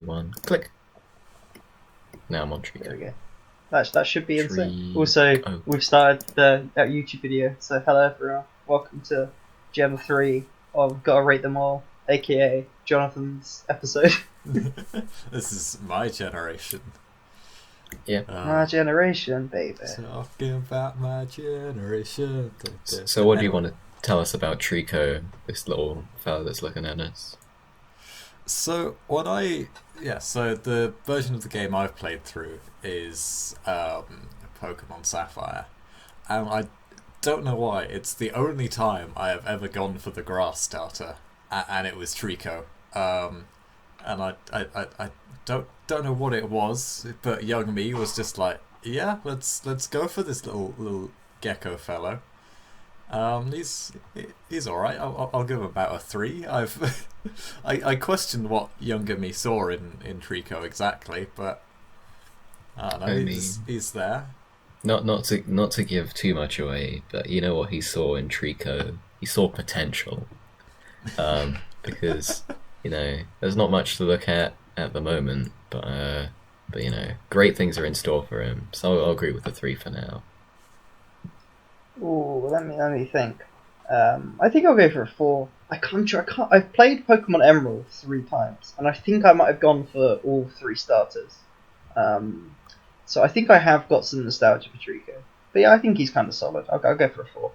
One click. Now I'm on tree. There we go. That should be insane. Tree. Also, Oh, we've started that YouTube video. So hello everyone, welcome to Gem 3 of Gotta Rate Them All, aka Jonathan's episode. This is my generation. yeah. My generation, baby. Talking about my generation. So what do you want to tell us about Trico, this little fella that's looking at us? So so the version of the game I've played through is Pokemon Sapphire, and I don't know why it's the only time I have ever gone for the grass starter, and it was Trico. And I don't know what it was, but young me was just like, yeah, let's go for this little gecko fellow. He's all right. I'll give him about a 3. I questioned what younger me saw in Trico exactly, but I don't know. He's there. Not to give too much away, but you know what he saw in Trico? He saw potential. Because there's not much to look at the moment, but great things are in store for him. So I'll agree with the 3 for now. Ooh, let me think. I think I'll go for a 4. I can't. I've played Pokemon Emerald 3 times, and I think I might have gone for all 3 starters. So I think I have got some nostalgia for Trico. But yeah, I think he's kind of solid. I'll go for a 4.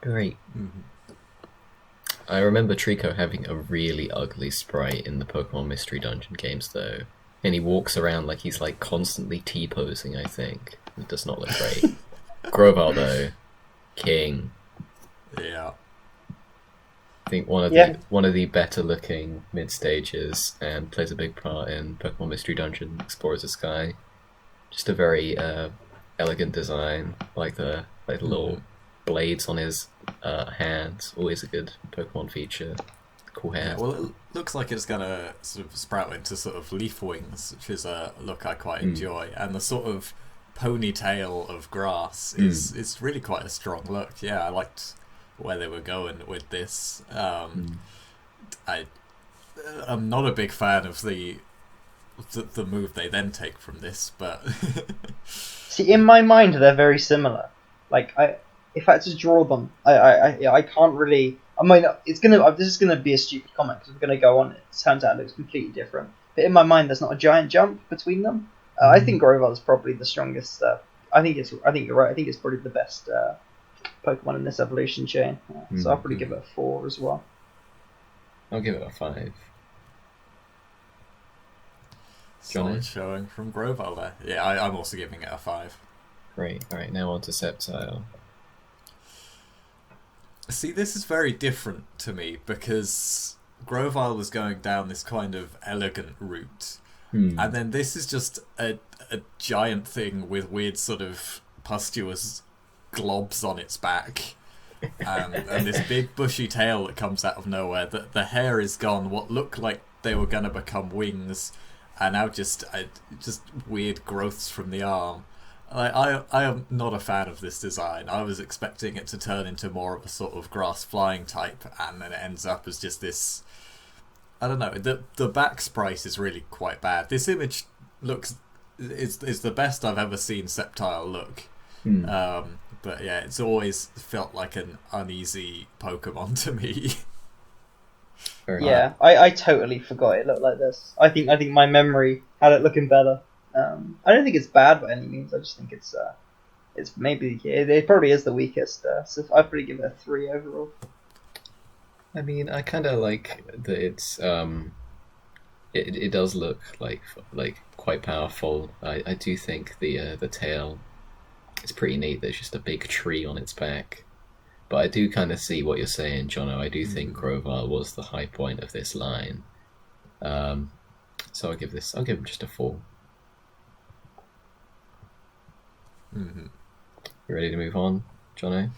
Great. Mm-hmm. I remember Trico having a really ugly sprite in the Pokemon Mystery Dungeon games, though, and he walks around like he's constantly T-posing. I think it does not look great. Grovyle, though, king. Yeah. I think one of the better looking mid stages, and plays a big part in Pokemon Mystery Dungeon Explorers of Sky. Just a very elegant design, like the little blades on his hands. Always a good Pokemon feature. Cool hair. Yeah, well, it looks like it's gonna sort of sprout into sort of leaf wings, which is a look I quite enjoy, and the sort of ponytail of grass is really quite a strong look. Yeah, I liked where they were going with this. I'm not a big fan of the move they then take from this, but See, in my mind, they're very similar. If I had to draw them, I can't really. I mean, this is gonna be a stupid comment because we're gonna go on. It turns out it looks completely different. But in my mind, there's not a giant jump between them. I think Grovyle is probably the strongest. I think you're right. I think it's probably the best Pokemon in this evolution chain. So I'll probably give it a 4 as well. I'll give it a 5. solid showing from Grovyle there. Yeah, I'm also giving it a 5. Great. All right, now on to Sceptile. See, this is very different to me because Grovyle was going down this kind of elegant route, and then this is just a giant thing with weird sort of pustulous globs on its back, and this big bushy tail that comes out of nowhere. The hair is gone. What looked like they were going to become wings are now just weird growths from the arm. I am not a fan of this design. I was expecting it to turn into more of a sort of grass flying type, and then it ends up as just this. I don't know. The back sprite is really quite bad. This image is the best I've ever seen Sceptile look. But yeah, it's always felt like an uneasy Pokemon to me. Yeah, I totally forgot it looked like this. I think my memory had it looking better. I don't think it's bad by any means. I just think it's maybe it probably is the weakest. So I'd probably give it a 3 overall. I mean, I kind of like that it's it does look like quite powerful. I do think the tail is pretty neat. There's just a big tree on its back. But I do kind of see what you're saying, Jono. I do think Grovyle was the high point of this line. So I'll give him just a 4. Mm-hmm. You ready to move on, Jono?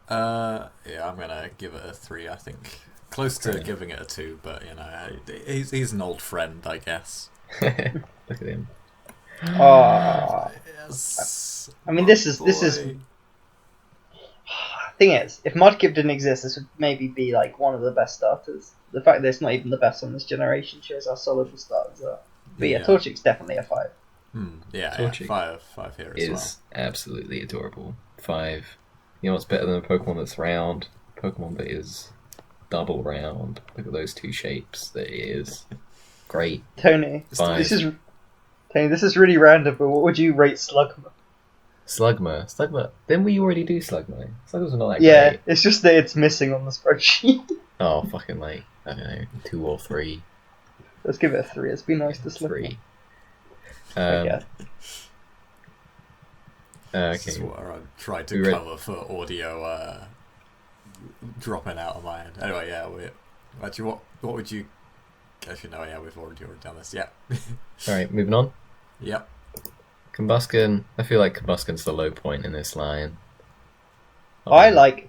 Yeah, I'm gonna give it a 3. I think close to giving it a 2, but he's an old friend, I guess. Look at him. Oh, Yes. I mean, this is thing is, if Mudkip didn't exist, this would maybe be like one of the best starters. The fact that it's not even the best on this generation shows how solid the starters are. But yeah, Torchic's definitely a 5. Yeah, Torchic 5 here as well. is absolutely adorable. 5. You know what's better than a Pokemon that's round? A Pokemon that is double round. Look at those two shapes. That is great. Tony, 5. this is really random, but what would you rate Slugma? Slugma. Then we already do Slugma. Slugma's not that Yeah, great. it's just that it's missing on the spreadsheet. Oh, fucking like, I don't know, 2 or 3. Let's give it a 3. It's been nice to Slugma. 3. Okay. This is what I tried to cover for audio dropping out of my head. Anyway, yeah. Actually, what would you? Actually, no. Yeah, we've already done this. Yeah. All right, moving on. Yep. Combuskin. I feel like Combuskin's the low point in this line. Okay.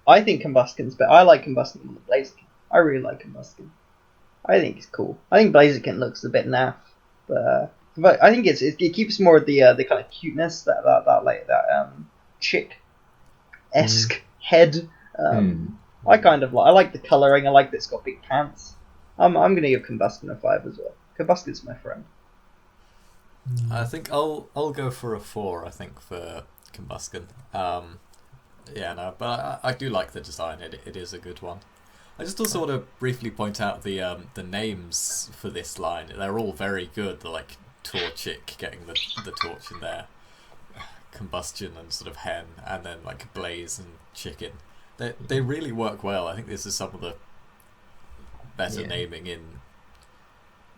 I think Combuskin's better. I like Combuskin more than Blaziken. I really like Combuskin. I think it's cool. I think Blaziken looks a bit naff, but I think it keeps more of the kind of cuteness that chick-esque head. I kind of like. I like the coloring. I like that it's got big pants. I'm gonna give Combuskin a 5 as well. Combuskin's my friend. I think I'll go for a 4. I think for Combuskin. But I do like the design. It is a good one. I just also want to briefly point out the names for this line. They're all very good. They're like Torchic, getting the torch in there, Combustion and sort of hen, and then like Blaze and Chicken. They really work well. I think this is some of the better naming in.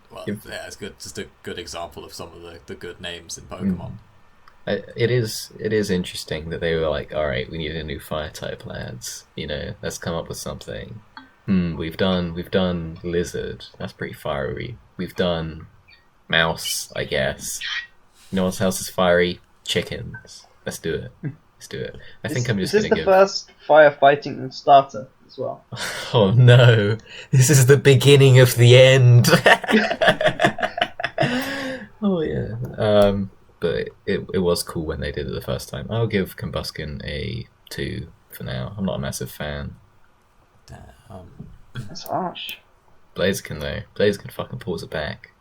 Well, yeah, it's good. Just a good example of some of the good names in Pokemon. It is interesting that they were like, all right, we need a new fire type, lads. Let's come up with something. We've done lizard. That's pretty fiery. We've done mouse, I guess. You know what else is fiery? Chickens. Let's do it. I think I'm just going to give... This is the first firefighting starter as well. Oh no. This is the beginning of the end. Oh yeah. But it was cool when they did it the first time. I'll give Combuskin a 2 for now. I'm not a massive fan. That's harsh. Blaziken though. Blaziken fucking pulls it back.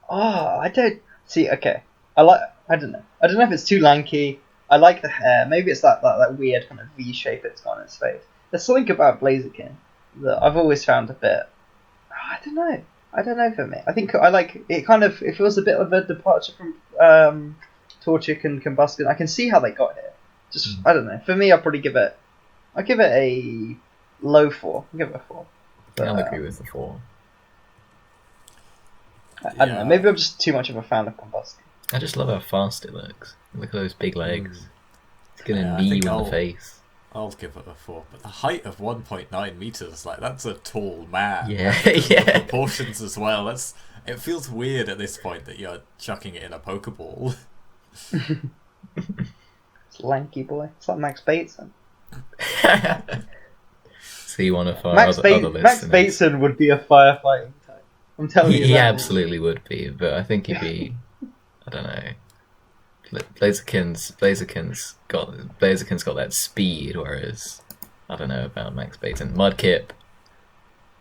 Oh, I don't see. Okay, I don't know. I don't know if it's too lanky. I like the hair. Maybe it's that weird kind of V shape it's got on its face. There's something about Blaziken that I've always found a bit. I don't know for me. I think I like it. Kind of. It feels a bit of a departure from Torchic and Combuskin. I can see how they got here. Just I don't know. For me, I'll probably give it. I'll give it a low 4. I'll give it a 4. But, I'll agree with the 4. I don't know. Maybe I'm just too much of a fan of Combuskin. I just love how fast it looks. Look at those big legs. It's gonna knee you in the face. I'll give it a 4. But the height of 1.9 meters, like that's a tall man. Yeah, yeah. The proportions as well. It feels weird at this point that you're chucking it in a Pokeball. It's lanky boy. It's like Max Bateson. See one of our other listeners. Max Bateson would be a firefighting type. I'm telling you. He absolutely would be, but I think he'd be. I don't know. Blaziken's got that speed, whereas I don't know about Max Bateson. Mudkip.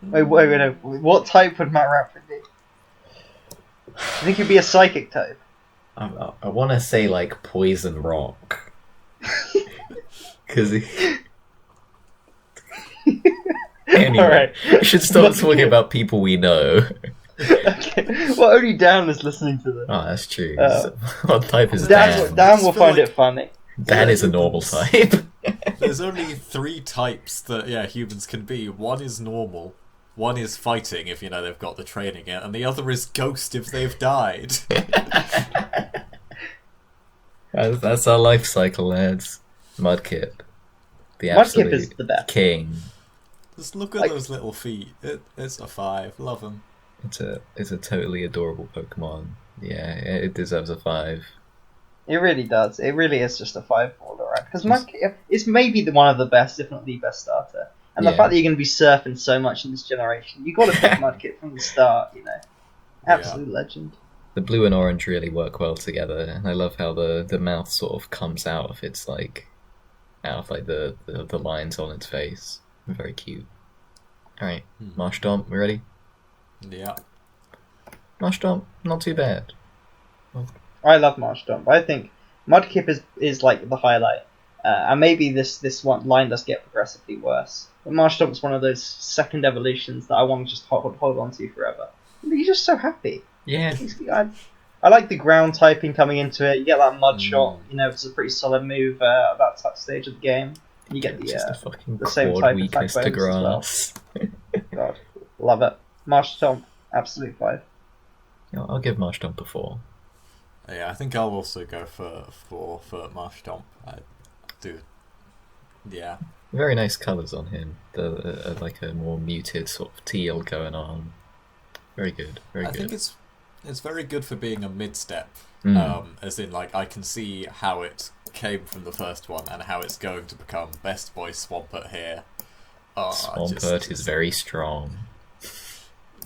Wait. What type would Matt Ratford be? I think he'd be a psychic type. I want to say like Poison Rock, because anyway, right. We should start talking about people we know. Okay. Well, only Dan is listening to this. Oh, that's true. What type is Dan? Dan will find it funny. Dan is a normal type. There's only 3 types that humans can be. One is normal, one is fighting if they've got the training in, and the other is ghost if they've died. That's our life cycle, lads. Mudkip, the absolute Mudkip is the best king. Just look at those little feet. It's a 5. Love them. It's a totally adorable Pokemon. Yeah, it deserves a 5. It really does. It really is just a 5 all around. Because Mudkip is maybe one of the best, if not the best starter. And the fact that you're going to be surfing so much in this generation, you've got to pick Mudkip from the start, Absolute legend. The blue and orange really work well together, and I love how the mouth sort of comes out of its, like, out of like the lines on its face. Very cute. All right, Marsh Stomp, we ready? Yeah. Marsh Stomp, not too bad. I love Marsh Stomp. I think Mudkip is like the highlight. And maybe this one line does get progressively worse. But Marsh Stomp is one of those second evolutions that I want to just hold on to forever. He's just so happy. Yeah. I like the ground typing coming into it. You get that mud shot, it's a pretty solid move at that stage of the game. You get the same type of attack bonus as well. God, love it. Marsh Stomp, absolute 5. I'll give Marsh Stomp a 4. Yeah, I think I'll also go for Marsh Stomp. I do. Yeah. Very nice colours on him. Like a more muted sort of teal going on. Very good. Very good. I think it's very good for being a mid-step. As in, like, I can see how it came from the first one and how it's going to become Best Boy Swampert here. Swampert is very strong.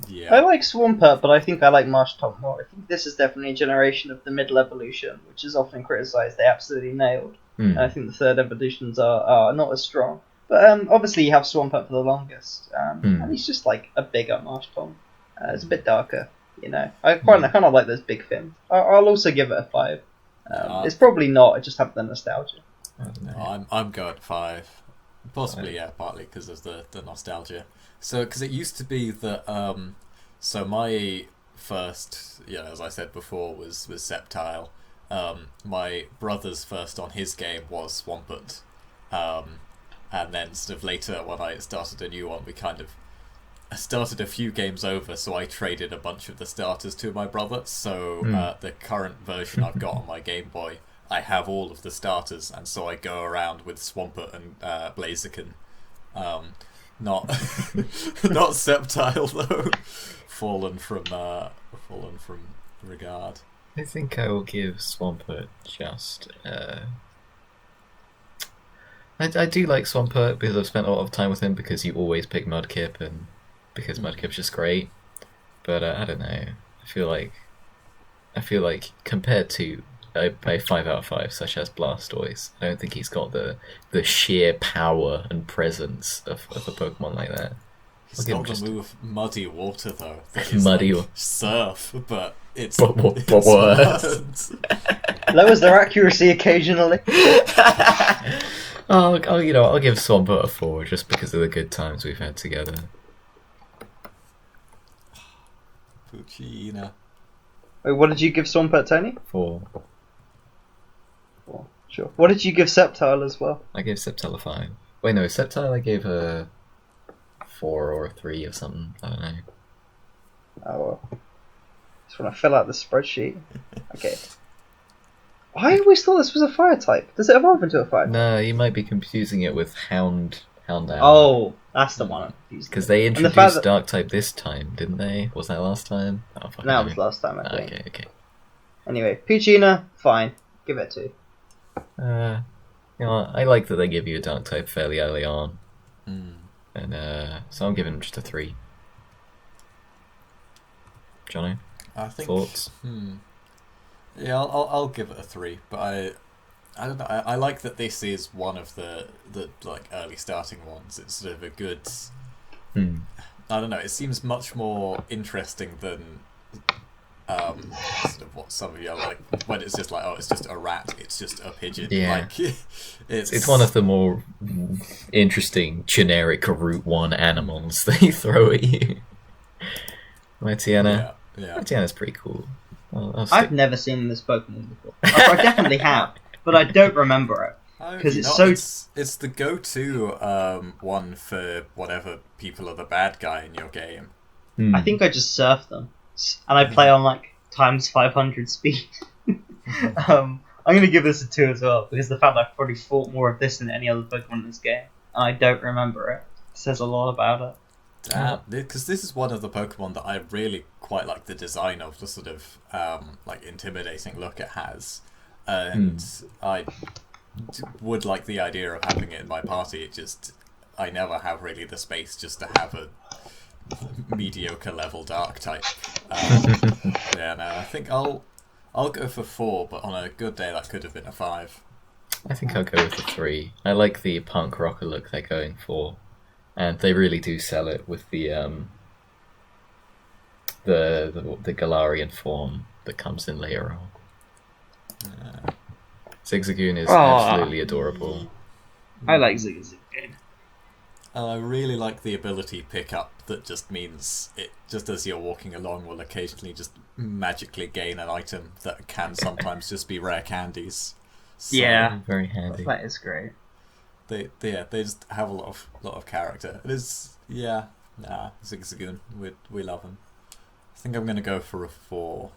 Yeah. I like Swampert, but I think I like Marsh Stomp more. I think this is definitely a generation of the middle evolution, which is often criticised. They absolutely nailed. And I think the third evolutions are not as strong. But obviously you have Swampert for the longest. And he's just like a bigger Marsh Stomp. It's a bit darker, I kind of like those big fins. I'll also give it a 5. It's probably not. I just have the nostalgia. I'm going 5. Possibly, yeah, partly because of the nostalgia. So, because it used to be that, so my first, as I said before, was Sceptile. My brother's first on his game was Swampert. And then sort of later when I started a new one, I started a few games over, so I traded a bunch of the starters to my brother. So the current version I've got on my Game Boy, I have all of the starters, and so I go around with Swampert and Blaziken. Not not Sceptile though. Fallen from regard. I think I will give Swampert just. I do like Swampert because I've spent a lot of time with him because you always pick Mudkip and because Mudkip's just great. But I don't know. I feel like compared to a 5 out of 5 such as Blastoise, I don't think he's got the sheer power and presence of a Pokemon like that. He's got the move Muddy Water though. Muddy like surf, but it's but worse. Lowers their accuracy occasionally. I'll give Swampert a 4 just because of the good times we've had together. Puccina. Wait, what did you give Swampert, Tony? 4. Sure. What did you give Sceptile as well? I gave Sceptile a 5. Wait, no, Sceptile I gave a 4 or a 3 or something. I don't know. Oh well. Just want to fill out the spreadsheet. Okay. I always thought this was a fire type. Does it evolve into a fire type? No, you might be confusing it with Houndour. Oh, that's the one I'm confused. Because they introduced Dark type this time, didn't they? Was that last time? Oh, that was last time, I think. Okay. Anyway, Puccina, fine. Give it a 2. I like that they give you a Dark type fairly early on. And so I'm giving just a 3. Johnny? Thoughts? Yeah, I'll give it a 3, but I don't know. I like that this is one of the like early starting ones. It's sort of a good. I don't know. It seems much more interesting than sort of what some of you are like when it's just like, oh, it's just a rat. It's just a pigeon. Yeah. Like, it's one of the more interesting generic Route 1 animals they throw at you. Mightyena. Yeah. Mightyena's pretty cool. I've never seen this Pokemon before. I definitely have, but I don't remember it because it's the go-to one for whatever people are the bad guy in your game. I think I just surf them, and I play on like times 500 speed. I'm gonna give this a 2 as well because the fact I've probably fought more of this than any other Pokemon in this game, and I don't remember it, says a lot about it. Because this is one of the Pokemon that I really quite like the design of, the sort of like intimidating look it has, and I would like the idea of having it in my party. It just, I never have really the space just to have a mediocre level Dark type. I think I'll go for 4, but on a good day that could have been a 5. I think I'll go with the 3. I like the punk rocker look they're going for, and they really do sell it with the Galarian form that comes in later on. Yeah. Zigzagoon is absolutely adorable. I like Zigzagoon. I really like the ability pickup that just means it, just as you're walking along, will occasionally just magically gain an item that can sometimes just be rare candies. So Yeah, very handy. that is great. they just have a lot of character. It is, Zigzagoon, we love him. I think I'm gonna go for a 4.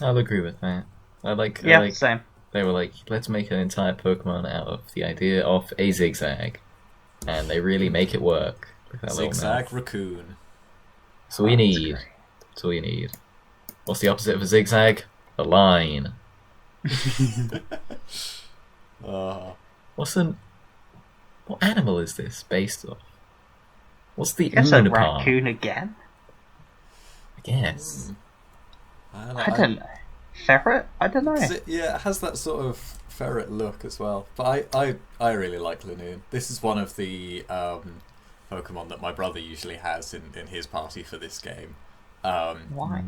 I'll agree with that. I like Same. They were like, let's make an entire Pokemon out of the idea of a zigzag, and they really make it work. With that Zigzag Raccoon. That's all you need. That's all you need. What's the opposite of a zigzag? A line. What animal is this based on? What's the Guess a Unipar? raccoon again? I guess. I don't know. Ferret? I don't know. It has that sort of ferret look as well. But I really like Lanoon. This is one of the Pokemon that my brother usually has in his party for this game. Why?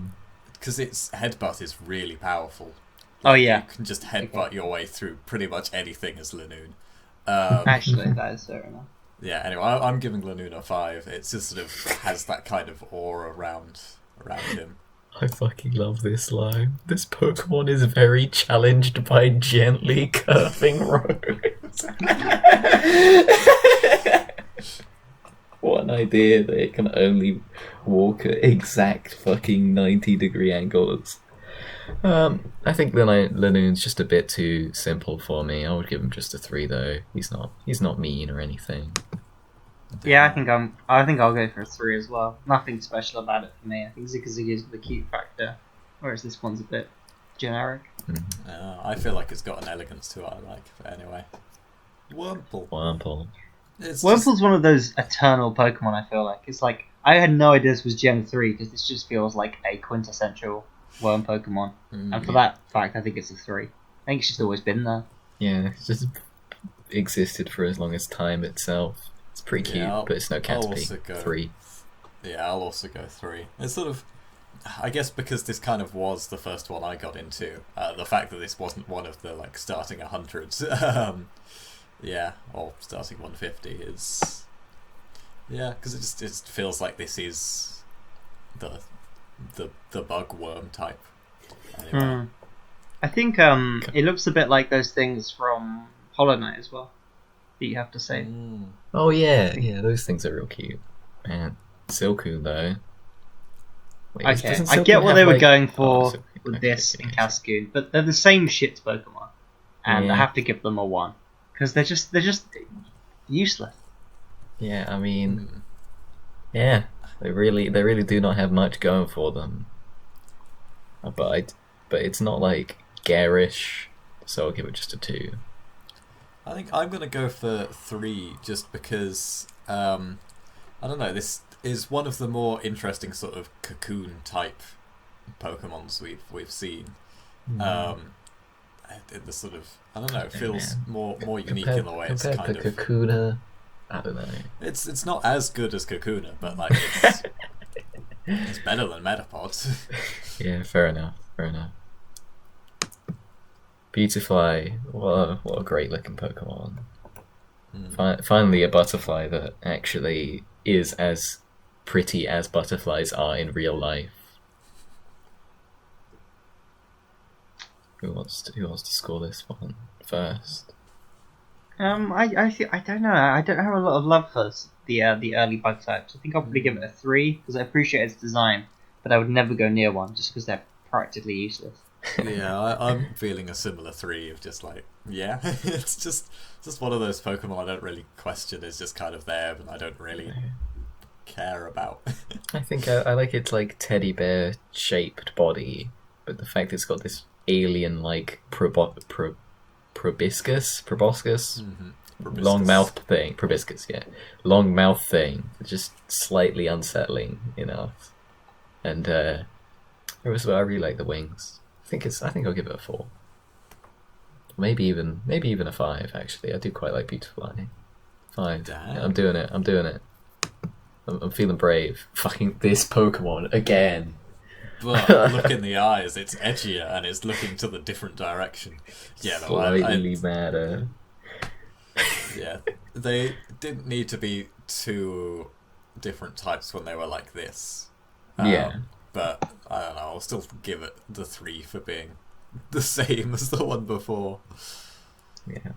Because its headbutt is really powerful. Oh yeah. You can just headbutt your way through pretty much anything as Lanoon. Actually, that is fair enough. Yeah, anyway, I'm giving Lanoon a 5. It just sort of has that kind of aura around him. I fucking love this line. This Pokemon is very challenged by gently curving roads. What an idea that it can only walk at exact fucking 90-degree angles. I think Lanoon's just a bit too simple for me. I would give him just a 3 though. He's not mean or anything. Yeah, I think I'll go for a 3 as well. Nothing special about it for me. I think Zigzagoon is the cute factor, whereas this one's a bit generic. I feel like it's got an elegance to it I like, but anyway. Wurmple. Wurmple's one of those eternal Pokemon, I feel like. It's like, I had no idea this was Gen 3, because this just feels like a quintessential worm Pokemon. And for that fact, I think it's a 3. I think it's just always been there. Yeah, it's just existed for as long as time itself. It's pretty cute, but it's no Caterpie. 3. Yeah, I'll also go 3. It's sort of, I guess because this kind of was the first one I got into, the fact that this wasn't one of the like starting 100s, or starting 150 is, because it just feels like this is the bugworm type. Anyway. I think it looks a bit like those things from Hollow Knight as well. You have to say. Oh yeah, those things are real cute. Man, Silcoon though. Wait, okay, I get what they were going for with this and Cascoon, but they're the same shit Pokemon, and I have to give them a 1 because they're just useless. Yeah, I mean, they really do not have much going for them. But it's not like garish, so I'll give it just a 2. I think I'm going to go for 3 just because, I don't know, this is one of the more interesting sort of cocoon type Pokemons we've seen. The sort of, I don't know, it feels more unique in the way it's kind of... Kakuna, I don't know. It's not as good as Kakuna, but like it's better than Metapod. Yeah, fair enough. Beautifly, what a great looking Pokemon. Finally a butterfly that actually is as pretty as butterflies are in real life. Who wants to score this one first? I don't know. I don't have a lot of love for the early bug types. I think I'll probably give it a 3 because I appreciate its design, but I would never go near one just because they're practically useless. Yeah, I'm feeling a similar 3 of just like, it's just one of those Pokemon I don't really question. It's just kind of there, but I don't really care about. I think I like its like teddy bear shaped body, but the fact it's got this alien like proboscis, long mouth thing, proboscis, long mouth thing, just slightly unsettling enough. And I really like the wings. I think I'll give it a 4. maybe even a 5. Actually, I do quite like Beautiful Eye. 5. Damn. Yeah, I'm doing it. I'm feeling brave. Fucking this Pokemon again. But look in the eyes, it's edgier and it's looking to the different direction. Yeah, no, Slightly madder. Yeah, they didn't need to be 2 different types when they were like this. Yeah. But I don't know, I'll still give it the 3 for being the same as the one before. Yeah.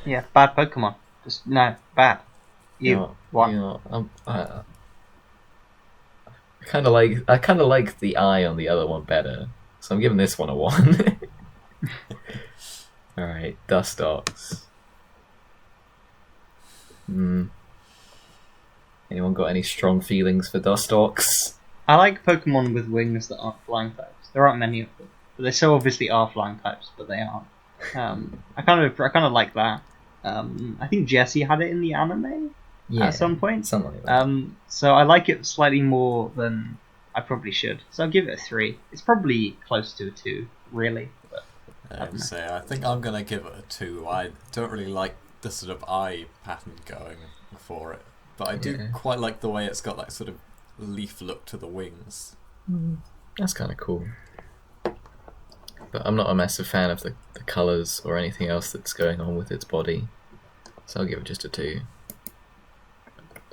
Yeah, bad Pokemon. Just no, bad. One. I kind of like the eye on the other one better, so I'm giving this one a 1. All right, Dustox. Anyone got any strong feelings for Dustox? I like Pokemon with wings that aren't flying types. There aren't many of them, but they so obviously are flying types, but they aren't. I kind of like that. I think Jessie had it in the anime at some point. Something like that. So I like it slightly more than I probably should. So I'll give it a 3. It's probably close to a 2, really. But I think I'm gonna give it a 2. I don't really like the sort of eye pattern going for it, but I do quite like the way it's got that sort of leaf look to the wings. That's kind of cool. But I'm not a massive fan of the colours or anything else that's going on with its body, so I'll give it just a 2.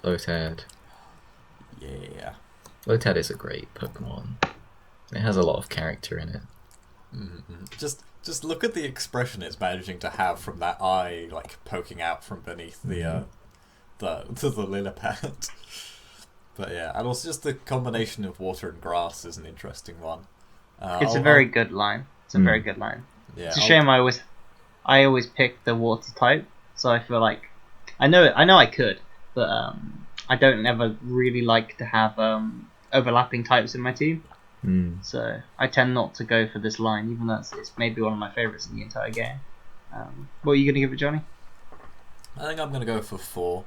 Lotad. Yeah. Lotad is a great Pokemon. It has a lot of character in it. Mm-hmm. Just look at the expression it's managing to have from that eye, like poking out from beneath the Lillipad. But yeah, and also just the combination of water and grass is an interesting one. It's a very good line. It's a very good line. Yeah, it's a shame I always pick the water type, so I feel like I know I could, but I don't ever really like to have overlapping types in my team. So I tend not to go for this line, even though it's maybe one of my favourites in the entire game. What are you going to give it, Johnny? I think I'm going to go for 4.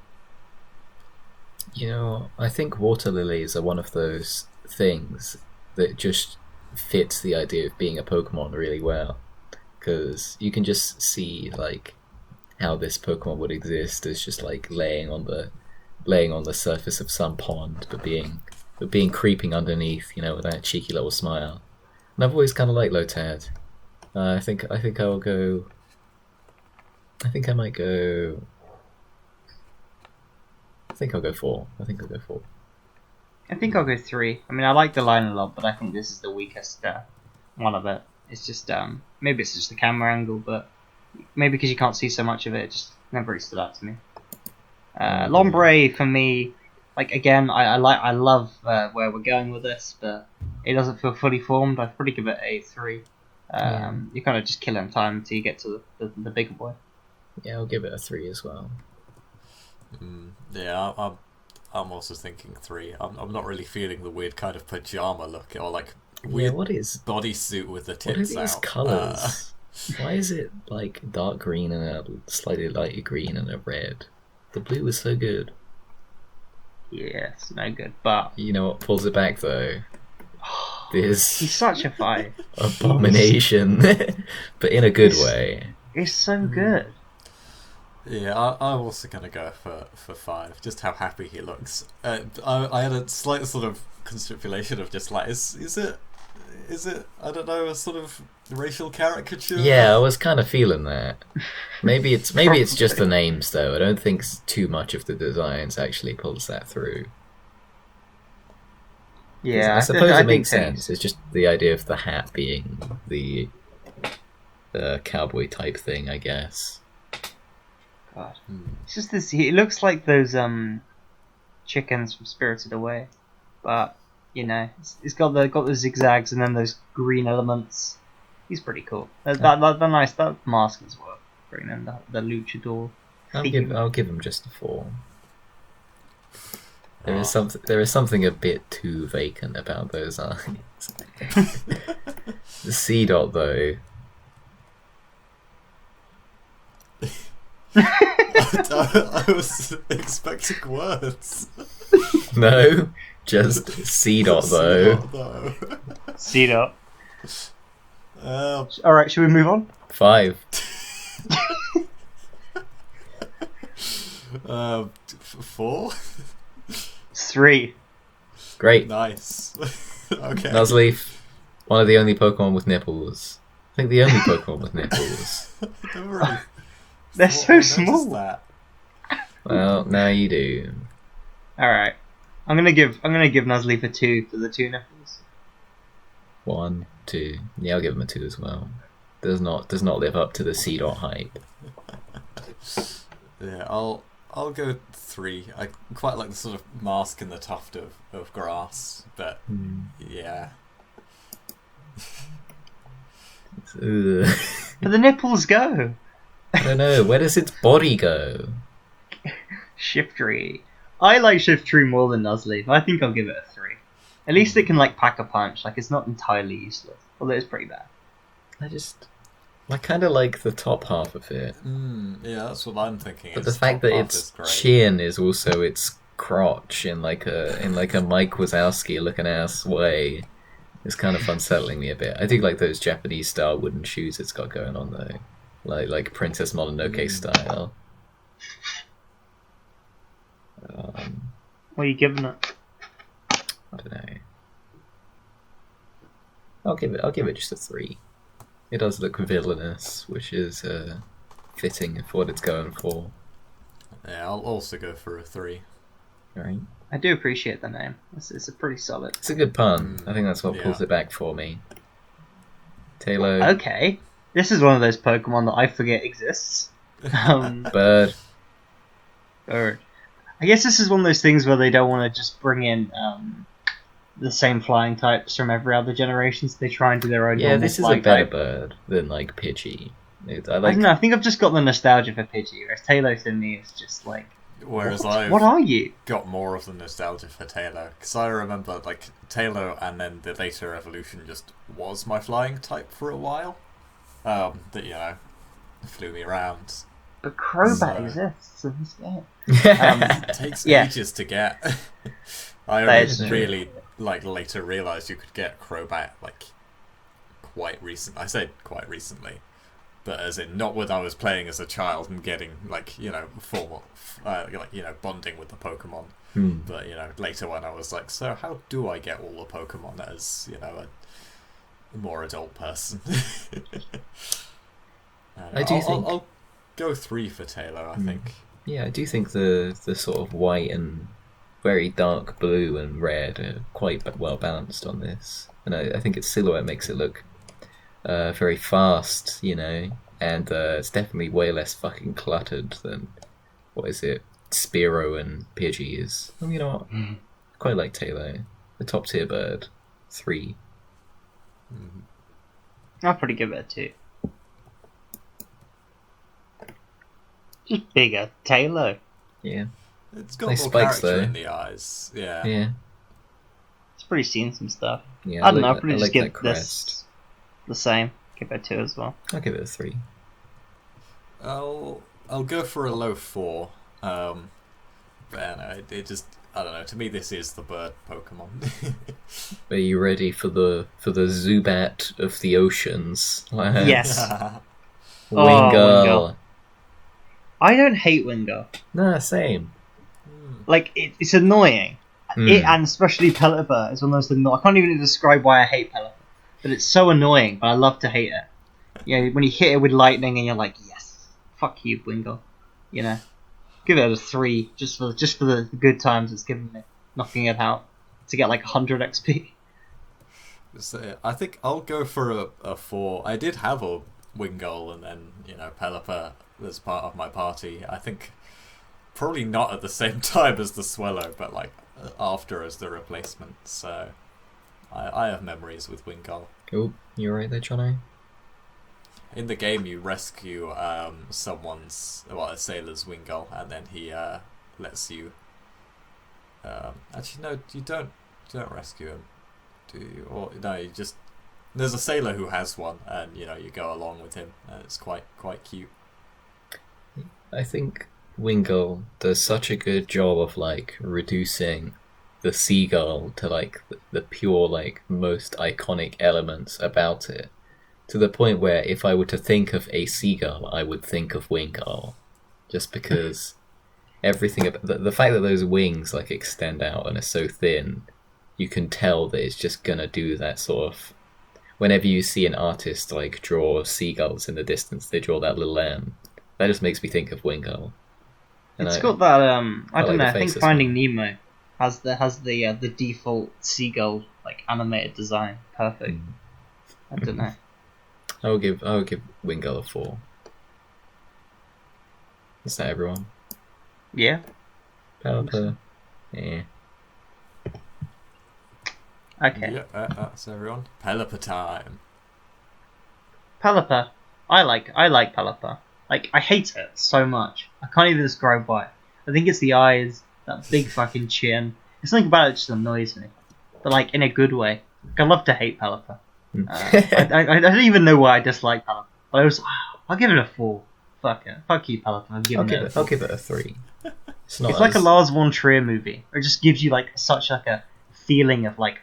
You know, I think water lilies are one of those things that just fits the idea of being a Pokemon really well, because you can just see like how this Pokemon would exist as just like laying on the surface of some pond, but being creeping underneath, you know, with that cheeky little smile. And I've always kind of liked Lotad. I think I'll go. I think I might go. I think I'll go 4. I think I'll go 3. I mean, I like the line a lot, but I think this is the weakest one of it. It's just maybe it's just the camera angle, but maybe because you can't see so much of it, it just never really stood out to me. Lombre for me, like again, I love where we're going with this, but it doesn't feel fully formed. I'd probably give it a 3. You're kind of just killing time until you get to the bigger boy. Yeah, I'll give it a 3 as well. Yeah, I'm also thinking 3. I'm not really feeling the weird kind of pajama look or like weird what is bodysuit with the tits out. What are these colours? Why is it like dark green and a slightly lighter green and a red? The blue is so good. Yeah, it's no good. But you know what pulls it back though? This he's such a 5 abomination, but in a good way. It's so good. Yeah, I'm also gonna go for 5. Just how happy he looks. I had a slight sort of constipulation of just like, is it I don't know, a sort of racial caricature? Yeah, I was kind of feeling that. Maybe it's just the names though. I don't think too much of the designs actually pulls that through. Yeah, I suppose it makes sense. It's just the idea of the hat being the cowboy type thing, I guess. God. It's just this. It looks like those chickens from Spirited Away, but you know, it's got the zigzags and then those green elements. He's pretty cool. That mask as well. Bringing in the luchador. I'll give him just a 4. There is something a bit too vacant about those eyes. The C dot though. I was expecting words. No, just C dot though. C dot. All right, should we move on? 5. 4. 3. Great. Nice. Okay. Nuzleaf, one of the only Pokemon with nipples. I think the only Pokemon with nipples. Never really They're thought so I noticed small. that. Well, now you do. All right, I'm gonna give Nuzleaf a 2 for the 2 nipples. 1, 2. Yeah, I'll give him a 2 as well. Does not live up to the C-Dot hype. Yeah, I'll go 3. I quite like the sort of mask and the tuft of grass, but yeah. Ugh. But the nipples go. I don't know. Where does its body go? Shiftry. I like Shiftry more than Nuzleaf. I think I'll give it a 3. At least it can like pack a punch. Like it's not entirely useless, although it's pretty bad. I kind of like the top half of it. Yeah, that's what I'm thinking. But the fact that its chin is also its crotch in like a Mike Wazowski looking ass way is kind of unsettling me a bit. I do like those Japanese style wooden shoes it's got going on though, like Princess Mononoke style. What are you giving it? I don't know. I'll give it just a 3. It does look villainous, which is fitting for what it's going for. Yeah, I'll also go for a 3. Right. I do appreciate the name. It's a pretty solid. It's a good pun. I think that's what pulls it back for me. Taylor. Okay. This is one of those Pokemon that I forget exists. Bird. Bird. I guess this is one of those things where they don't want to just bring in the same flying types from every other generation, so they try and do their own. Yeah, this is a better type. bird than like Pidgey. I don't know. I think I've just got the nostalgia for Pidgey, whereas Talos in me is just like. Whereas what are you? Got more of the nostalgia for Taylor, because I remember like Taylor, and then the later evolution just was my flying type for a while. That flew me around. But Crobat exists in this game. It takes ages to get. I only really later realised you could get Crobat quite recent. I said quite recently, but as in not when I was playing as a child and getting formal, bonding with the Pokemon. But later when I was like, so how do I get all the Pokemon as a more adult person? I'll go 3 for Taylor. I think. Yeah, I do think the sort of white and very dark blue and red are quite well balanced on this, and I think its silhouette makes it look very fast, and it's definitely way less fucking cluttered than Spearow and Pidgey is. Well, you know what? I quite like Taylor, the top tier bird. 3. I'll probably give it a 2. Just bigger Taylor. Yeah. It's got Nice more spikes, character though. in the eyes. Yeah. Yeah. It's pretty seen some stuff. Yeah. I don't know. I'll probably just like give that this crest. the same. Give it a 2 as well. I'll give it a 3. I'll go for a low 4. But it just I don't know. To me, this is the bird Pokemon. Are you ready for the Zubat of the oceans? Yes. Wingull. I don't hate Wingull. Nah, same. Like it's annoying. It and especially Pelipper is one of those things. I can't even describe why I hate Pelipper, but it's so annoying. But I love to hate it. When you hit it with lightning and you're like, yes, fuck you, Wingull. Give it a 3 just for the good times it's given me, knocking it out to get like 100 XP. So, I think I'll go for a 4. I did have a Wingull and then Pelipper as part of my party. I think probably not at the same time as the Swallow, but after as the replacement. So I have memories with Wingull. Oh, you alright there, Johnny? In the game, you rescue a sailor's Wingull, and then he lets you. Actually, no, you don't rescue him, do you? Or no, you just. There's a sailor who has one, and you go along with him, and it's quite cute. I think Wingull does such a good job of reducing the seagull to the pure most iconic elements about it. To the point where if I were to think of a seagull, I would think of Wingull, just because everything about the fact that those wings like extend out and are so thin, you can tell that it's just gonna do that sort of. Whenever you see an artist like draw seagulls in the distance, they draw that little M. That just makes me think of Wingull. It's got that I don't like know. the I think face as Finding well. Nemo has the default seagull like animated design. Perfect. I don't know. I would give Wingull a 4. Is that everyone? Yeah. Pelipper. Yeah. Okay. Yeah, that's everyone. Pelipper time. Pelipper. I like Pelipper. Like, I hate it so much. I can't even describe why. I think it's the eyes, that big fucking chin. There's something about it that just annoys me. But, like, in a good way. Like, I love to hate Pelipper. I don't even know why I dislike Pelipper. But I was, I'll give it a 4. Fuck it. Fuck you, Pelipper. I'm giving it a 4. I'll give it a 3. It's Like a Lars von Trier movie. It just gives you, like, such, like, a feeling of, like,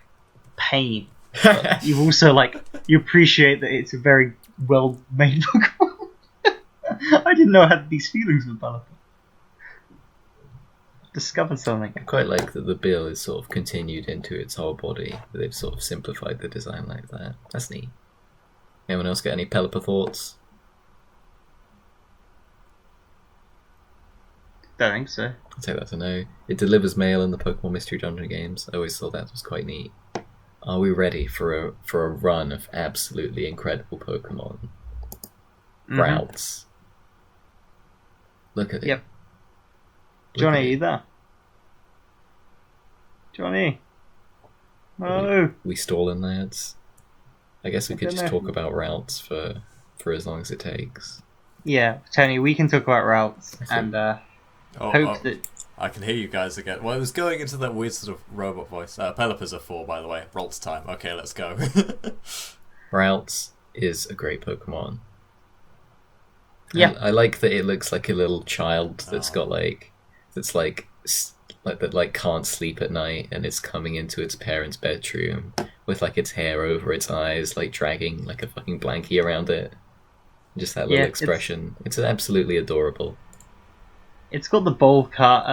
pain. But you also, like, you appreciate that it's a very well-made Pokemon. I didn't know I had these feelings with Pelipper. Discovered something. I quite like that the bill is sort of continued into its whole body. They've sort of simplified the design like that. That's neat. Anyone else got any Pelipper thoughts? Don't think so. I'll take that to no. It delivers mail in the Pokemon Mystery Dungeon games. I always thought that was quite neat. Are we ready for a run of absolutely incredible Pokemon? Routes. Look at it. Yep. Look Johnny, at are you it. there? Johnny. No. We stalling, lads. I guess we could don't just know. talk about routes for as long as it takes. Yeah, Tony, we can talk about routes and hope that. I can hear you guys again. Well, it was going into that weird sort of robot voice. Pelipper's a 4, by the way. Rolt's time. Okay, let's go. Routes is a great Pokemon. Yeah. I like that it looks like a little child that's got that can't sleep at night and is coming into its parents' bedroom with like its hair over its eyes, like dragging like a fucking blankie around it. Just that little expression. It's absolutely adorable. It's got the bowl cut.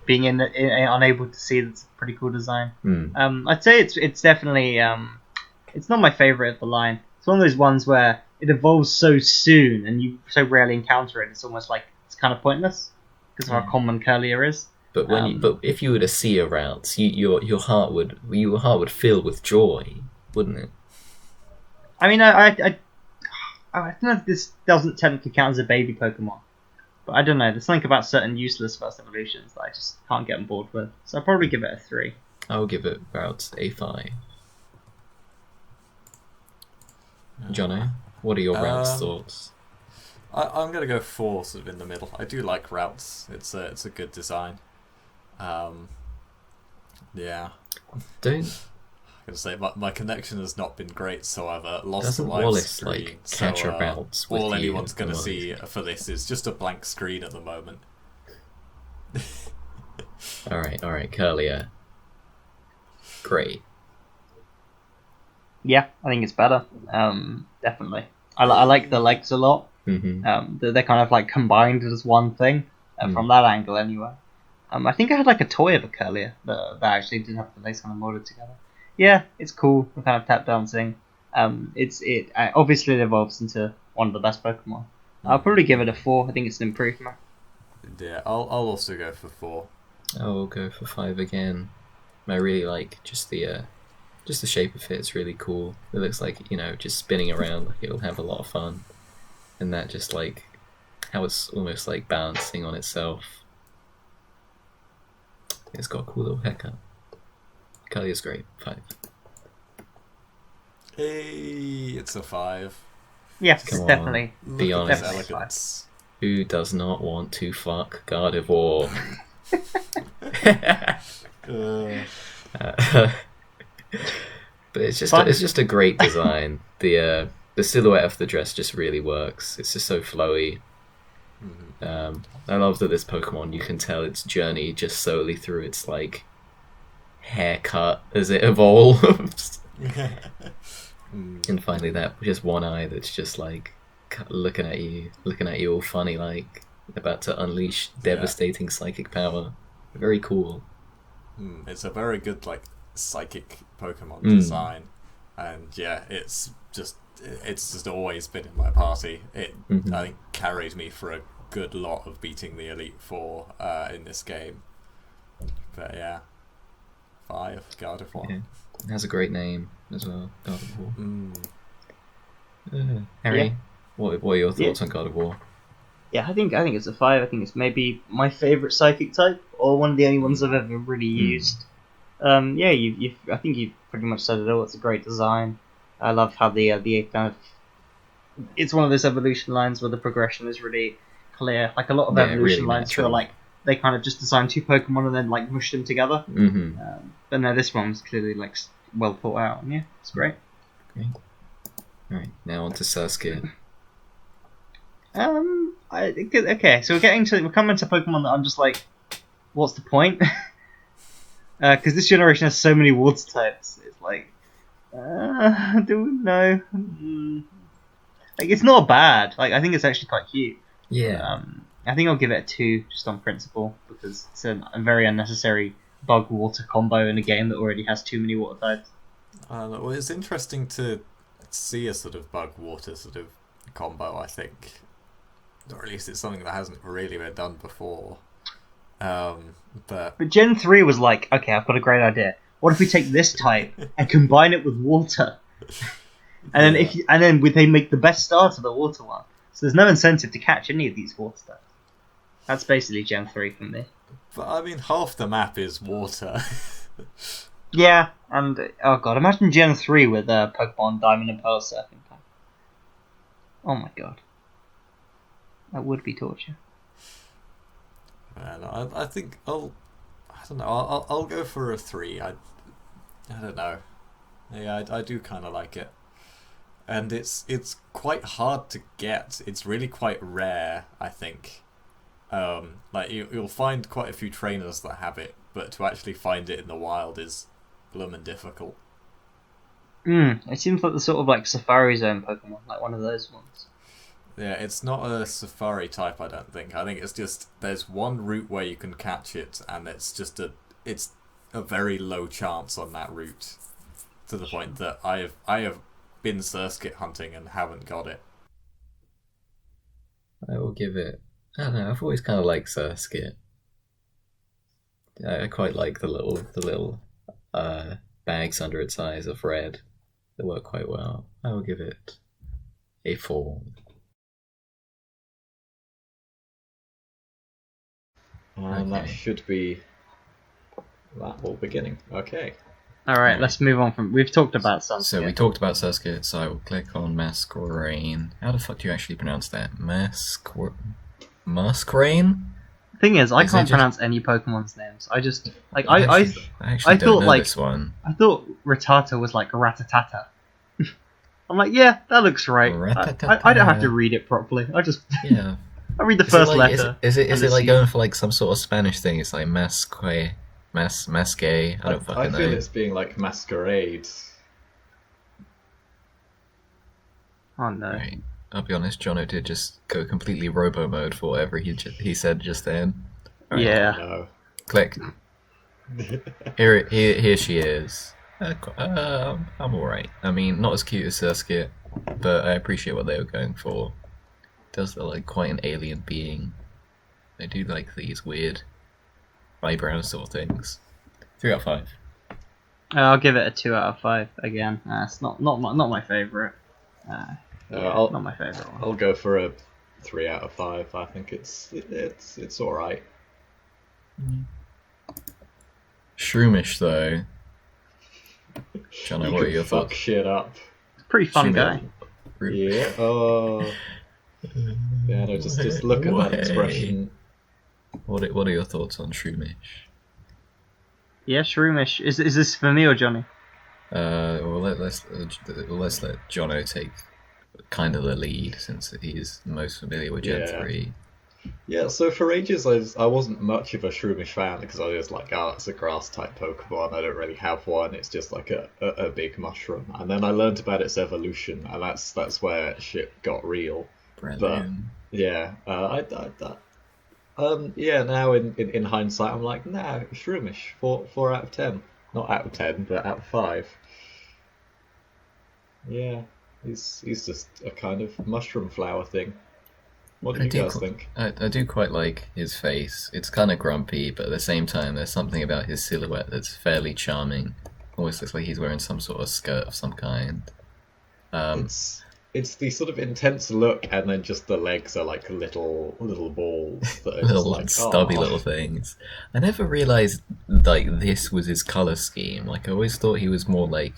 Being unable to see, that's a pretty cool design. I'd say it's definitely it's not my favorite of the line. It's one of those ones where it evolves so soon and you so rarely encounter it. It's almost like it's kind of pointless because of how common Curlier is. But but if you were to see a route, your heart would fill with joy, wouldn't it? I mean, I don't know if this doesn't technically count as a baby Pokemon, but I don't know. There's something about certain useless first evolutions that I just can't get on board with. So I'll probably give it a 3. I'll give it routes a 5. Jono, what are your routes thoughts? I'm gonna go 4, sort of in the middle. I do like routes. It's a good design. Yeah. Don't. I'm gonna say my connection has not been great, so I've lost Doesn't the live Wallace stream. catch a routes with all you anyone's at the gonna moment? see for this is just a blank screen at the moment. All right, Curlier. Great. Yeah, I think it's better. Definitely. I like the legs a lot. Mm-hmm. They're kind of like combined as one thing from that angle, anyway. I think I had like a toy of a Curlier that actually did have the legs kind of molded together. Yeah, it's cool. The kind of tap dancing. Obviously it evolves into one of the best Pokemon. I'll probably give it a 4. I think it's an improvement. Yeah, I'll also go for 4. I'll go for 5 again. I really like just the shape of it. It's really cool. It looks like, just spinning around, like it'll have a lot of fun. And that just like how it's almost like balancing on itself. It's got a cool little haircut. Curlier's great. 5. Hey, it's a 5. Yes, Come on, definitely. be Look at honest. this elegance. Who does not want to fuck Gardevoir? But it's just a great design. The silhouette of the dress just really works. It's just so flowy. I love that this Pokemon, you can tell its journey just solely through its like haircut as it evolves. And finally, that just one eye that's just like looking at you all funny, like about to unleash Yeah. devastating psychic power. Very cool. It's a very good like psychic Pokemon design, and yeah, it's just always been in my party. It I think carried me for a good lot of beating the Elite Four in this game. But yeah, 5 God of War. Yeah. It has a great name as well, God of War. Harry, Yeah. what are your thoughts Yeah. on God of War? Yeah, I think it's a 5. I think it's maybe my favourite psychic type, or one of the only ones I've ever really used. Yeah, I think you've pretty much said it all. It's a great design. I love how the kind of it's one of those evolution lines where the progression is really clear. Like a lot of evolution really lines feel natural. like they kind of just designed 2 Pokemon and then like mushed them together. But no, this one's clearly like well thought out. And yeah, it's great. Great. All right, now on to Sasuke. Okay, so we're coming to Pokemon that I'm just like, what's the point? Because this generation has so many water types. It's like, do we know? Like, it's not bad. Like, I think it's actually quite cute. Yeah. I think I'll give it a 2 just on principle because it's a very unnecessary bug water combo in a game that already has too many water types. Well, it's interesting to see a sort of bug water sort of combo. I think, or at least it's something that hasn't really been done before. But Gen 3 was like, okay, I've got a great idea. What if we take this type and combine it with water? And then they make the best starter the water one. So there's no incentive to catch any of these water types. That's basically Gen 3 for me. But I mean, half the map is water. Yeah, and oh god, imagine Gen 3 with Pokemon Diamond and Pearl surfing. Oh my god. That would be torture. Man, I think I don't know. I'll go for a 3. I don't know. Yeah, I do kind of like it, and it's quite hard to get. It's really quite rare, I think. Like you'll find quite a few trainers that have it, but to actually find it in the wild is bloomin' difficult. It seems like the sort of like Safari Zone Pokemon, like one of those ones. Yeah, it's not a safari type, I don't think. I think it's just there's one route where you can catch it, and it's a very low chance on that route, to the point that I have been Surskit hunting and haven't got it. I will give it. I don't know. I've always kind of liked Sasuke. I quite like the little bags under its eyes of red. They work quite well. I will give it a 4. And that should be that whole beginning. Okay. Alright, let's move on from... We've talked about Sasuke. So we talked about Sasuke, so I will click on Masquerain. How the fuck do you actually pronounce that? Masquerain? Thing is, I can't just- pronounce any Pokemon's names. I just... Like, I I actually don't thought, know like- this one. I thought Rattata was like Ratatata. I'm like, yeah, that looks right. I don't have to read it properly. Yeah. I read the Is it first like, letter. Is it and like assume. going for like some sort of Spanish thing? It's like Masque. I don't fucking I know. feel it's being like masquerade. Oh no. Right. I'll be honest, Jono did just go completely robo mode for whatever he said just then. Right. Yeah. No. Click. Here she is. I'm alright. I mean, not as cute as Sasuke, but I appreciate what they were going for. Does look like quite an alien being. They do like these weird eyebrow sort of things. 3 out of 5. I'll give it a 2 out of 5 again. It's not my favorite. Not my favorite one. I'll go for a 3 out of 5. I think it's all right. Shroomish though. Jono, You what are can your fuck thoughts? shit up. Pretty fun guy. Yeah. Oh. Yeah. No. Just look at that expression. What are your thoughts on Shroomish? Yeah, Shroomish. Is this for me or Johnny? Well, let's let Jono take kind of the lead since he's most familiar with Gen Yeah. 3. Yeah, so for ages I wasn't much of a Shroomish fan because I was like, oh, it's a grass type Pokemon. I don't really have one. It's just like a big mushroom. And then I learned about its evolution, and that's where shit got real. But Brilliant. yeah, yeah. Now in hindsight, I'm like, nah, Shroomish, 4 out of 10, not out of 10, but out of 5. Yeah, he's just a kind of mushroom flower thing. What do I you do, guys think? I do quite like his face. It's kind of grumpy, but at the same time, there's something about his silhouette that's fairly charming. Almost looks like he's wearing some sort of skirt of some kind. Um, It's the sort of intense look, and then just the legs are like little balls that are just little like, stubby oh, little things. I never realized like this was his color scheme. Like I always thought he was more like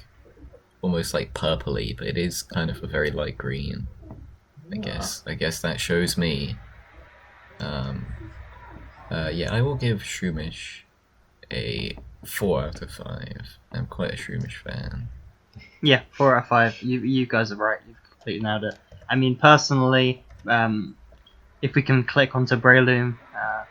almost like purpley, but it is kind of a very light green. I guess that shows me. Um, yeah, I will give Shroomish a 4 out of 5. I'm quite a Shroomish fan. Yeah, 4 out of 5. You guys are right. You've completely nailed it. I mean, personally, if we can click onto Breloom,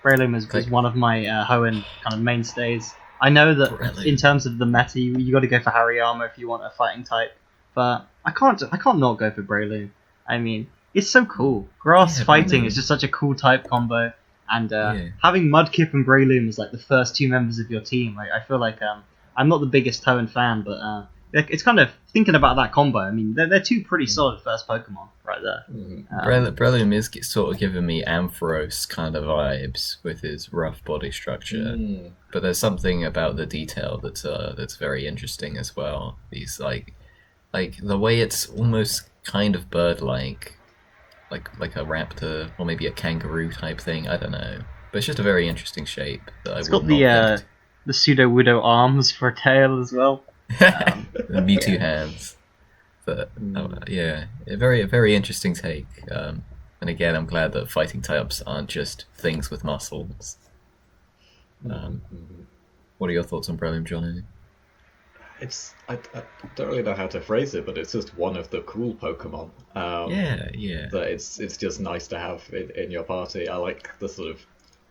Breloom is Click. one of my Hoenn kind of mainstays. I know that in Brilliant. terms of the meta, you got to go for Hariyama if you want a fighting type, but I can't not go for Breloom. I mean, it's so cool. Grass Yeah, fighting is Breloom. just such a cool type combo, and Yeah. having Mudkip and Breloom as like the first two members of your team, I feel like I'm not the biggest Hoenn fan, but it's kind of thinking about that combo. I mean, they're two pretty solid first Pokemon right there. Breloom is sort of giving me Ampharos kind of vibes with his rough body structure, but there's something about the detail that's very interesting as well. These like the way it's almost kind of bird-like, like a raptor or maybe a kangaroo type thing. I don't know, but it's just a very interesting shape that I It's would got not think. the pseudo widow arms for a tail as well. The Mewtwo Yeah. hands. But yeah, a very interesting take. And again, I'm glad that fighting types aren't just things with muscles. What are your thoughts on Breloom, Johnny? I don't really know how to phrase it, but it's just one of the cool Pokemon. Yeah, yeah. That it's just nice to have in your party. I like the sort of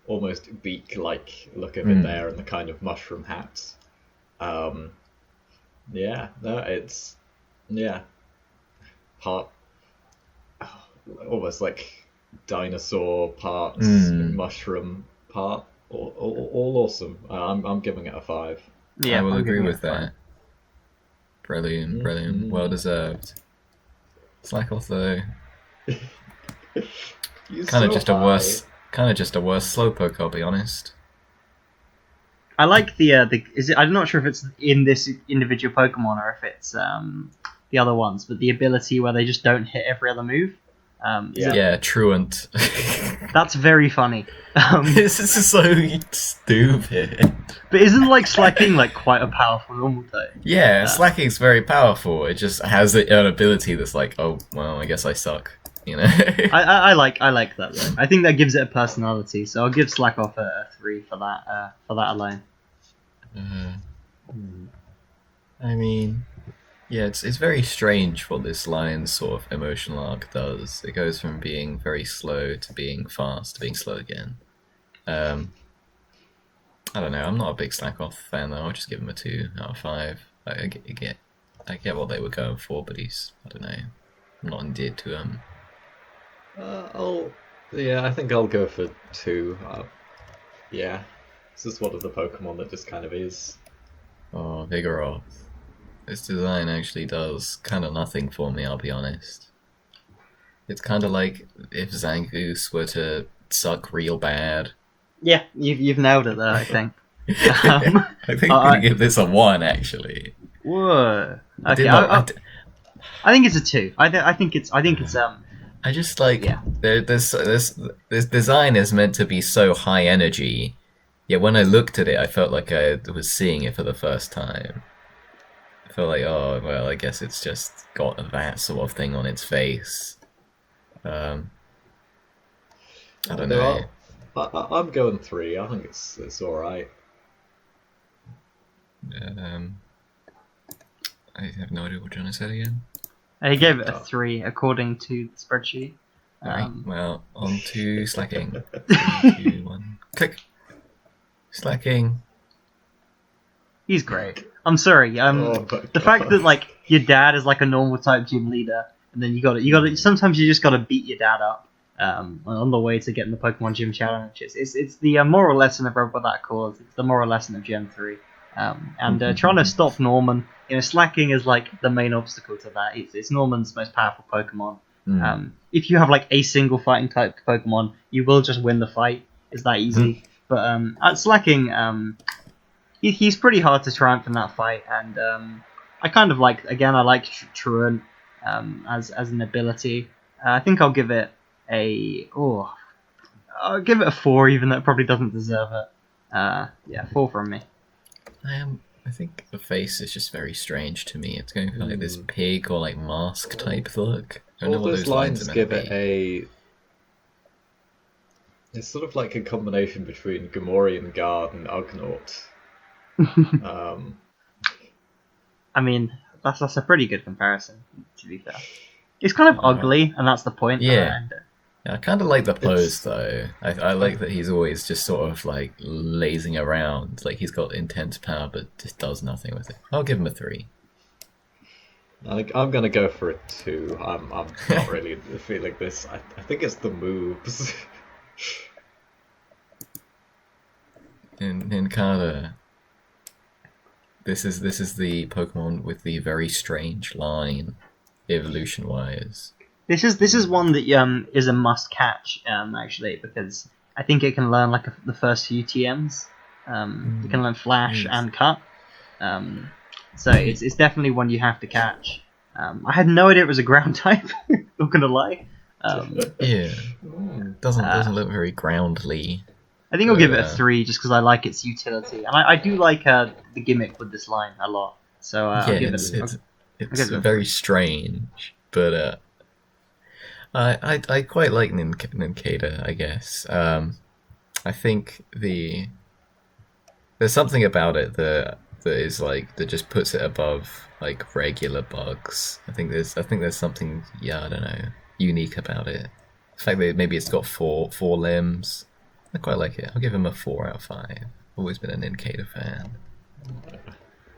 almost beak-like look of it there, and the kind of mushroom hats. Yeah, no, it's yeah, part almost like dinosaur parts, mushroom part, all awesome. I'm giving it a 5. I Yeah, will I'm agree giving it with a 5. that. Brilliant. Well deserved. Slack off though. You're Kind of so just a high. just a worse slowpoke. I'll be honest. I like the is it? I'm not sure if it's in this individual Pokemon or if it's the other ones, but the ability where they just don't hit every other move. Yeah. Yeah, truant. That's very funny. This is so stupid. But isn't like slacking like quite a powerful normal type? Yeah, slacking's very powerful. It just has an ability that's like, oh well, I guess I suck. You know. I like that though. I think that gives it a personality. So I'll give Slack off a 3 for that alone. I mean, yeah, it's very strange what this lion's sort of emotional arc does. It goes from being very slow to being fast to being slow again. I don't know. I'm not a big Slack off fan though. I'll just give him a 2 out of 5. I get what they were going for, but I don't know. I'm not endeared to him. Yeah, I think I'll go for 2. Yeah, this is one of the Pokemon that just kind of is. Oh, Vigoroth. This design actually does kind of nothing for me, I'll be honest. It's kind of like if Zangoose were to suck real bad. Yeah, you've nailed it there. I think. I think we can give this a 1, actually. Whoa. Okay, I think it's a 2. I think it's I just like yeah. this design is meant to be so high energy, yet when I looked at it, I felt like I was seeing it for the first time. I felt like, oh well, I guess it's just got that sort of thing on its face. I don't know. I'm going 3. I think it's all right. I have no idea what Johnny said again. He gave it a 3 according to the spreadsheet. Alright, well, on to slacking. 3, 2, 1, click. Slacking. He's great. I'm sorry. The fact that like your dad is like a normal type gym leader, and then you got to. Sometimes you just got to beat your dad up. On the way to getting the Pokemon Gym Challenge. It's the moral lesson of Rebel That Cause. It's the moral lesson of Gen 3. Trying to stop Norman. Slacking is like the main obstacle to that. It's Norman's most powerful Pokemon. If you have like a single fighting type Pokemon, you will just win the fight. It's that easy. But at Slacking, he's pretty hard to triumph in that fight, and I kind of like. Again, I like Truant as an ability. I think I'll give it I'll give it a 4, even though it probably doesn't deserve it. 4 from me. I think the face is just very strange to me. It's going for like this pig or like mask type look. I don't know what those lines are give meant to it be. It's sort of like a combination between Gamorrean Guard and Ugnaught. I mean, that's a pretty good comparison, to be fair. It's kind of ugly, and that's the point. Yeah. I kind of like the pose, though. I like that he's always just sort of like lazing around. Like he's got intense power, but just does nothing with it. I'll give him a 3. I'm gonna go for a 2. I'm not really feeling this. I think it's the moves. In Carter, this is the Pokemon with the very strange line, evolution-wise. This is one that is a must catch actually, because I think it can learn like the first few TMs. It can learn Flash and Cut. So it's definitely one you have to catch. I had no idea it was a ground type. Not gonna lie. Doesn't look very groundly. I think I'll give it a 3 just because I like its utility, and I do like the gimmick with this line a lot. So I'll give it's very strange, but I quite like Nincada, I guess. I think there's something about it that is like that just puts it above like regular bugs. I think there's something, I don't know, unique about it. The fact that maybe it's got four limbs. I quite like it. I'll give him a 4 out of 5. Always been a Nincada fan.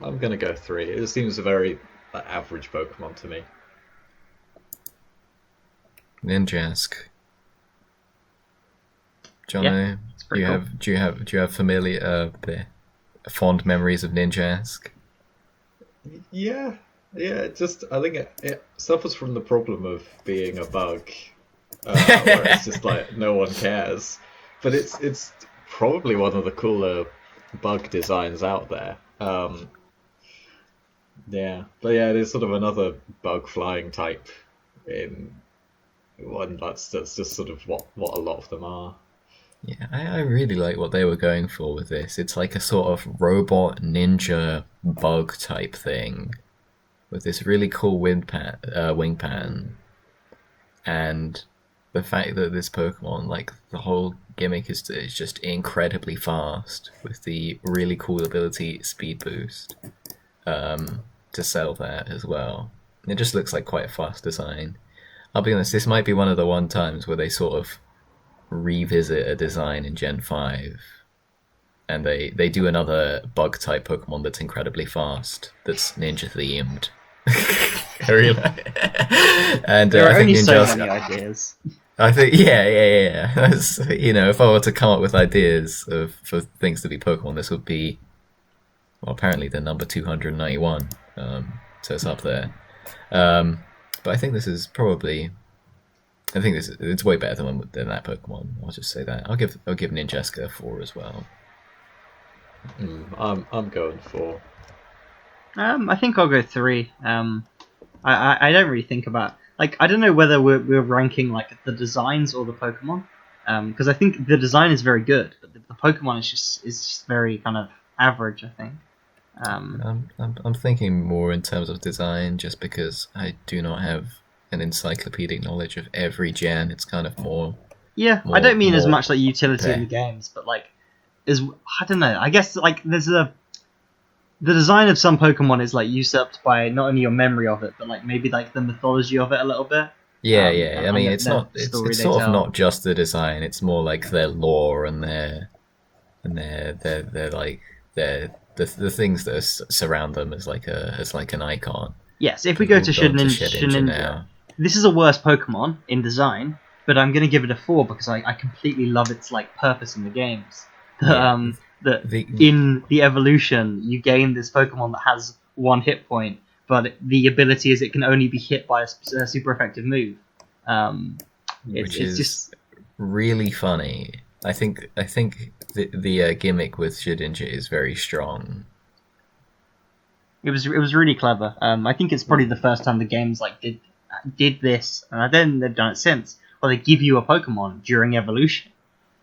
I'm gonna go 3. It seems a very average Pokemon to me. Ninjask. Jono, do you have familiar fond memories of Ninjask? Yeah. Just I think it suffers from the problem of being a bug, where it's just like no one cares. But it's probably one of the cooler bug designs out there. It is sort of another bug flying type in one that's just sort of what a lot of them are. Yeah, I really like what they were going for with this. It's like a sort of robot ninja bug type thing with this really cool wing pattern, and the fact that this Pokemon, like the whole gimmick is just incredibly fast with the really cool ability Speed Boost to sell that as well. It just looks like quite a fast design. I'll be honest, this might be one of the times where they sort of revisit a design in Gen 5 and they do another bug type Pokemon that's incredibly fast, that's ninja themed. I really and there are I think only so Ninjask, many ideas. I think yeah. That's, if I were to come up with ideas for things to be Pokemon, this would be, well, apparently the number 291. So it's up there. But I think this is probably, it's way better than that Pokemon. I'll just say that. I'll give Ninjask a 4 as well. I'm going 4. I think I'll go 3. I don't really think about, like, I don't know whether we're ranking like the designs or the Pokemon, because I think the design is very good, but the Pokemon is just very kind of average, I think. I'm thinking more in terms of design, just because I do not have an encyclopedic knowledge of every gen. It's kind of more. Yeah, I don't mean as much like utility in the games, but like, I don't know. I guess like the design of some Pokemon is like usurped by not only your memory of it, but like maybe like the mythology of it a little bit. Yeah, yeah. I mean, and it's the not. story It's they sort of tell. not just the design. It's more like their lore and their like the things that surround them as like an icon. Yes, if we go We'll to go into Shedinja Shedinja, now. this is a worse Pokemon in design, but I'm going to give it a 4 because I completely love its like purpose in the games. Yeah, That the in the evolution you gain this Pokemon that has 1 hit point, but the ability is it can only be hit by a super effective move. Um, which it's is just really funny. I think the gimmick with Shedinja is very strong. it was really clever. I think it's probably the first time the games like did this, and then they've done it since. Or they give you a Pokemon during evolution.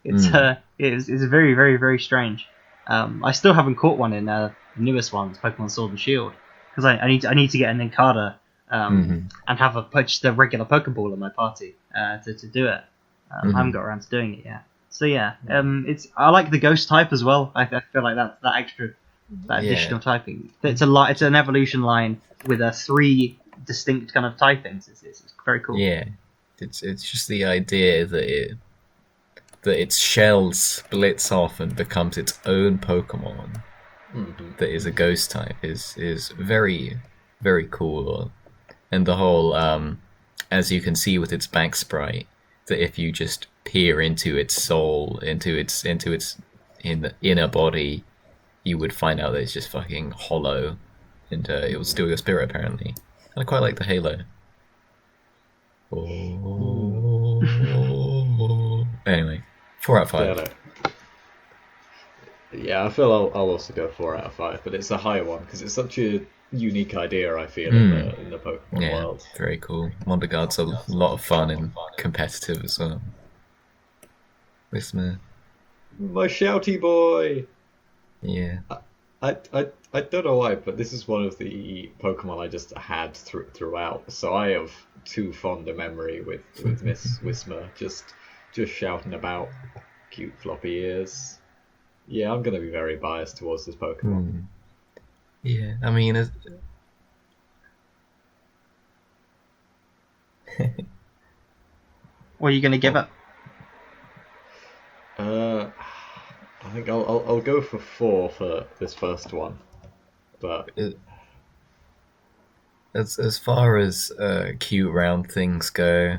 It's very very very strange. I still haven't caught one in the newest ones, Pokemon Sword and Shield, because I need to get an Nincada and have just a regular Pokeball in my party to do it. I haven't got around to doing it yet. So yeah, I like the Ghost type as well. I feel like that Yeah, additional typing. It's it's an evolution line with 3 distinct kind of typings. It's very cool. yeah. It's just the idea that its shell splits off and becomes its own Pokemon that is a ghost type is very very cool. And the whole as you can see with its back sprite, that if you just peer into its soul, into its in the inner body, you would find out that it's just fucking hollow, and it will steal your spirit apparently. I quite like the Halo. Anyway, 4 out of 5. Yeah, yeah, I feel I'll also go 4 out of 5, but it's a high one because it's such a unique idea. I feel in the Pokemon Yeah, world. very cool. Wonder Guard's a lot of fun and competitive as well. Whismer, My shouty boy. yeah. I don't know why, but this is one of the Pokemon I just had throughout. So I have too fond a memory with Miss Whismer just shouting about cute floppy ears. Yeah, I'm gonna be very biased towards this Pokemon. Yeah, I mean, What are you gonna give it? I think I'll go for 4 for this first one, but as far as cute round things go,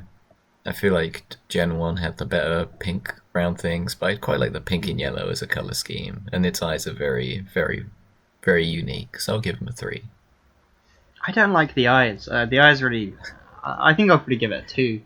I feel like Gen 1 had the better pink round things, but I quite like the pink and yellow as a colour scheme, and its eyes are very, very, very unique, so I'll give them a 3. I don't like the eyes. The eyes really. I think I'll probably give it a 2.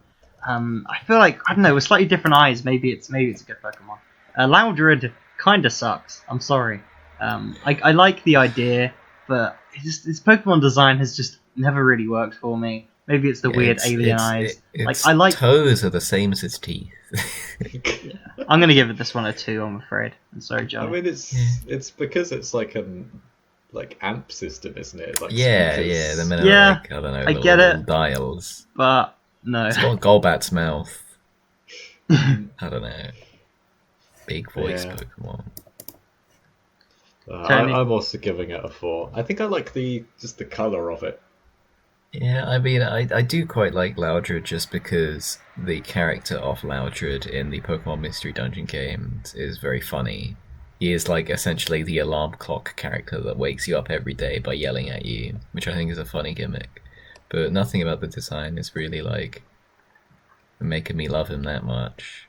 I feel like I don't know, with slightly different eyes, maybe it's a good Pokemon. Loudred kind of sucks. I'm sorry. I like the idea, but its Pokemon design has just never really worked for me. Maybe it's the weird alien eyes. Its I like. toes are the same as its teeth. I'm gonna give this one a 2. I'm afraid. I'm sorry, I Johnny. mean it's because it's like an amp system, isn't it? Like Yeah, speakers. yeah, the men are Yeah, like, I don't know, I little, get it. little dials. But no. It's got Golbat's mouth. I don't know. Big voice Yeah. Pokemon. Tony. I'm also giving it a 4. I think I like just the color of it. Yeah, I mean, I do quite like Loudred just because the character of Loudred in the Pokemon Mystery Dungeon games is very funny. He is like essentially the alarm clock character that wakes you up every day by yelling at you, which I think is a funny gimmick. But nothing about the design is really like making me love him that much.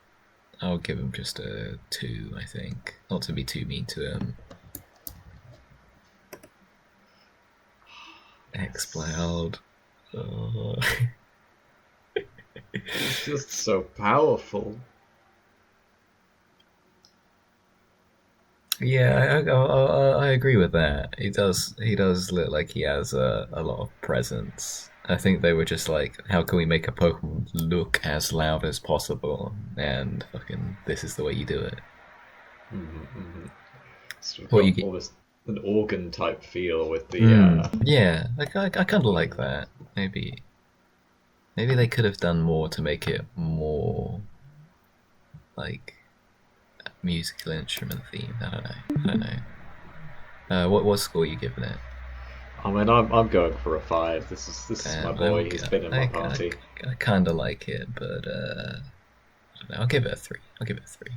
I'll give him just a 2, I think. Not to be too mean to him. Exploud. Oh. It's just so powerful. Yeah, I agree with that. He does look like he has a lot of presence. I think they were just like, how can we make a Pokemon look as loud as possible? And fucking, this is the way you do it. It's What got you get? almost an organ type feel with the. Yeah, I kind of like that. Maybe they could have done more to make it more like musical instrument themed. I don't know. What score are you giving it? I mean, I'm going for a 5. This is my boy. He's been in my I, party. I kind of like it, but I don't know. I'll give it a 3. I'll give it a 3.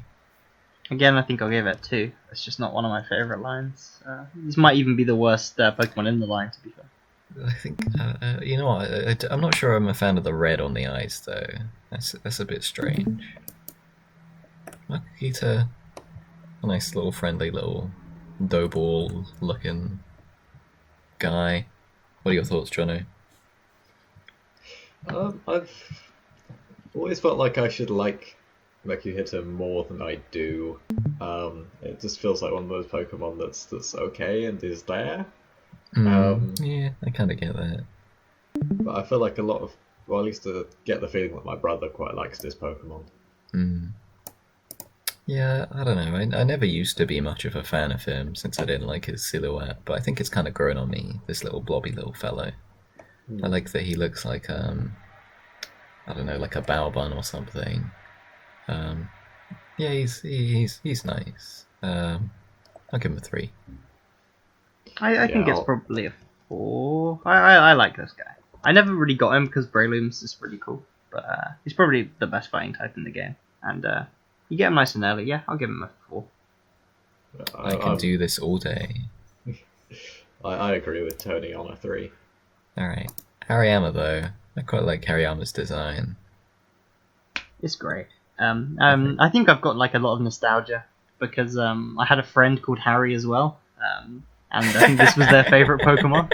Again, I think I'll give it 2. It's just not one of my favourite lines. This might even be the worst Pokemon in the line, to be fair. I think you know what? I'm not sure I'm a fan of the red on the eyes though. That's a bit strange. Makita, a nice little friendly little dough ball looking guy. What are your thoughts, Jono? I've always felt like I should like Makihita more than I do. It just feels like one of those Pokemon that's okay and is there. Yeah, I kind of get that. But I feel like a lot of, well, at least I get the feeling that my brother quite likes this Pokemon. Yeah, I don't know. I never used to be much of a fan of him since I didn't like his silhouette, but I think it's kind of grown on me. This little blobby little fellow. I like that he looks like I don't know, like a Baobun or something. Yeah, he's nice. I'll give him a 3. I think it's probably a 4. I like this guy. I never really got him because Breloom's is pretty cool, but he's probably the best fighting type in the game. And you get him nice and early. Yeah, I'll give him a 4. I can do this all day. I agree with Tony on a 3. Alright. Hariyama, though. I quite like Hariyama's design. It's great. I think I've got like a lot of nostalgia because I had a friend called Harry as well, and I think this was their favorite Pokemon.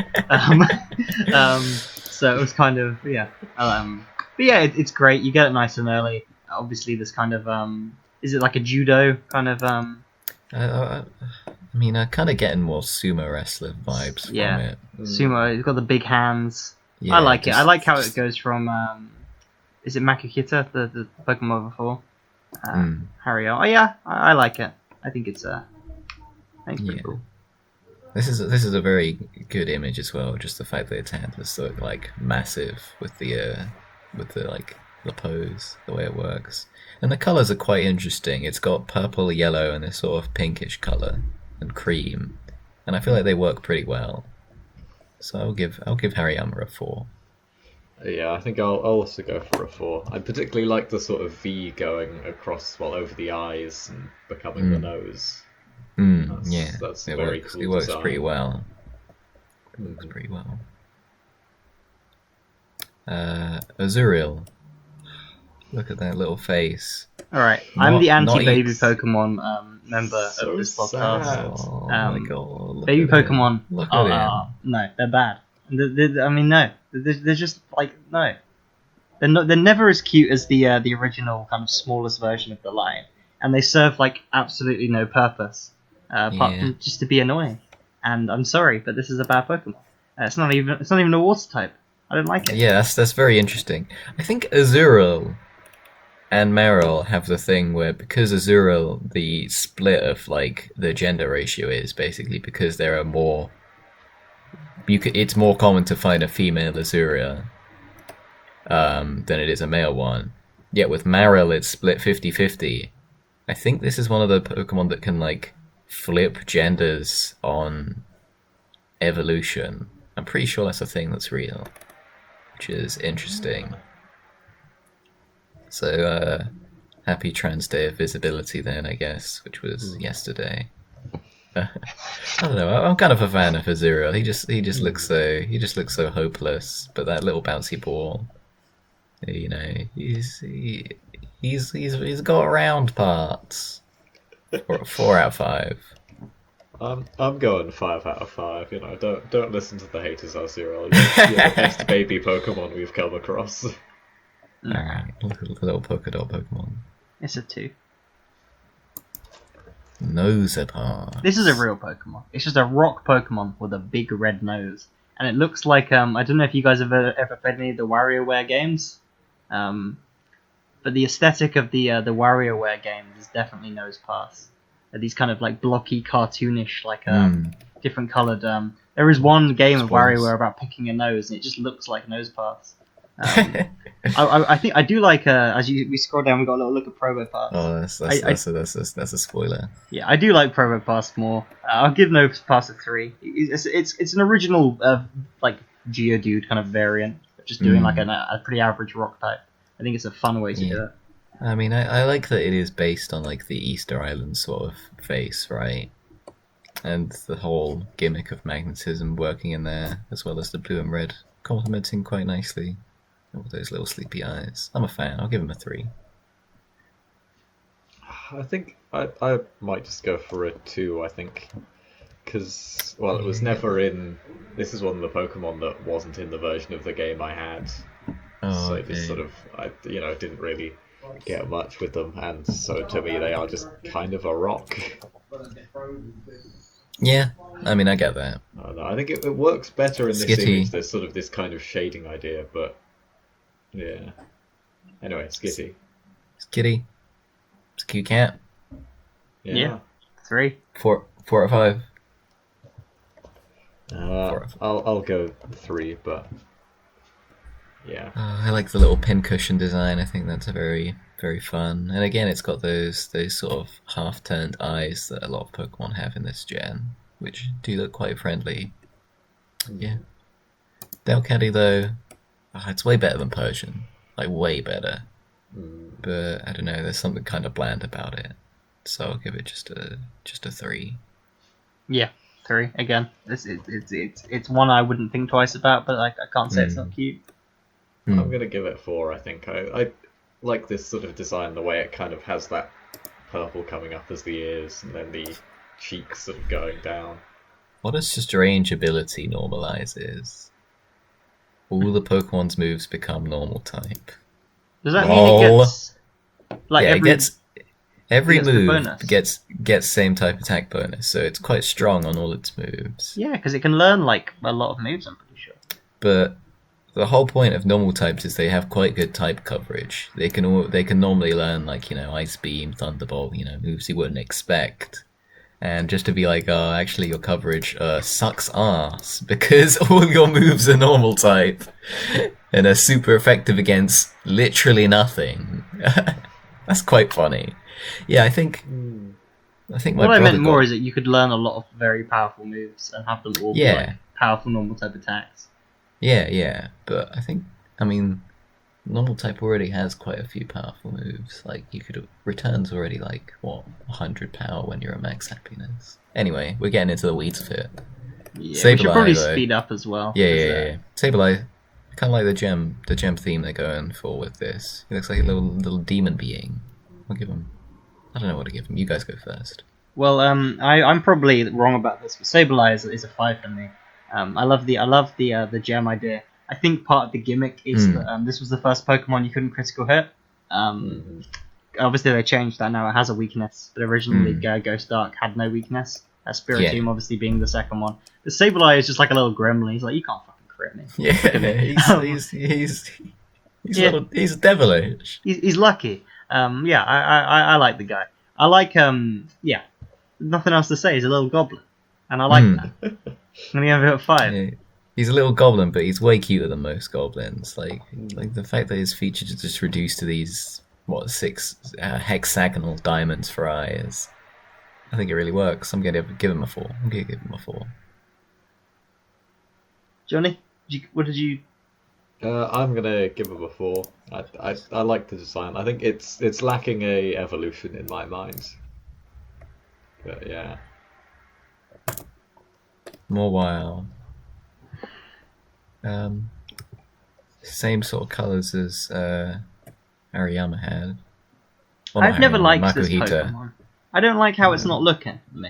So it was kind of but yeah, it's great. You get it nice and early. Obviously, this kind of is it like a judo kind of I mean, I'm kind of getting more sumo wrestler vibes from it. Sumo. It's got the big hands. Yeah, I like it. I like how it goes from is it Makikita, the Pokemon before? Harry-O. Oh yeah, I like it. I think it's pretty cool. This is a very good image as well. Just the fact that its hand is so like massive with the like the pose, the way it works, and the colors are quite interesting. It's got purple, yellow, and this sort of pinkish color and cream, and I feel like they work pretty well. So I'll give Hariyama a 4. Yeah, I think I'll also go for a 4. I particularly like the sort of V going across, over the eyes and becoming the nose. That's very cool. It works design. pretty well. It works pretty well. Azuriel. Look at that little face. Alright, I'm the anti-baby Pokemon member of this podcast. Sad. Oh my god. Baby Pokemon Look at him. no, they're bad. I mean, no. They're just like, no. They're never as cute as the original kind of smallest version of the line. And they serve like absolutely no purpose. Apart from just to be annoying. And I'm sorry, but this is a bad Pokemon. It's not even a water type. I don't like it. Yeah, that's very interesting. I think Azuriel and Meryl have the thing where because Azuriel, the split of like the gender ratio is basically because there are more. It's more common to find a female Azuria than it is a male one. Yet with Meryl, it's split 50-50. I think this is one of the Pokemon that can like flip genders on evolution. I'm pretty sure that's a thing that's real, which is interesting. So, happy Trans Day of Visibility then, I guess, which was yesterday. I don't know. I'm kind of a fan of Azuriel. He just looks so hopeless. But that little bouncy ball, you know, he's got round parts. 4 out of 5. I'm going 5 out of 5. You know, don't listen to the haters, Azuriel. You're the best baby Pokemon we've come across. Alright, little polka dot Pokemon. It's a 2. Nose apart. This is a real Pokemon. It's just a rock Pokemon with a big red nose. And it looks like, I don't know if you guys have ever played any of the WarioWare games. But the aesthetic of the WarioWare games is definitely nose pass. These kind of like blocky, cartoonish, like different coloured. There is one game of WarioWare about picking a nose, and it just looks like nose pass. I think I do like as we scroll down, we got a little look at Probo Pass. Oh, that's a spoiler. Yeah, I do like Probo Pass more. I'll give No Pass a 3. It's an original like Geodude kind of variant, just doing like a pretty average rock type. I think it's a fun way to do it. I mean, I like that it is based on like the Easter Island sort of face, right? And the whole gimmick of magnetism working in there, as well as the blue and red complementing quite nicely. With those little sleepy eyes. I'm a fan. I'll give him a 3. I think I might just go for a 2, I think. Because, well, it was never in... This is one of the Pokemon that wasn't in the version of the game I had. So okay. just sort of, I didn't really get much with them. And so to me, they are just kind of a rock. Yeah, I mean, I get that. I think it works better in this Skitty. image. There's sort of this kind of shading idea, but... Yeah. Anyway, Skitty. Skitty. It's a cute cat. Yeah. 3. 4 out of 5. I'll go 3, but yeah. I like the little pincushion design. I think that's a very, very fun. And again, it's got those sort of half-turned eyes that a lot of Pokemon have in this gen, which do look quite friendly. Yeah. Delcatty, though, it's way better than Persian. Like, way better. But, I don't know, there's something kind of bland about it. So I'll give it just a 3. Yeah, 3. Again, it's one I wouldn't think twice about, but like, I can't say it's not cute. I'm going to give it 4, I think. I like this sort of design, the way it kind of has that purple coming up as the ears, and then the cheeks sort of going down. What a strange ability Normalize is. All the Pokemon's moves become normal type. Does that mean it gets... Like, yeah, every gets the move bonus? gets same type attack bonus, so it's quite strong on all its moves. Yeah, because it can learn, like, a lot of moves, I'm pretty sure. But the whole point of normal types is they have quite good type coverage. They can normally learn, like, Ice Beam, Thunderbolt, moves you wouldn't expect. And just to be like, oh, actually your coverage sucks ass because all your moves are normal type and are super effective against literally nothing. That's quite funny. Yeah, I think my What I meant more got... is that you could learn a lot of very powerful moves and have them all be like powerful normal type attacks. Yeah, but normal type already has quite a few powerful moves. Like, Return's already like, 100 power when you're at max happiness. Anyway, we're getting into the weeds of it. Yeah, we should probably speed up as well. Yeah. Sableye, I kind of like the gem theme they're going for with this. He looks like a little demon being. I'll give him... I don't know what to give him. You guys go first. Well, I'm probably wrong about this, but Sableye is a 5 for me. I love the gem idea. I think part of the gimmick is that this was the first Pokemon you couldn't critical hit. Obviously they changed that now. It has a weakness, but originally Ghost Dark had no weakness. Spiritomb obviously being the second one. The Sableye is just like a little gremlin. He's like, you can't fucking crit me. Yeah, he's devilish. He's lucky. I like the guy. I like nothing else to say. He's a little goblin, and I like that. I'm gonna give it a 5. Yeah. He's a little goblin, but he's way cuter than most goblins. Like the fact that his features are just reduced to these 6 hexagonal diamonds for eyes. I think it really works. I'm gonna give him a 4. Johnny, what did you? I'm gonna give him a 4. I like the design. I think it's lacking a evolution in my mind. But yeah. Mawile. Same sort of colours as Ariyama had. Well, I've never liked this Makuhita. Pokemon. I don't like how it's not looking at me.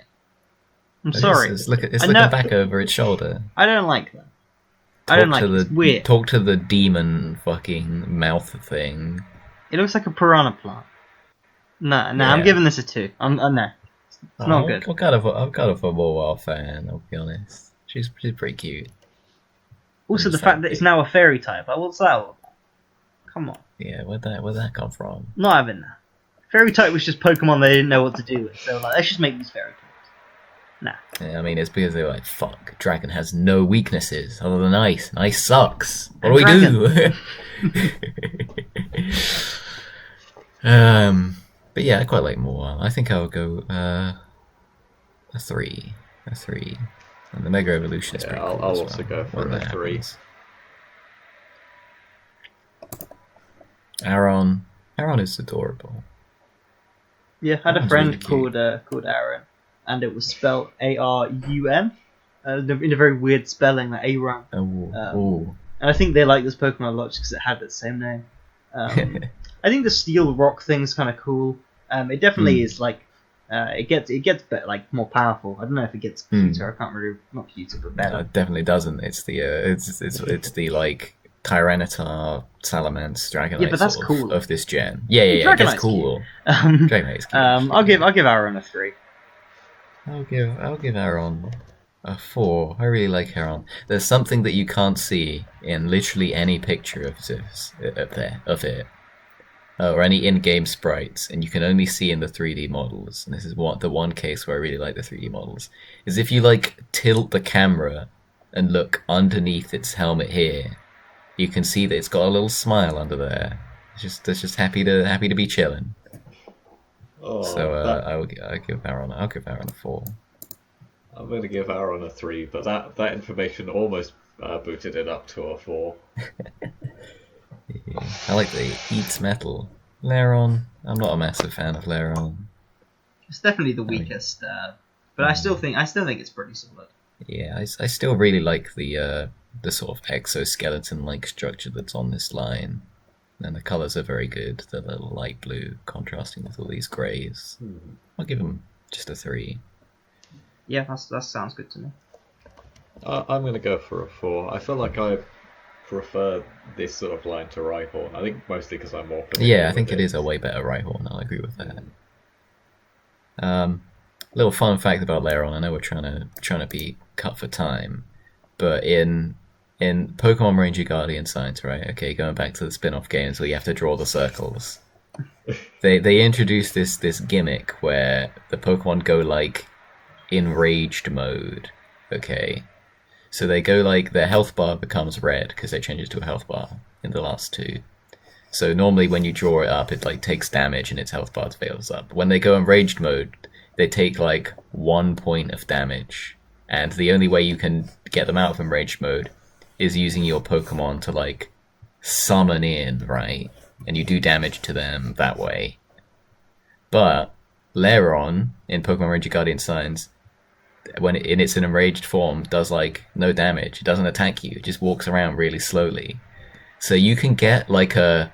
I'm sorry. It's looking back over its shoulder. I don't like that. It's weird. Talk to the demon fucking mouth thing. It looks like a piranha plant. No, I'm giving this a 2. No. It's not good. I'm kind of a Mawile fan, I'll be honest. She's pretty cute. Also, the fact that it's now a fairy type. Like, what's that all about? Come on. Yeah, where'd that come from? Not having that. Fairy type was just Pokemon they didn't know what to do with. So, like, let's just make these fairy types. Nah. Yeah, I mean, it's because they were like, fuck, Dragon has no weaknesses other than ice. Ice sucks. What do we do? But yeah, I quite like more. I think I'll go a 3. A 3. And the Mega Evolution is pretty cool I'll as also well, go for when a that 3. happens. Aaron is adorable. Yeah, I had a Aaron's friend really cute. called Aaron, and it was spelled Arun, in a very weird spelling, like Aaron. Oh, And I think they like this Pokemon a lot because it had that same name. I think the Steel Rock thing's kind of cool. It definitely is like it gets better, like more powerful. I don't know if it gets cuter. I can't really not cuter, but better. No, it definitely doesn't. It's the it's the like Tyranitar, Salamence, Dragonite Yeah, but that's sort cool. of this gen. Yeah, it gets Dragonite's cool. cute. Dragonite's cute. I'll give Aaron a 3. I'll give Aaron a 4. I really like Aaron. There's something that you can't see in literally any picture of it, or any in-game sprites, and you can only see in the 3D models. And this is the one case where I really like the 3D models, is if you like tilt the camera and look underneath its helmet here, you can see that it's got a little smile under there. It's just happy to be chilling. Oh, So I'll give Aaron a 4. I'm going to give Aaron a 3, but that information almost booted it up to a 4. Yeah. I like that it eats metal. Lairon, I'm not a massive fan of Lairon. It's definitely the weakest, but I still think it's pretty solid. Yeah, I still really like the sort of exoskeleton-like structure that's on this line. And the colours are very good. The little light blue contrasting with all these greys. I'll give them just a 3. Yeah, that sounds good to me. I'm going to go for a 4. I feel like I prefer this sort of line to Rhyhorn. I think mostly because I'm more familiar Yeah, I with think it is a way better Rhyhorn. I'll agree with that. Little fun fact about Lairon. I know we're trying to be cut for time, but in Pokemon Ranger Guardian Science, right? Okay, going back to the spin-off games where you have to draw the circles. They introduced this gimmick where the Pokemon go like enraged mode. Okay, so they go like their health bar becomes red because they change it to a health bar in the last 2. So normally when you draw it up, it like takes damage and its health bar fills up. When they go enraged mode, they take like 1 point of damage, and the only way you can get them out of enraged mode is using your Pokemon to like summon in, right? And you do damage to them that way. But Lairon in Pokemon Ranger Guardian Signs, when in its an enraged form, does like no damage. It doesn't attack you. It just walks around really slowly. So you can get like a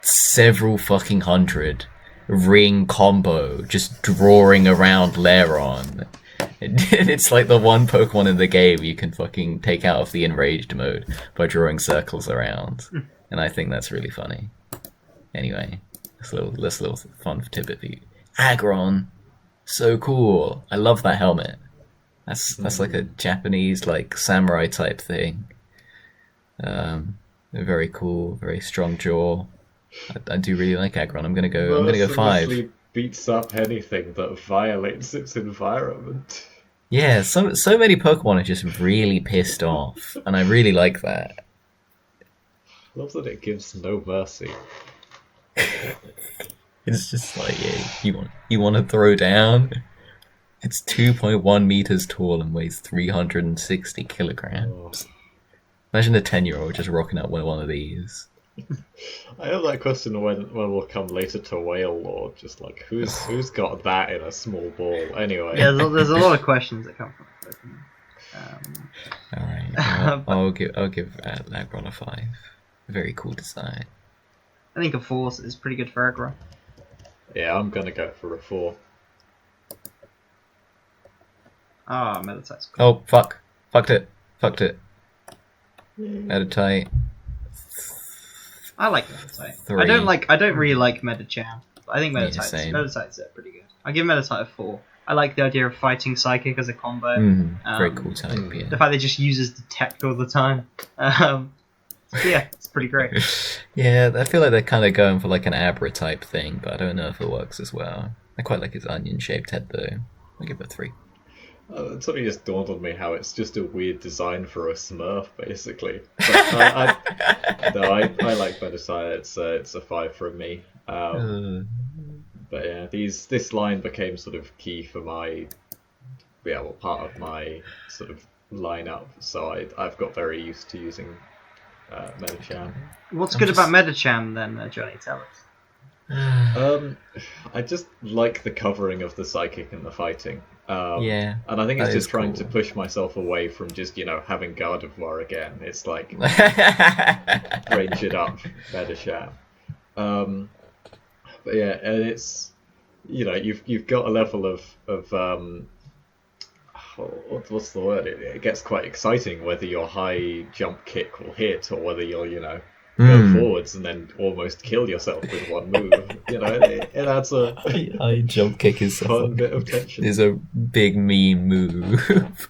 several fucking hundred ring combo just drawing around Lairon. It's like the one Pokemon in the game you can fucking take out of the enraged mode by drawing circles around. And I think that's really funny. Anyway, this little fun tidbit for you. Aggron, so cool. I love that helmet. That's like a Japanese like samurai type thing. Very cool, very strong jaw. I do really like Aggron. I'm gonna go 5. Mercilessly beats up anything that violates its environment. Yeah, so many Pokemon are just really pissed off, and I really like that. Love that it gives no mercy. It's just like, yeah, you want to throw down? It's 2.1 meters tall and weighs 360 kilograms. Imagine a 10-year-old just rocking up one of these. I have that question when we'll come later to Whale Lord. Just like who's got that in a small ball? Anyway, Yeah, there's a lot of questions that come from it. All right, I'll give Aggron a 5. Very cool design. I think a 4 is pretty good for Aggron. Yeah, I'm gonna go for a 4. Ah, Meditite's cool. Oh fucked it. Meditite. I like Meditite. 3. I don't really like Medicham. But I think same. Meditite's pretty good. I give Meditite a 4. I like the idea of fighting Psychic as a combo. Very cool type, yeah. The fact that it just uses Detect all the time. Yeah, it's pretty great. Yeah, I feel like they're kind of going for like an Abra type thing, but I don't know if it works as well. I quite like his onion-shaped head though. I'll give it a 3. It suddenly just dawned on me how it's just a weird design for a Smurf, basically. But I like Medicine. It's a 5 from me. But yeah, this line became sort of key for part of my sort of lineup. So I've got very used to using Medicham. What's good about Medicham then, Johnny? Tell us. I just like the covering of the psychic and the fighting. Yeah, and I think it's just trying cool. to push myself away from just having Gardevoir again. It's like range it up, Medicham. But yeah, and it's you've got a level of what's the word? It gets quite exciting whether your high jump kick will hit or whether you'll go forwards and then almost kill yourself with one move. It adds a high jump kick is fun bit of tension. Is a big mean move.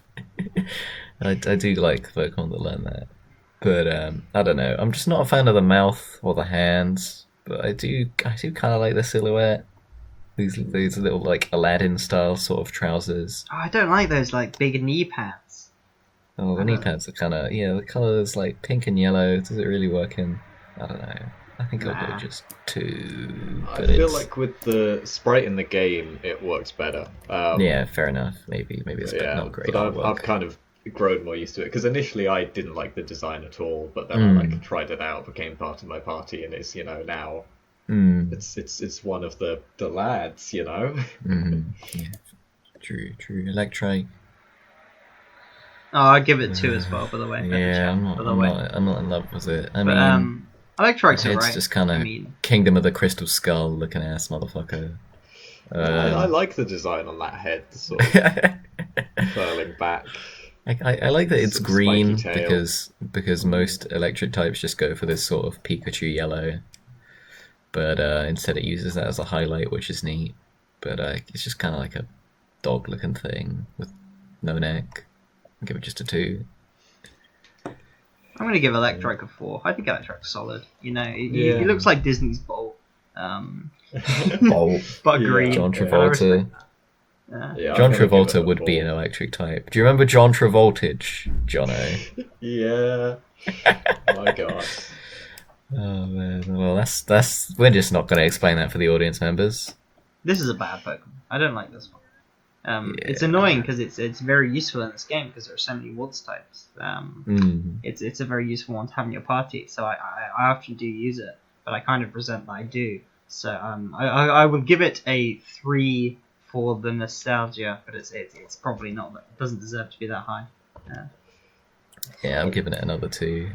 I do like Pokemon that learn that, but I don't know. I'm just not a fan of the mouth or the hands, but I do kind of like the silhouette. These little like Aladdin style sort of trousers. Oh, I don't like those like big knee pads. Oh, the knee pads are kind of the colours like pink and yellow. Does it really work in? I don't know. I think I'll go just 2. I feel like with the sprite in the game, it works better. Yeah, fair enough. Maybe it's not great. But I've kind of grown more used to it because initially I didn't like the design at all, but then I tried it out, became part of my party, and it's now. It's one of the lads, Yeah, true. Electrite. Oh, I give it 2 as well. By the way. Yeah, I'm not in love with it. I mean, Electrite's it's alright. just kind of Kingdom of the Crystal Skull looking ass motherfucker. I like the design on that head, sort of furling back. I like that it's green tail. because most electric types just go for this sort of Pikachu yellow. But instead it uses that as a highlight, which is neat. But it's just kind of like a dog-looking thing with no neck. I'll give it just a 2. I'm going to give Electrike a 4. I think Electrike's solid. It looks like Disney's Bolt. Bolt. But green. John Travolta. Yeah, John Travolta would be an electric type. Do you remember John Travoltage, Jono? Yeah. My God. Oh man, well that's we're just not going to explain that for the audience members. This is a bad Pokemon. I don't like this one. It's annoying because it's very useful in this game because there are so many Woods types. It's a very useful one to have in your party, so I often do use it, but I kind of resent that I do. So I would give it a 3 for the nostalgia, but it's probably not. It doesn't deserve to be that high. Yeah, I'm giving it another 2.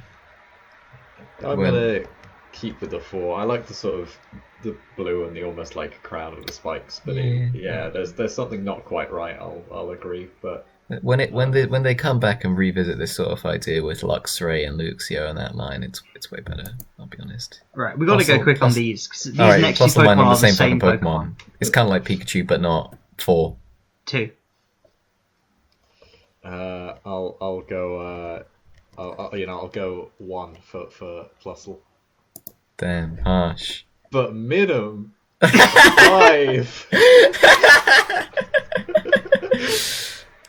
I'm gonna keep with the 4. I like the sort of the blue and the almost like crown of the spikes, but there's something not quite right. I'll agree, but when they come back and revisit this sort of idea with Luxray and Luxio and that line, it's way better. I'll be honest. Right, we got to go quick on these. These all right, next plus two the Pokemon line on are the the same same fucking Pokemon. It's kind of like Pikachu, but not 4. 2. I'll go. I'll go 1 for Plusle. Damn harsh. But minimum 5.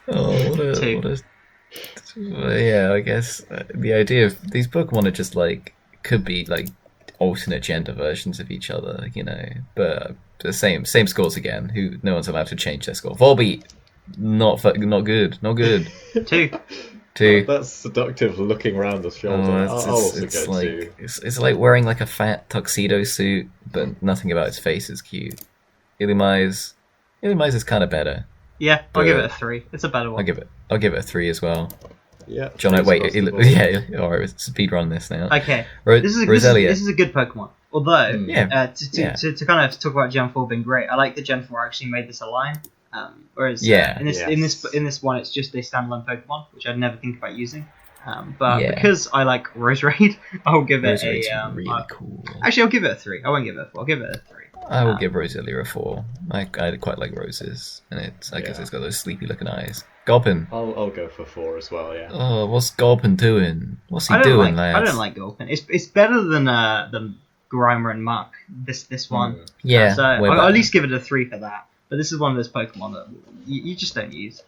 Oh, what a yeah. I guess the idea of these Pokemon are just like could be like alternate gender versions of each other, but the same scores again. No one's allowed to change their score. Volbeat, not good. 2. 2. That's seductive looking around the shoulder. It's like wearing like a fat tuxedo suit, but nothing about its face is cute. Illumise is kind of better. Yeah, I'll give it a 3. It's a better one. I'll give it a 3 as well. Yeah. John, wait. All right, speed run this now. Okay. This is a good Pokemon. Although, to kind of talk about Gen 4 being great, I like that Gen 4 actually made this a line. Whereas in this one, it's just a standalone Pokemon, which I'd never think about using. Because I like Roserade, I'll give it a really cool. Actually, I'll give it a 3. I won't give it a 4. I'll give it a 3. I will give Roselia a 4. I quite like roses, and I guess it's got those sleepy looking eyes. Gulpin. I'll go for 4 as well. Yeah. Oh, what's Gulpin doing? What's he doing, lads? I don't like Gulpin. It's better than Grimer and Muck. This one. Yeah. So I'll at least give it a 3 for that. But this is one of those Pokemon that you just don't use.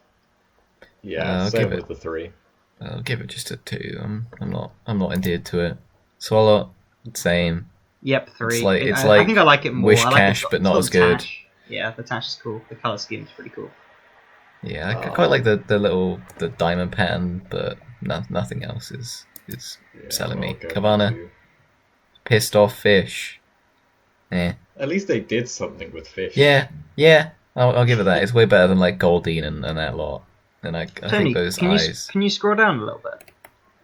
Yeah, I'll same give it. with the 3. I'll give it just a 2. I'm not endeared to it. Swallow, same. Yep, 3. It's I think I like like it more. Wish I like Cash, but it's not got as the good. tash. Yeah, the tash is cool. The color scheme is pretty cool. Yeah, I quite like the diamond pattern, but nothing else is selling me. Kavana, pissed off fish. Eh. At least they did something with fish. Yeah. I'll give it that. It's way better than like Goldine and that lot. And I Tony, think those eyes. can you scroll down a little bit?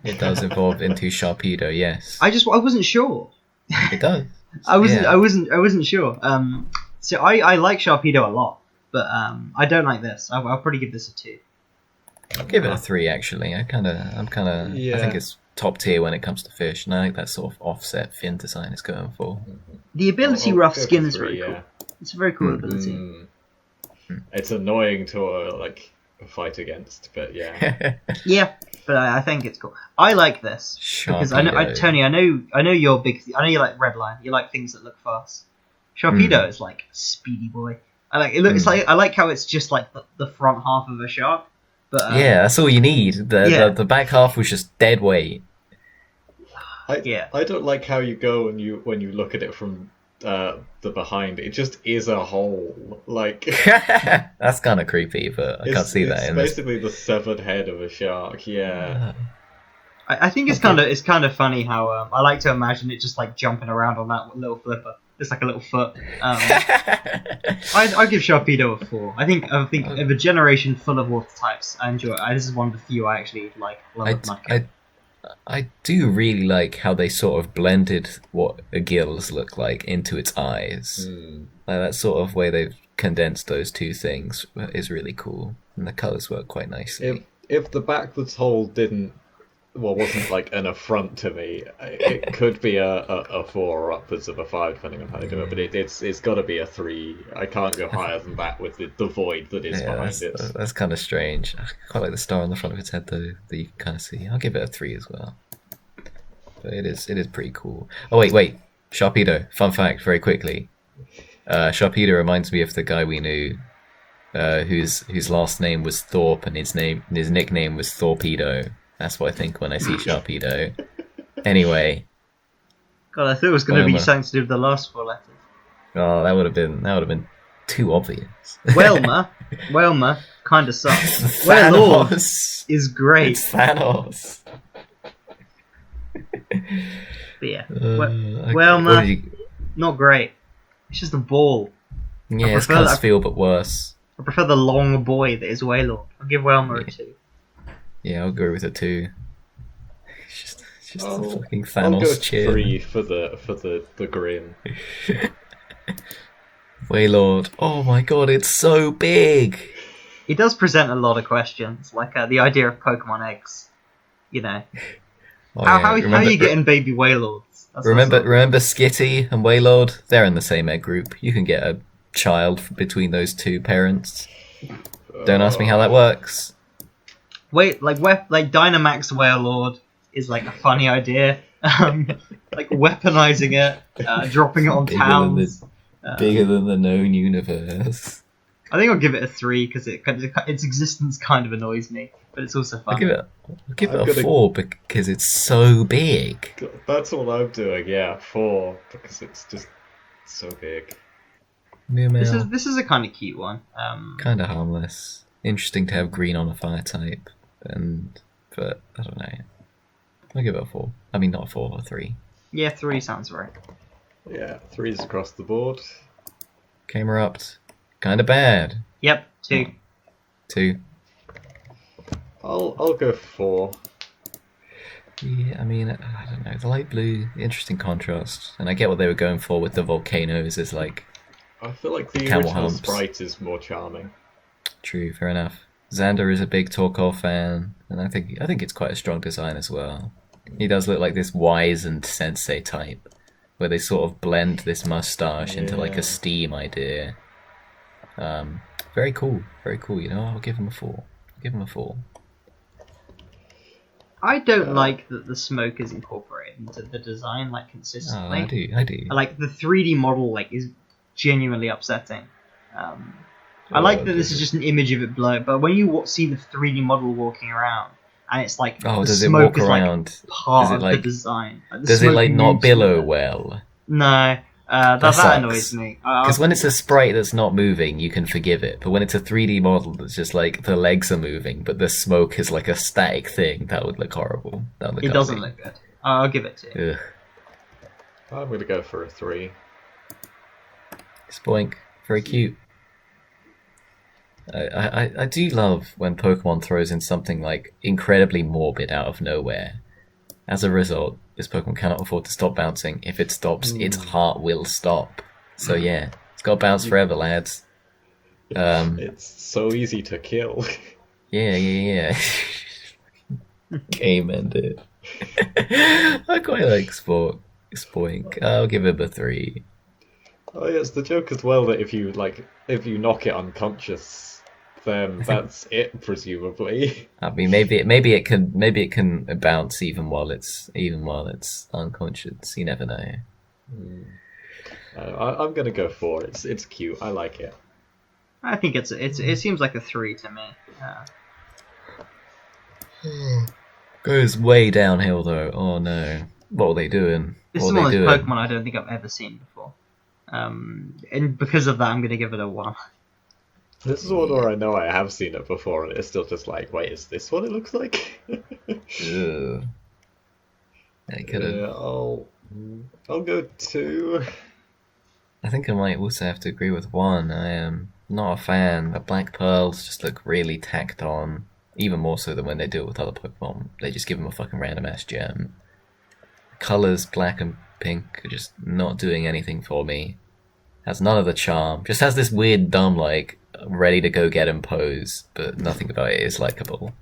It does evolve into Sharpedo. Yes. I wasn't sure. It does. I Yeah. wasn't sure. So I like Sharpedo a lot, but I don't like this. I'll probably give this a 2. I'll give it a 3 actually. I think it's top tier when it comes to fish, and I like that sort of offset fin design it's going for. The ability I'll rough go for skin is 3, very cool. It's a very cool ability. It's annoying to fight against, but yeah. Yeah, but I think it's cool. I like this because Tony, I know you're big. I know you like Redline. You like things that look fast. Sharpedo is like speedy boy. I like it. It's like I like how it's just like the front half of a shark. But yeah, that's all you need. The back half was just dead weight. I don't like how you go when you look at it from the behind. It just is a hole. Like that's kind of creepy, but I can't see that. It's basically the severed head of a shark. Yeah. I think it's kind of funny how I like to imagine it just like jumping around on that little flipper, just like a little foot. I give Sharpedo a 4. I think of a generation full of water types, I enjoy it. This is one of the few I actually like. I do really like how they sort of blended what a gills look like into its eyes. Like that sort of way they've condensed those two things is really cool, and the colours work quite nicely. If the backwards hole wasn't like an affront to me, it could be a 4 or upwards of a 5 depending on how they do it, but it's got to be a 3. I can't go higher than that with the void that is behind it. That's kind of strange. I quite like the star on the front of its head though, that you can kind of see. I'll give it a 3 as well. But it is pretty cool. Oh wait, Sharpedo. Fun fact, very quickly. Sharpedo reminds me of the guy we knew, whose last name was Thorpe and his nickname was Thorpedo. That's what I think when I see Sharpedo. Anyway. God, I thought it was going to be something to do with the last 4 letters. Oh, that would have been too obvious. Whalmer kind of sucks. Wailord is great. It's Thanos. But yeah, Whalmer, not great. It's just a ball. Yeah, it's kind of feel, but worse. I prefer the long boy that is Wailord. I'll give Whalmer a 2. Yeah, I'll go with a 2. It's just the fucking Thanos I'll go chin. 3 for the grin. Wailord. Oh my god, it's so big. He does present a lot of questions, like the idea of Pokemon eggs. You know, how are you getting baby Wailords? Remember Skitty and Wailord? They're in the same egg group. You can get a child between those two parents. Don't ask me how that works. Wait, like Dynamax Wailord is like a funny idea. Like weaponizing it, dropping it on towns. Bigger than the known universe. I think I'll give it a 3 because its existence kind of annoys me, but it's also fun. I'll give it a 4 because it's so big. That's all I'm doing. Yeah, 4 because it's just so big. This is a kind of cute one. Kind of harmless. Interesting to have green on a fire type. But I don't know. I'll give it a 4. I mean, not a 4, a 3. Yeah, 3 sounds right. Yeah, 3's across the board. Camerupt. Kind of bad. Yep, 2. 2. I'll go 4. Yeah, I mean, I don't know. The light blue, interesting contrast, and I get what they were going for with the volcanoes. Is like. I feel like the Camel original humps. sprite is more charming. True, fair enough. Xander is a big Torkoal fan, and I think it's quite a strong design as well. He does look like this wise and sensei type, where they sort of blend this mustache into like a steam idea. Very cool, you know. I'll give him a 4. I don't like that the smoke is incorporated into the design like consistently. I do. Like the 3D model like is genuinely upsetting. I like that this is just an image of it below, but when you see the 3D model walking around, and it's like Oh, the does it smoke walk is like around? part Does it of the like? design. Like, the Does it smoke like not moves with billow it. well? No, that annoys sucks. me. Because when it's a sprite that's not moving, you can forgive it. But when it's a 3D model that's just like the legs are moving, but the smoke is like a static thing, that would look horrible. That would look it doesn't ugly. look good. I'll give it to you. Ugh. I'm gonna go for a 3. Spoink. Very cute. I do love when Pokemon throws in something like incredibly morbid out of nowhere. As a result, this Pokemon cannot afford to stop bouncing. If it stops, its heart will stop. So yeah, it's got to bounce forever, lads. It's so easy to kill. Yeah. Game ended. I quite like Spoink. I'll give it a 3. Oh yeah, it's the joke as well that if you knock it unconscious, then that's it, presumably. I mean, maybe it can bounce even while it's unconscious. You never know. I'm gonna go 4. It's cute. I like it. I think it seems like a 3 to me. Goes way downhill though. Oh no, what are they doing? This is one of those Pokemon I don't think I've ever seen before. And because of that, I'm going to give it a 1. This is one where I know I have seen it before, and it's still just like, wait, is this what it looks like? Ugh. I could have. I'll go 2. I think I might also have to agree with 1. I am not a fan. The black pearls just look really tacked on, even more so than when they do it with other Pokemon. They just give them a fucking random ass gem. Colors black and pink are just not doing anything for me. Has none of the charm. Just has this weird dumb like ready to go get him pose, but nothing about it is likable.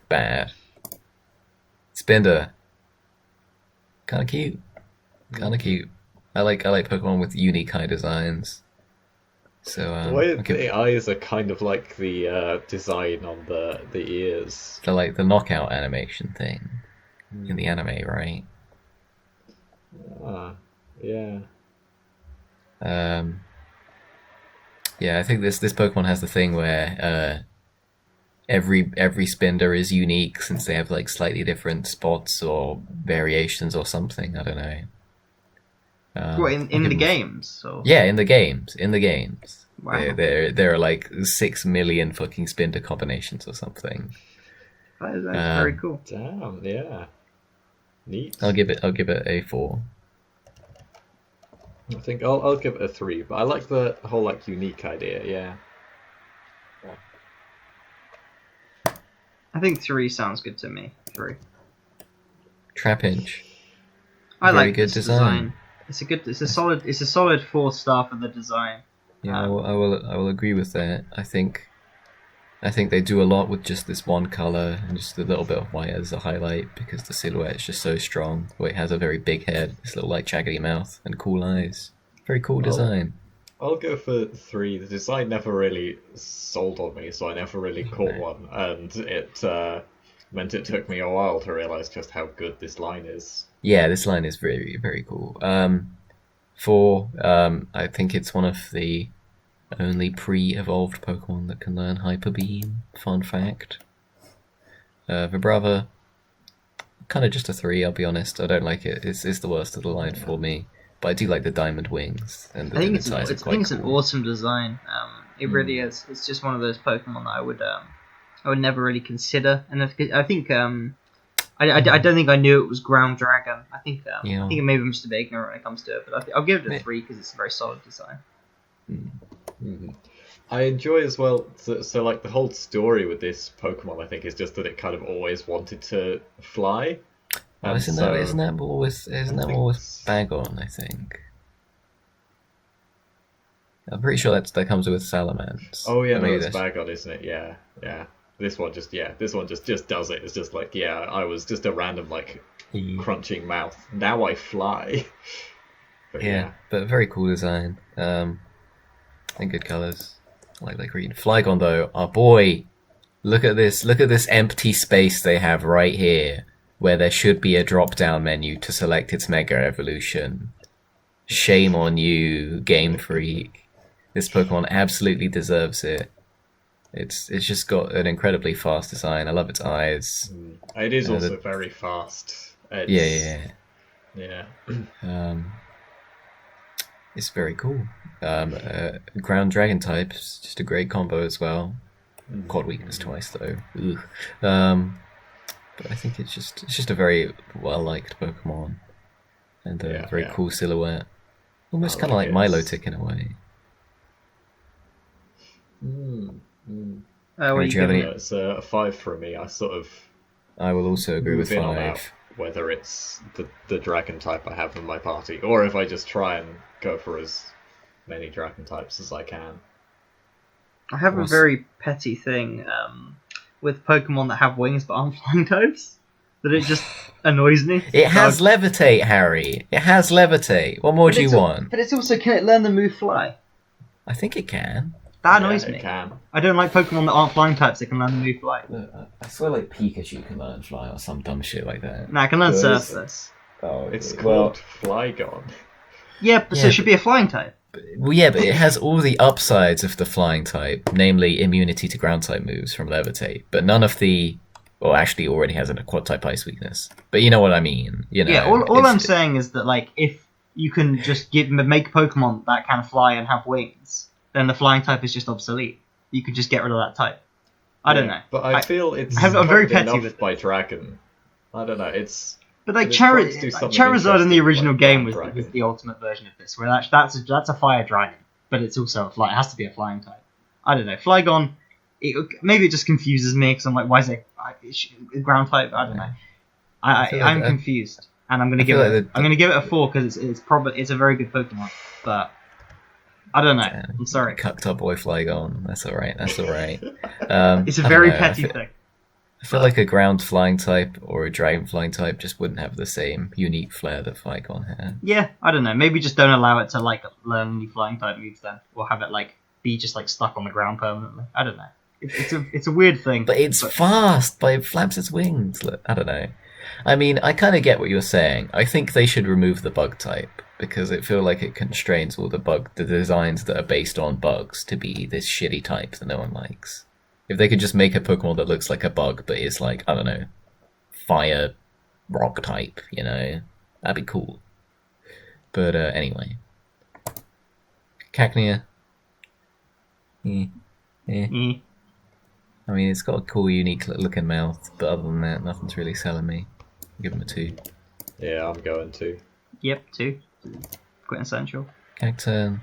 Bad. Spinder. Kinda cute. I like Pokemon with unique eye designs. So the way the eyes are kind of like the design on the ears. they're like the knockout animation thing in the anime, right? Yeah. Yeah, I think this Pokemon has the thing where every Spinder is unique since they have like slightly different spots or variations or something. I don't know. What, in the games? So? Yeah, in the games. Wow. There are like 6 million fucking Spinder combinations or something. That is very cool. Damn, yeah. Neat. I'll give it a 4. I think I'll give it a 3, but I like the whole like unique idea. Yeah. I think 3 sounds good to me. 3. Trapinch. I Very like good this design. It's a solid 4-star for the design. Yeah, I will agree with that. I think they do a lot with just this one color and just a little bit of white as a highlight because the silhouette is just so strong. Where it has a very big head, this little like jaggedy mouth and cool eyes. Very cool design. I'll go for 3. The design never really sold on me, so I never really caught one, and it meant it took me a while to realize just how good this line is. Yeah, this line is very, very cool. 4, I think it's one of the only pre-evolved Pokemon that can learn Hyper Beam. Fun fact. Vibrava, kind of just a 3, I'll be honest. I don't like it. It's the worst of the line for me. But I do like the diamond wings. And the I think it's cool. an awesome design. It really is. It's just one of those Pokemon that I would never really consider. And I think I don't think I knew it was Ground Dragon. I think maybe I'm just a bit ignorant when it comes to it. But I'll give it a 3 because it's a very solid design. Mm-hmm. I enjoy as well. So like the whole story with this Pokemon, I think, is just that it kind of always wanted to fly. Oh, isn't that always Bagon? I think. I'm pretty sure that comes with Salamence. Oh yeah, no, it's Bagon, isn't it? Yeah. This one just does it. It's just like, yeah, I was just a random like crunching mouth. Now I fly. But, yeah, but very cool design. And good colors. I like green. Flygon though, our boy. Look at this empty space they have right here, where there should be a drop-down menu to select its Mega Evolution. Shame on you, Game Freak. This Pokemon absolutely deserves it. It's just got an incredibly fast design. I love its eyes. It is also the- very fast. Yeah. Yeah. It's very cool. Ground Dragon type is just a great combo as well. Quad weakness twice though. But I think it's just a very well liked Pokemon, and a very cool silhouette. Almost kind of like Milotic in a way. What are you Do you have giving any- it? It's a 5 for me. I will also agree with move in on 5. out whether it's the dragon type I have in my party, or if I just try and go for as many dragon types as I can. I have a very petty thing with Pokemon that have wings but aren't flying types. That it just annoys me. It has Levitate, Harry. It has Levitate. What more do you want? But it's also, can it learn the move Fly? I think it can. That annoys It me. can. I don't like Pokemon that aren't flying types that can learn the move Fly. I swear like Pikachu can learn fly or some dumb shit like that. Nah, I can learn But Surf it's- though. Oh, It's called Flygon. Yeah, but so Yeah, it should be a flying type. Well, yeah, but it has all the upsides of the flying type, namely immunity to ground type moves from Levitate, but none of the. Well, actually, it already has a quad type ice weakness. But you know what I mean. You know. Yeah, all it's- I'm saying is that like if you can just make Pokemon that can fly and have wings, then the flying type is just obsolete. You could just get rid of that type. I don't know. But I feel it's I'm very covered petty enough with it. by Dragon. I don't know. It's But like It tries to do something Charizard in the interesting original like game Ground was Dragon. the ultimate version of this, where that's a fire dragon, but it's also it has to be a flying type. I don't know. Flygon, maybe it just confuses me because I'm like, why is it a ground type? I don't know. I'm confused, and I'm gonna give it. I'm gonna give it a 4 because it's probably it's a very good Pokemon, but I don't know. I'm sorry. Cucked up boy Flygon. That's all right. That's all right. It's a I don't very know, petty thing. I feel like a ground flying type or a dragon flying type just wouldn't have the same unique flair that Flygon had. Yeah, I don't know. Maybe just don't allow it to like learn new flying type moves then, or have it like be just like stuck on the ground permanently. I don't know. It's a weird thing. But it's fast, but it flaps its wings. Look, I don't know. I mean, I kind of get what you're saying. I think they should remove the bug type because I feel like it constrains all the designs that are based on bugs to be this shitty type that no one likes. If they could just make a Pokemon that looks like a bug but is like, I don't know, fire rock type, you know, that'd be cool. But anyway. Cacnea. Mm. I mean, it's got a cool, unique looking mouth, but other than that, nothing's really selling me. I'll give him a 2. yeah, I'm going to. Yep, 2. Quite essential. Cacturn.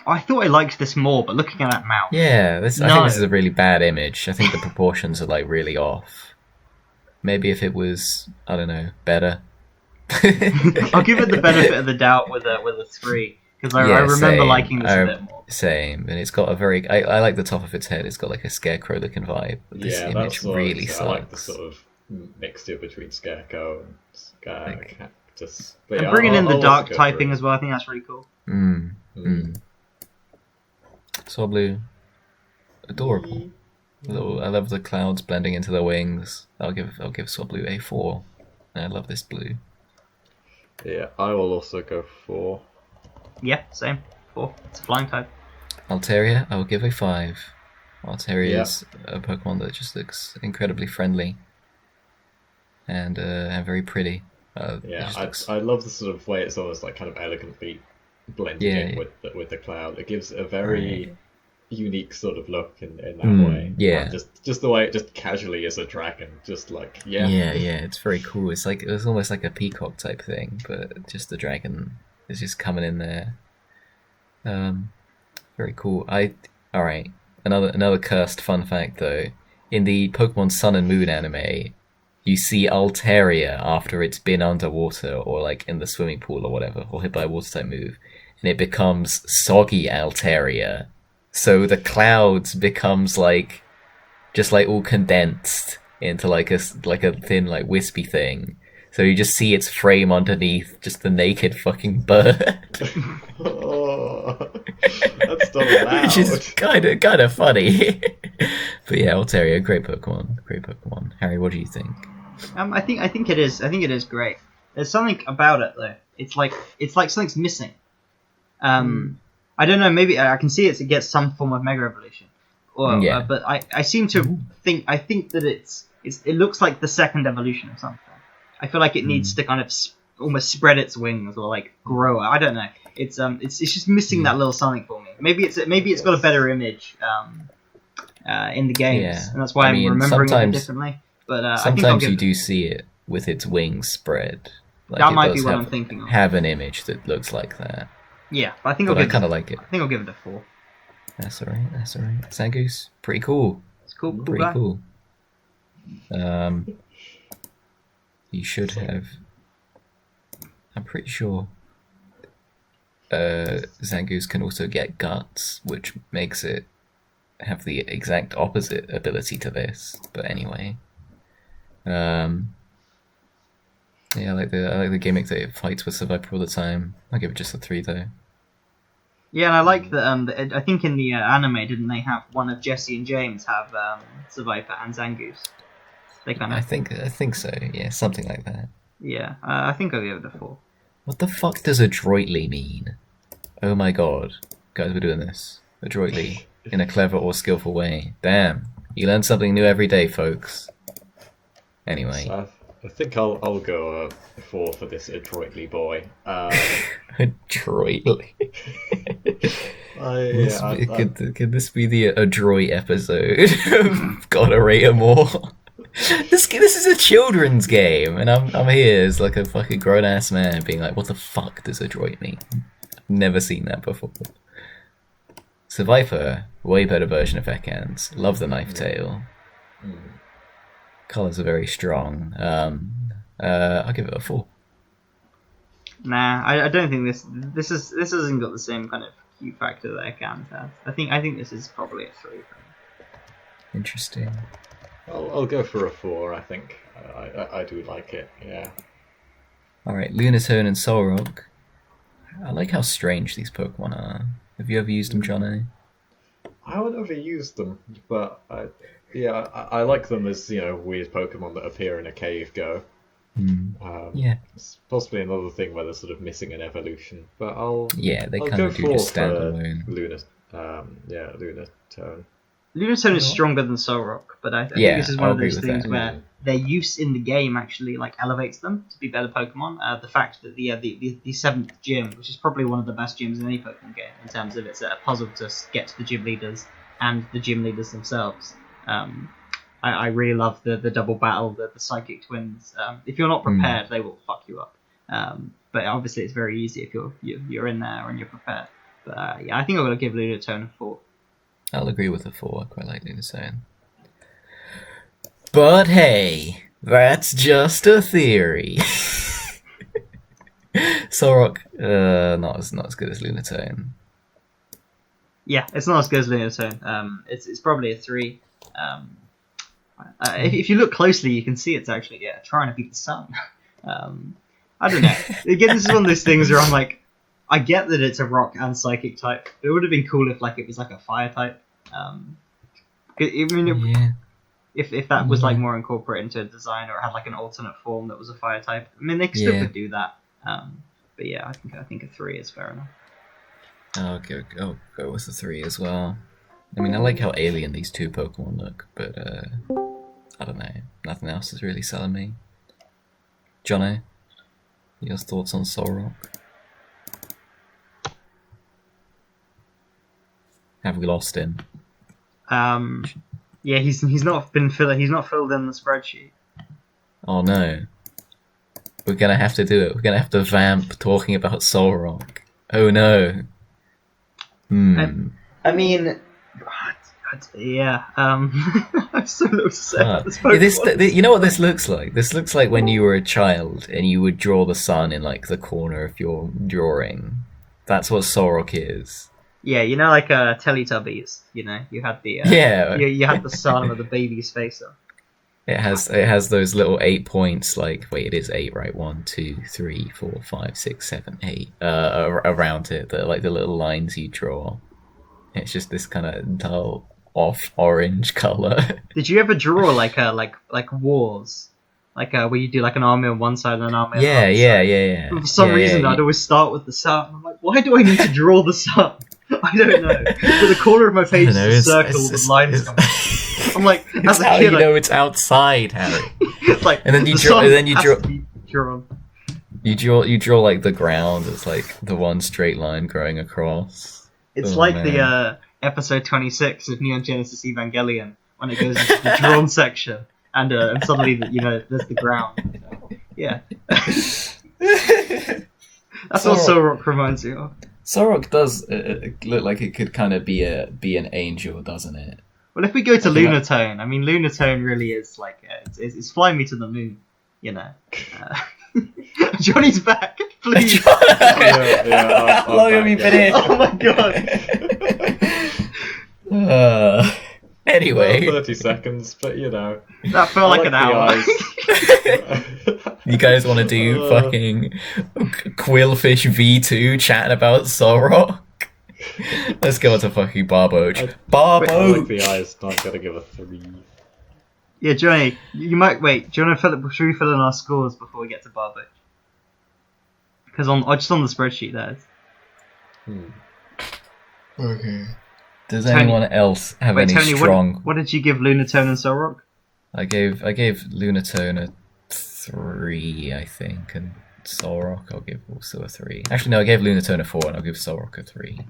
I thought I liked this more, but looking at that mouth. Yeah, I think No. this is a really bad image. I think the proportions are like really off. Maybe if it was, I don't know, better. I'll give it the benefit of the doubt with a 3 because I remember same. liking this a bit more. Same, and it's got a very. I like the top of its head. It's got like a scarecrow looking vibe. But this Yeah, image that's what really I sucks. like the sort of mixture between Scarecrow and Cactus. But And yeah, bringing in the I'll dark also go typing for it. as well, I think that's really cool. Swablu, adorable. I love the clouds blending into the wings. I'll give Swablu a 4. And I love this blue. Yeah, I will also go for. Yeah, same. 4. It's a flying type. Altaria, I will give a 5. Altaria is a Pokemon that just looks incredibly friendly and very pretty. Yeah, It just I love the sort of way it's almost like kind of elegantly blended in with the cloud. It gives a very unique sort of look in that way. Yeah. And just the way it just casually is a dragon, just like yeah, it's very cool. It's almost like a peacock type thing, but just the dragon is just coming in there. Very cool. All right. Another cursed fun fact though. In the Pokemon Sun and Moon anime, you see Altaria after it's been underwater or like in the swimming pool or whatever, or hit by a water type move, and it becomes soggy Altaria. So the clouds becomes like just like all condensed into like a thin like wispy thing. So you just see its frame underneath just the naked fucking bird. Oh, that's so loud. Which is kind of funny. But yeah, Altaria, great Pokemon. Harry, what do you think? I think it is. I think it is great. There's something about it though. It's like something's missing. I don't know. Maybe I can see it gets some form of Mega Evolution, or Yeah. but I seem to think that it looks like the second evolution or something. I feel like it needs to kind of almost spread its wings or like grow. I don't know. It's just missing that little something for me. Maybe it's got a better image in the games, Yeah. and that's why I I'm mean, remembering it differently. But I think I'll sometimes give you do see it with its wings spread. Like that it might be does what I'm thinking of. have an image that looks like that. Yeah, but I think But I kind of like it. I think I'll give it a 4. That's alright. That's alright. Zangoose, pretty cool. It's cool, Pretty guy. cool. You should have. I'm pretty sure. Zangoose can also get guts, which makes it have the exact opposite ability to this. But anyway, yeah, I like the gimmick that it fights with Survivor all the time. I'll give it just a 3 though. Yeah, and I like that. I think in the anime, didn't they have one of Jesse and James have Survivor and Zangoose? They kind of. I think so. Yeah, something like that. Yeah, I think I'll give it a 4. What the fuck does adroitly mean? Oh my god, guys, we're doing this adroitly in a clever or skillful way. Damn, you learn something new every day, folks. Anyway, So I think I'll go 4 for this adroitly boy. adroitly. I Could this be the adroit episode? Gotta rate 'em more. This is a children's game, and I'm here as like a fucking grown ass man being like, what the fuck does adroit mean? I've never seen that before. Survivor, way better version of Eckhands. Love the knife tail. Colors are very strong. I'll give it a 4. Nah, I don't think this hasn't got the same kind of Q factor that Ekans has. I think this is probably a 3. Interesting. I'll go for a 4. I think I do like it. Yeah. All right, Lunatone and Solrock. I like how strange these Pokemon are. Have you ever used them, Johnny? I haven't ever used them, but I like them as weird Pokemon that appear in a cave go. Yeah. It's possibly another thing where they're sort of missing an evolution, but they I'll kind go of do 4 just stand for alone. Lunatone. Lunatone is stronger than Solrock, but I think this is one of those things where their use in the game actually like elevates them to be better Pokemon. The fact that the 7th gym, which is probably one of the best gyms in any Pokemon game in terms of it's a puzzle to get to the gym leaders and the gym leaders themselves. I really love the double battle, the psychic twins. If you're not prepared, they will fuck you up. But obviously it's very easy if you're in there and you're prepared. But I think I'm gonna give Lunatone a 4. I'll agree with a 4. I quite like Lunatone. But hey, that's just a theory. Solrock, not as good as Lunatone. Yeah, it's not as good as Lunatone. It's probably a 3. If you look closely, you can see it's actually trying to beat the sun. I don't know. Again, this is one of those things where I'm like, I get that it's a rock and psychic type. But it would have been cool if like it was like a fire type. If that was like more incorporated into a design or had like an alternate form that was a fire type. I mean, they still could do that. But yeah, I think a 3 is fair enough. I'll go with a 3 as well. I mean, I like how alien these 2 Pokemon look, but I don't know. Nothing else is really selling me. Jono, your thoughts on Solrock? Have we lost him? Yeah, he's not filled in the spreadsheet. Oh no. We're gonna have to do it. We're gonna have to vamp talking about Solrock. Oh no. I mean, yeah. I'm so upset about this Pokemon. You know what this looks like? This looks like when you were a child and you would draw the sun in like the corner of your drawing. That's what Solrock is. Yeah, like Teletubbies. You had the you had the sun with the baby's face on. It has those little 8 points. Like, wait, it is 8, right? 1, 2, 3, 4, 5, 6, 7, 8 around it. The like the little lines you draw. It's just this kind of dull, off orange color. Did you ever draw like wars, like where you do like an army on one side and an army on the other side? Yeah. For some reason, I'd always start with the sun. I'm like, why do I need to draw the sun? I don't know. But the corner of my page is a circle with lines coming. I'm like, as a kid, it's outside, Harry. like, And then you the draw. sun And then you has draw. to be drawn. You draw like the ground. It's like the one straight line growing across. It's Oh, like man. the episode 26 of Neon Genesis Evangelion when it goes into the drawn section, and suddenly there's the ground. Yeah, that's what Sorok reminds me of. Sorok does look like it could kind of be an angel, doesn't it? Well, if we go to Lunatone, I mean, Lunatone really is like it's flying me to the moon, you know. Johnny's back, please. How long have you been in? Oh my god. Anyway, 30 seconds, but you know. That felt like an hour. You guys want to do fucking Quillfish V2 chatting about Sorok? Let's go to fucking Barboach. I like Barboach! the eyes, I'm gonna give a 3. Yeah, Johnny, you might wait. Do you want to should we fill in our scores before we get to Barboach? Because just on the spreadsheet there. Okay. Does Tony- anyone else have any Tony, strong? what did you give Lunatone and Sorok? I gave Lunatone a 3, I think, and Solrock I'll give also a 3. Actually, no, I gave Lunatone a 4, and I'll give Solrock a 3.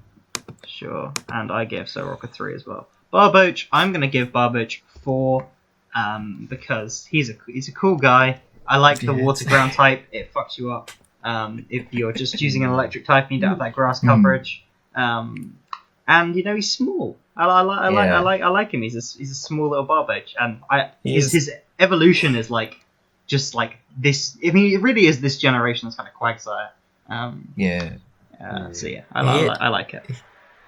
Sure, and I gave Sorok a 3 as well. Barboach, I'm gonna give Barboach 4, because he's a cool guy. I like the water ground type. It fucks you up. If you're just using an electric type, and you don't have that grass coverage. And he's small. I like him. He's a small little Barboach, and his evolution is like just like this. I mean, it really is this generation's kind of Quagsire. So yeah, I like it.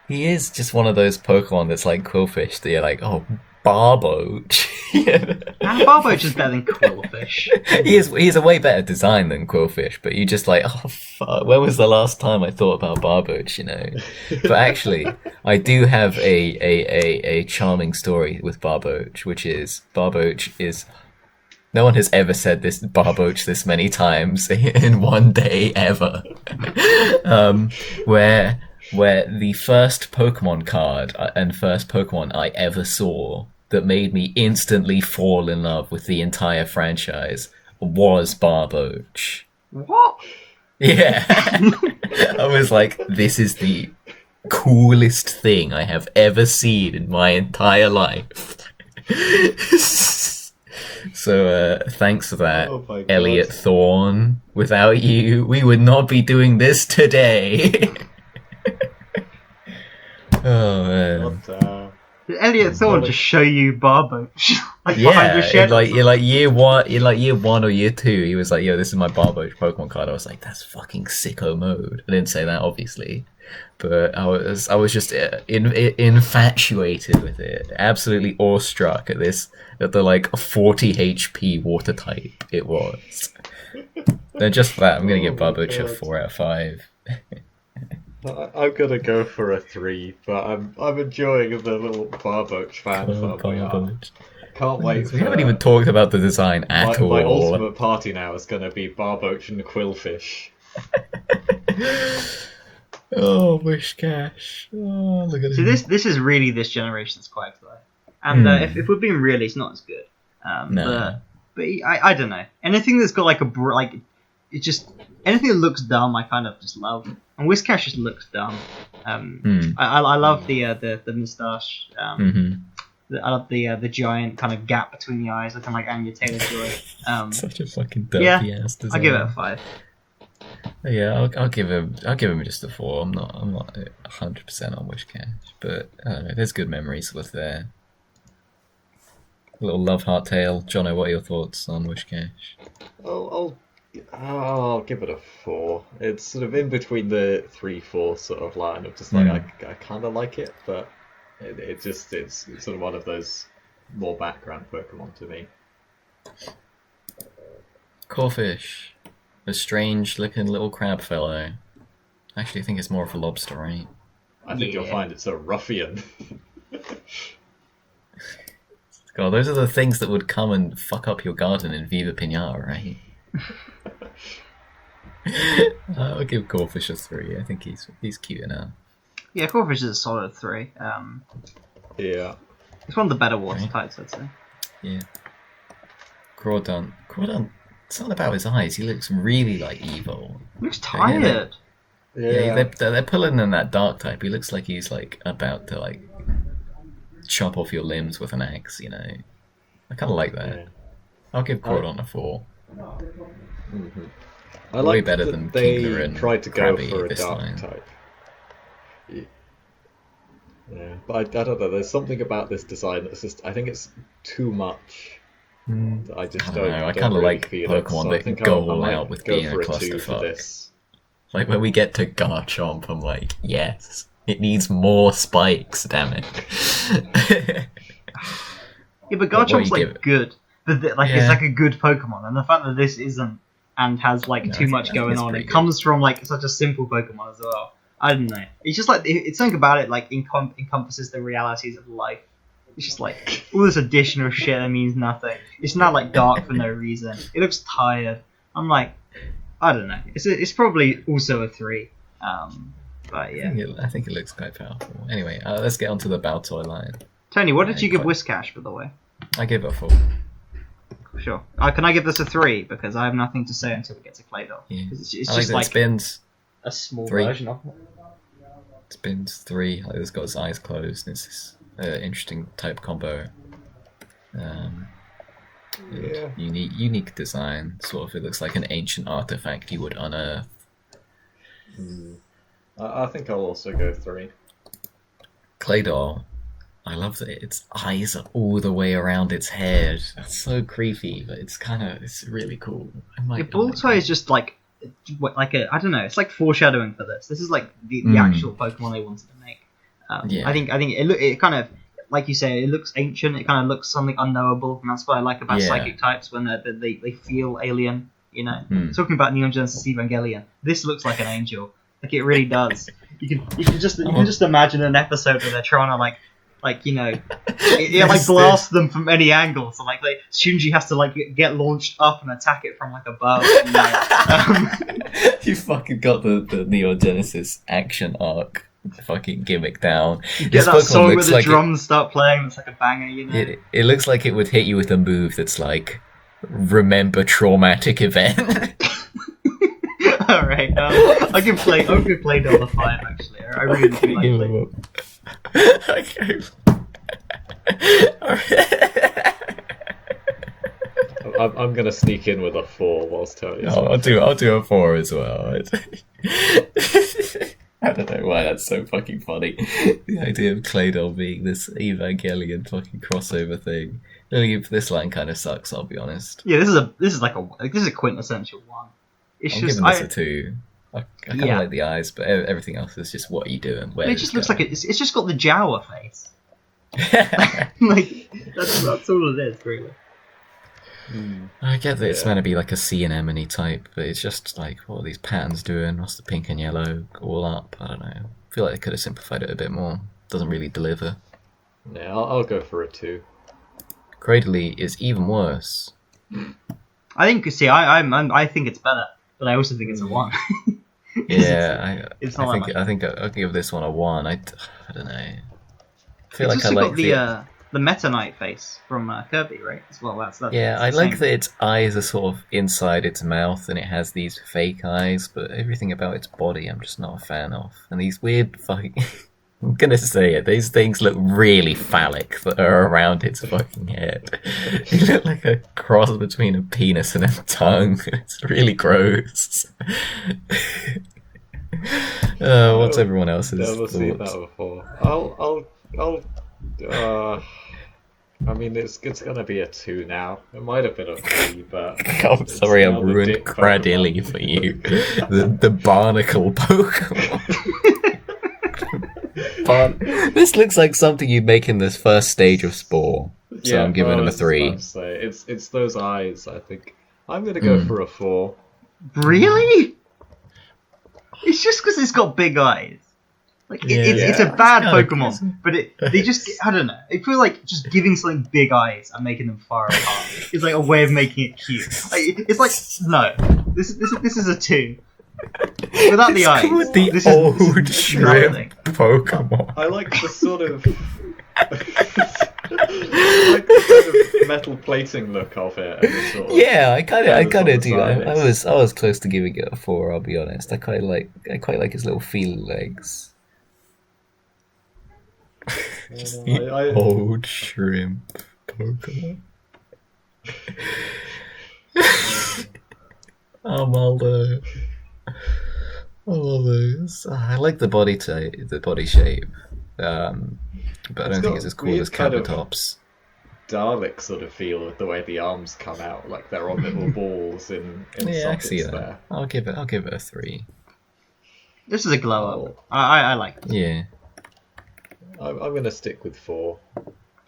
He is just one of those Pokemon that's like Quillfish that you're like, oh, Barboach. And Barboach is better than Quillfish. He's a way better design than Quillfish, but you just like, oh fuck, when was the last time I thought about Barboach, But actually, I do have a charming story with Barboach, which is Barboach is... No one has ever said this Barboach this many times in one day ever. Where the first Pokemon card and first Pokemon I ever saw that made me instantly fall in love with the entire franchise was Barboach. What? Yeah. I was like, this is the coolest thing I have ever seen in my entire life. So thanks for that, Elliot Thorne. Without you, we would not be doing this today. Oh man! Did Elliot Thorne just show you Barboach? Behind your Yeah, shed in like year one or year 2, he was like, "Yo, this is my Barboach Pokemon card." I was like, "That's fucking sicko mode." I didn't say that obviously, but I was just infatuated with it, absolutely awestruck at the like 40 HP water type it was. Then just for that, I'm gonna give Barboach a 4 out of 5. I'm gonna go for a 3, but I'm enjoying the little Barboach fan club we are. Can't wait. We haven't even talked about the design at all. My ultimate party now is gonna be Barboach and Quillfish. Oh, Wishcash! Oh, look at So this is really this generation's Quagsire, and if we're being real, it's not as good. No. But I don't know. Anything that's got like anything that looks dumb, I kind of just love. And Whiscash just looks dumb. I love the moustache. I love the giant kind of gap between the eyes, looking like Anya Taylor-Joy. Such a fucking dirty ass design. I'll give it a 5. Yeah, I'll give him just a 4. I'm not 100% on Wishcash, but I don't know, there's good memories with there. A little love heart tale. Jono, what are your thoughts on Wishcash? I'll give it a 4. It's sort of in between the 3-4 sort of line of just like I kind of like it, but it's sort of one of those more background Pokemon to me. Corfish, a strange looking little crab fellow. Actually, I think it's more of a lobster, right? I think you'll find it's a ruffian. God, those are the things that would come and fuck up your garden in Viva Pinata, right? I'll give Corfish a 3. I think he's cute enough. Yeah, Corphish is a solid 3. Yeah. It's one of the better water Okay. types, I'd say. Yeah. Crawdon, something about his eyes. He looks really like evil. He looks Yeah, tired. Yeah, they're pulling in that dark type. He looks like he's like about to like chop off your limbs with an axe. You know, I kind of like that. Yeah. I'll give Crawdon a 4. Mm-hmm. I Way like better that than they Kingler and tried to go Krabby for a this dark line. type. Yeah, but I don't know. There's something about this design that's just. I think it's too much. I just I don't know, I don't kinda really like feel it, Pokemon so that I think go I all might out with go being a for a 2 for clusterfuck. this. Like when we get to Garchomp, I'm like, yes, it needs more spikes. Damn it. Yeah, but What do Garchomp's you give like it? good. But it's Yeah. like a good Pokemon, and the fact that this isn't and has like No, too much I think going it's on, pretty it good. comes from like such a simple Pokemon as well. I don't know. It's just like it's something about it like encompasses the realities of life. It's just like all this additional shit that means nothing. It's not like dark for no reason. It looks tired. I'm like, I don't know. It's probably also a 3. But yeah. I think it looks quite powerful. Anyway, let's get onto the Baltoy line. Tony, what did you give quite- Whiscash, by the way? I give it a 4. Sure. Can I give this a 3? Because I have nothing to say until we get to Claydol. Yeah. It's I like just that like it spins. a small 3. version of it. Spins 3. Like it's got its eyes closed. It's this interesting type combo. Yeah. Unique design. Sort of. It looks like an ancient artifact you would unearth. I think I'll also go 3. Claydol. I love that its eyes are all the way around its head. That's so creepy, but it's really cool. Yeah, Baltoy is just like I don't know. It's like foreshadowing for this. This is like the actual Pokemon they wanted to make. Yeah. I think it kind of, like you say, it looks ancient. It kind of looks something unknowable, and that's what I like about Yeah. psychic types when they feel alien. You know, talking about Neon Genesis Evangelion, this looks like an angel. Like it really does. You can just imagine an episode where they're trying to like you know, it like blasts them from any angle. So like Shunji has to like get launched up and attack it from like above. You know? You fucking got the Neo Genesis action arc fucking gimmick down. Get This that Pokemon song where looks the like drums start playing. It's like a banger, you know. it looks like it would hit you with a move that's like remember traumatic event. All right, I can play Double 5 actually. I really do like play. Okay. I'm gonna sneak in with a 4 whilst Tony's. I'll do a 4 as well. I don't know why that's so fucking funny. The idea of Claydol being this Evangelion fucking crossover thing. This line kind of sucks. I'll be honest. Yeah, this is a quintessential one. It's I'm just giving this a 2. I kind of Yeah. like the eyes, but everything else is just what are you doing? Where it just looks like it's just got the Jawa face. Like that's all it is, really. I get that it's Yeah. meant to be like a sea anemone type, but it's just like, what are these patterns doing? What's the pink and yellow all up? I don't know. I feel like they could have simplified it a bit more. Doesn't really deliver. Yeah, I'll go for a 2. Cradley is even worse. I think I think it's better, but I also think it's a 1. Yeah, It's not that much. I think I'll give this one a 1. I don't know. I feel It's like I also like got the Meta Knight face from Kirby, right? As well, that's yeah, that's I the like same. that its eyes are sort of inside its mouth and it has these fake eyes, but everything about its body I'm just not a fan of. And these weird fucking... I'm gonna say it, these things look really phallic that are around its fucking head. They look like a cross between a penis and a tongue. It's really gross. What's everyone else's Never seen thoughts? that before. I mean, it's gonna be a 2 now. It might have been a 3, but I'm sorry, I another ruined dick Cradilly Pokemon. for you. The barnacle Pokemon. But this looks like something you'd make in this first stage of Spore. So I'm giving him a 3. It's those eyes. I think I'm gonna go for a 4. Really? It's just because it's got big eyes. Like it's a Yeah. bad It's kinda Pokemon, crazy. but they just I don't know. It feels like just giving something big eyes and making them far apart is like a way of making it cute. Like, it's like no, this is a 2. Without the eyes. Called the this old is shrimp nothing. Pokemon. I like the sort of I like the kind of metal plating look of it. And the sort of, Yeah, I kind the of do. I size. was close to giving it a 4. I'll be honest. I quite like his little feel legs. Just the old shrimp Pokemon. Amaldo. I love those. I like the body type, the body shape, but I It's don't think got it's as cool weird as kind of Kabutops. Dalek sort of feel with the way the arms come out, like they're on little balls in Yeah, I sockets see that. there. I'll give it a 3. This is a glow up. Oh, I like it. Yeah. I'm gonna stick with 4.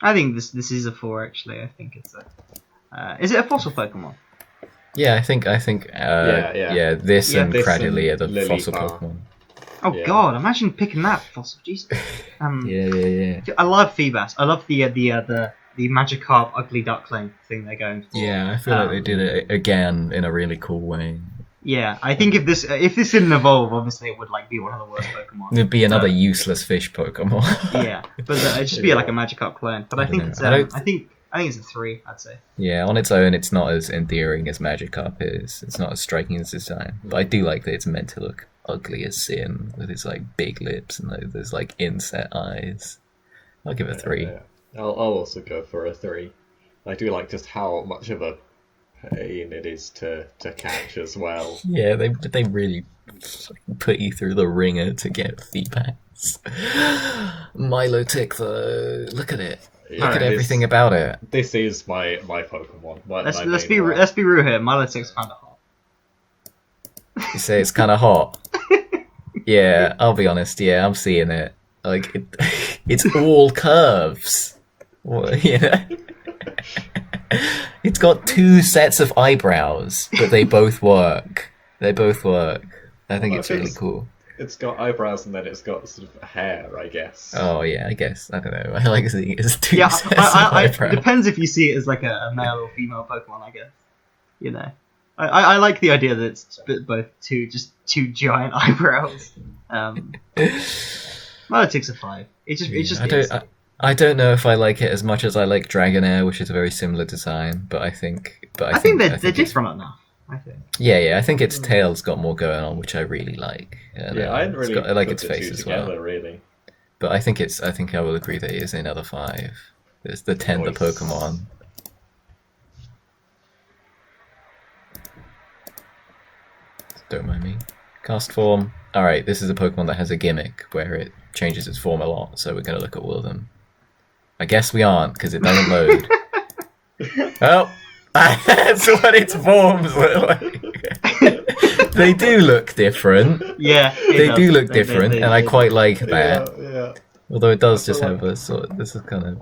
I think this is a 4 actually. I think it's a. Is it a fossil Pokemon? Yeah, I think Yeah. this Yeah, and this Cradily are and the fossil Lillipup. Pokemon. Oh Yeah. god, imagine picking that fossil. Jesus. Yeah. I love Feebas. I love the Magikarp ugly duckling thing they're going for. Yeah, I feel like they did it again in a really cool way. Yeah, I think if this didn't evolve, obviously it would like be one of the worst Pokemon. It'd be another useless fish Pokemon. Yeah, but it'd just be like a Magikarp clone. But I think know. it's I I think it's a 3. I'd say. Yeah, on its own, it's not as endearing as Magikarp is. It's not as striking as design. But I do like that it's meant to look ugly as sin, with its like big lips and those like inset eyes. I'll give it a 3. Yeah. I'll also go for a 3. I do like just how much of a pain it is to catch as well. Yeah, they really put you through the ringer to get feedbacks. Milotic though, look at it. Yeah, Look at everything about it. This is my Pokemon. Let's be real here. Milotic's kind of hot. You say it's kind of hot. Yeah, I'll be honest. Yeah, I'm seeing it. Like it's all curves. Yeah. It's got 2 sets of eyebrows, but they both work. They both work. I think it's really cool. It's got eyebrows and then it's got sort of hair, I guess. Oh yeah, I guess. I don't know. I like seeing it as 2 Yeah, sets of it eyebrows. depends if you see it as like a male or female Pokemon, I guess. You know, I like the idea that it's both two giant eyebrows. Milotic's a 5. It just I don't know if I like it as much as I like Dragonair, which is a very similar design, but I think they're different enough. I think. Yeah, I think its tail's got more going on, which I really like. And, I hadn't really I like put its the face two as together, well. really. But I think I will agree that it is another 5. It's the tender Nice. Pokemon. Don't mind me. Cast form. Alright, this is a Pokemon that has a gimmick where it changes its form a lot, so we're going to look at all of them. I guess we aren't, because it doesn't load. Oh! That's what its forms look like. They do look different. Yeah, They do look different, and I quite like that. Yeah. Although it does just feel have a sort of, this is kind of,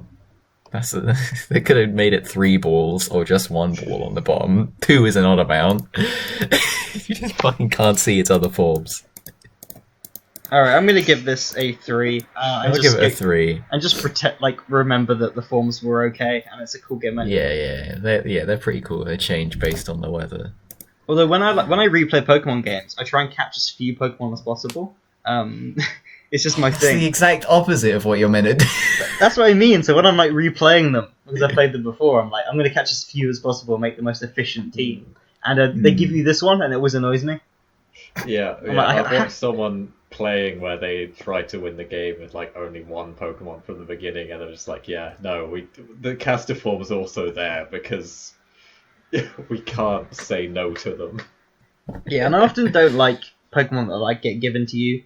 they could have made it 3 balls or just 1 ball on the bottom. 2 is an odd amount. You just fucking can't see its other forms. Alright, I'm gonna give this a 3. I'll give it a 3. And just remember that the forms were okay, and it's a cool gimmick. Yeah, they're pretty cool. They change based on the weather. Although when I replay Pokemon games, I try and catch as few Pokemon as possible. It's just my It's the thing. exact opposite of what you're meant to do. That's what I mean. So when I'm like replaying them because I played them before, I'm like, I'm gonna catch as few as possible, and make the most efficient team. And they give you this one, and it always annoys me. Yeah, like, I've watched someone playing where they try to win the game with like only 1 Pokemon from the beginning, and they're just like, yeah, no, the caster form is also there because we can't say no to them. Yeah, and I often don't like Pokemon that like get given to you.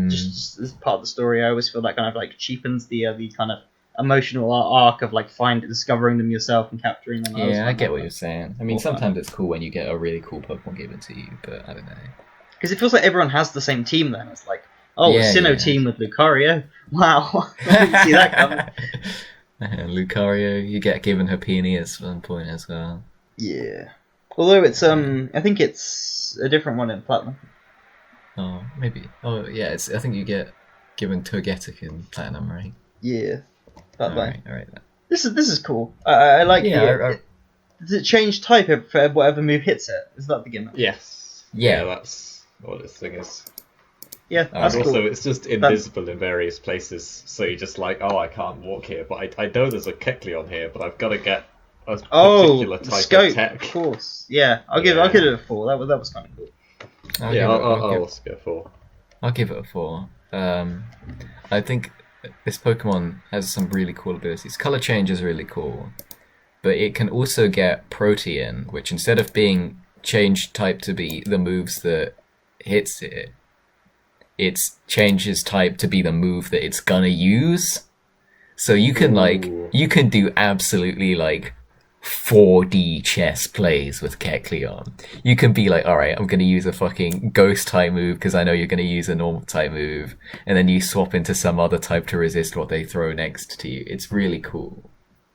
Just as part of the story, I always feel that kind of like cheapens the kind of emotional arc of like discovering them yourself and capturing them. Yeah, I get what you're saying. I mean, More fun. sometimes it's cool when you get a really cool Pokemon given to you, but I don't know. Because it feels like everyone has the same team then. It's like, oh, Yeah, Sinnoh yeah. team with Lucario. Wow, I didn't see that coming. Lucario, you get given her peony at some point as well. Yeah. Although it's I think it's a different one in Platinum. Oh, maybe. Oh, yeah. I think you get given Togetic in Platinum, right? Yeah. That way. All right. This is cool. I like Yeah, does it change type for whatever move hits it? Is that the gimmick? Yes. Yeah. That's what this thing is. Yeah, that's And also, cool. it's just invisible in various places, so you're just like, oh, I can't walk here, but I know there's a Kecleon here, but I've got to get a Oh, particular the type of scope, tech. of course. Yeah, I'll Yeah. give it a 4. That was kind of cool. I'll also go 4. I'll give it a 4. I think this Pokemon has some really cool abilities. Color change is really cool, but it can also get Protean, which instead of being changed type to be the moves that hits it, it changes type to be the move that it's gonna use. So you can you can do absolutely 4D chess plays with Kecleon. You can be like, alright, I'm gonna use a fucking ghost type move because I know you're gonna use a normal type move, and then you swap into some other type to resist what they throw next to you. It's really cool.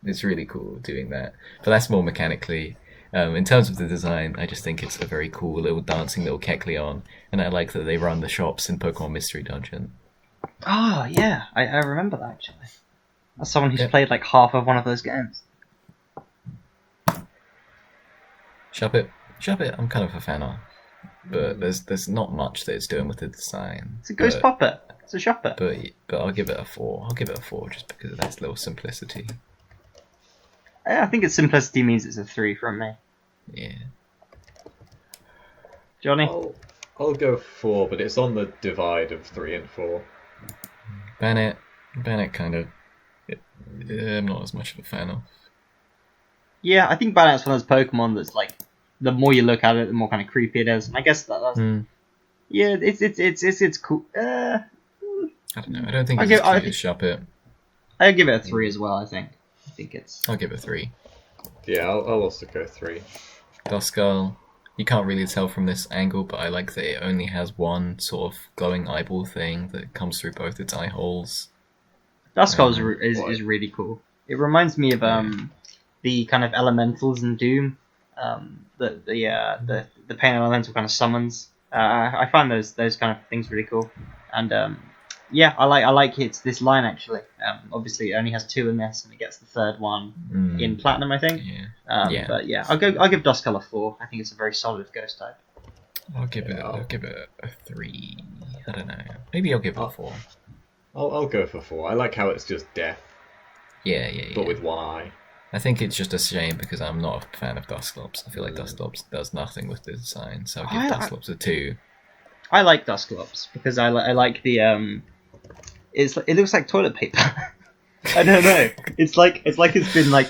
It's really cool doing that. But that's more mechanically. In terms of the design, I just think it's a very cool little dancing little Kecleon, and I like that they run the shops in Pokemon Mystery Dungeon. Oh, yeah, I remember that actually. As someone who's played like half of one of those games. Shop it. I'm kind of a fan of, but there's not much that it's doing with the design. It's a ghost puppet. It's a shopper. But I'll give it a 4. I'll give it a 4 just because of that little simplicity. I think its simplicity means it's a 3 from me. Yeah. Johnny? I'll go 4, but it's on the divide of 3 and 4. Bennett kind of. I'm not as much of a fan of. Yeah, I think Bannett's one of those Pokemon that's like, the more you look at it, the more kind of creepy it is. And I guess that's yeah, it's cool. I don't know. I don't think it's as cute as Shop It. I'll give it a 3 as well. I think it's. I'll give it a 3. Yeah, I'll also go 3. Duskull. You can't really tell from this angle, but I like that it only has one sort of glowing eyeball thing that comes through both its eye holes. Duskull is really cool. It reminds me of the kind of elementals in Doom, the pain elemental kind of summons. I find those kind of things really cool, and yeah, I like it's this line actually. Obviously, it only has 2 in this, and it gets the 3rd one in Platinum, I think. Yeah. But yeah, I'll give Duskull a 4. I think it's a very solid ghost type. I'll give it a 3. I don't know. Maybe I'll give it a 4. I'll go for 4. I like how it's just death. Yeah. But with one eye. I think it's just a shame because I'm not a fan of Dusclops. I feel like Dusclops does nothing with the design, so I'll give Dusclops a 2. I like Dusclops because I like the it looks like toilet paper. I don't know. It's like it's been like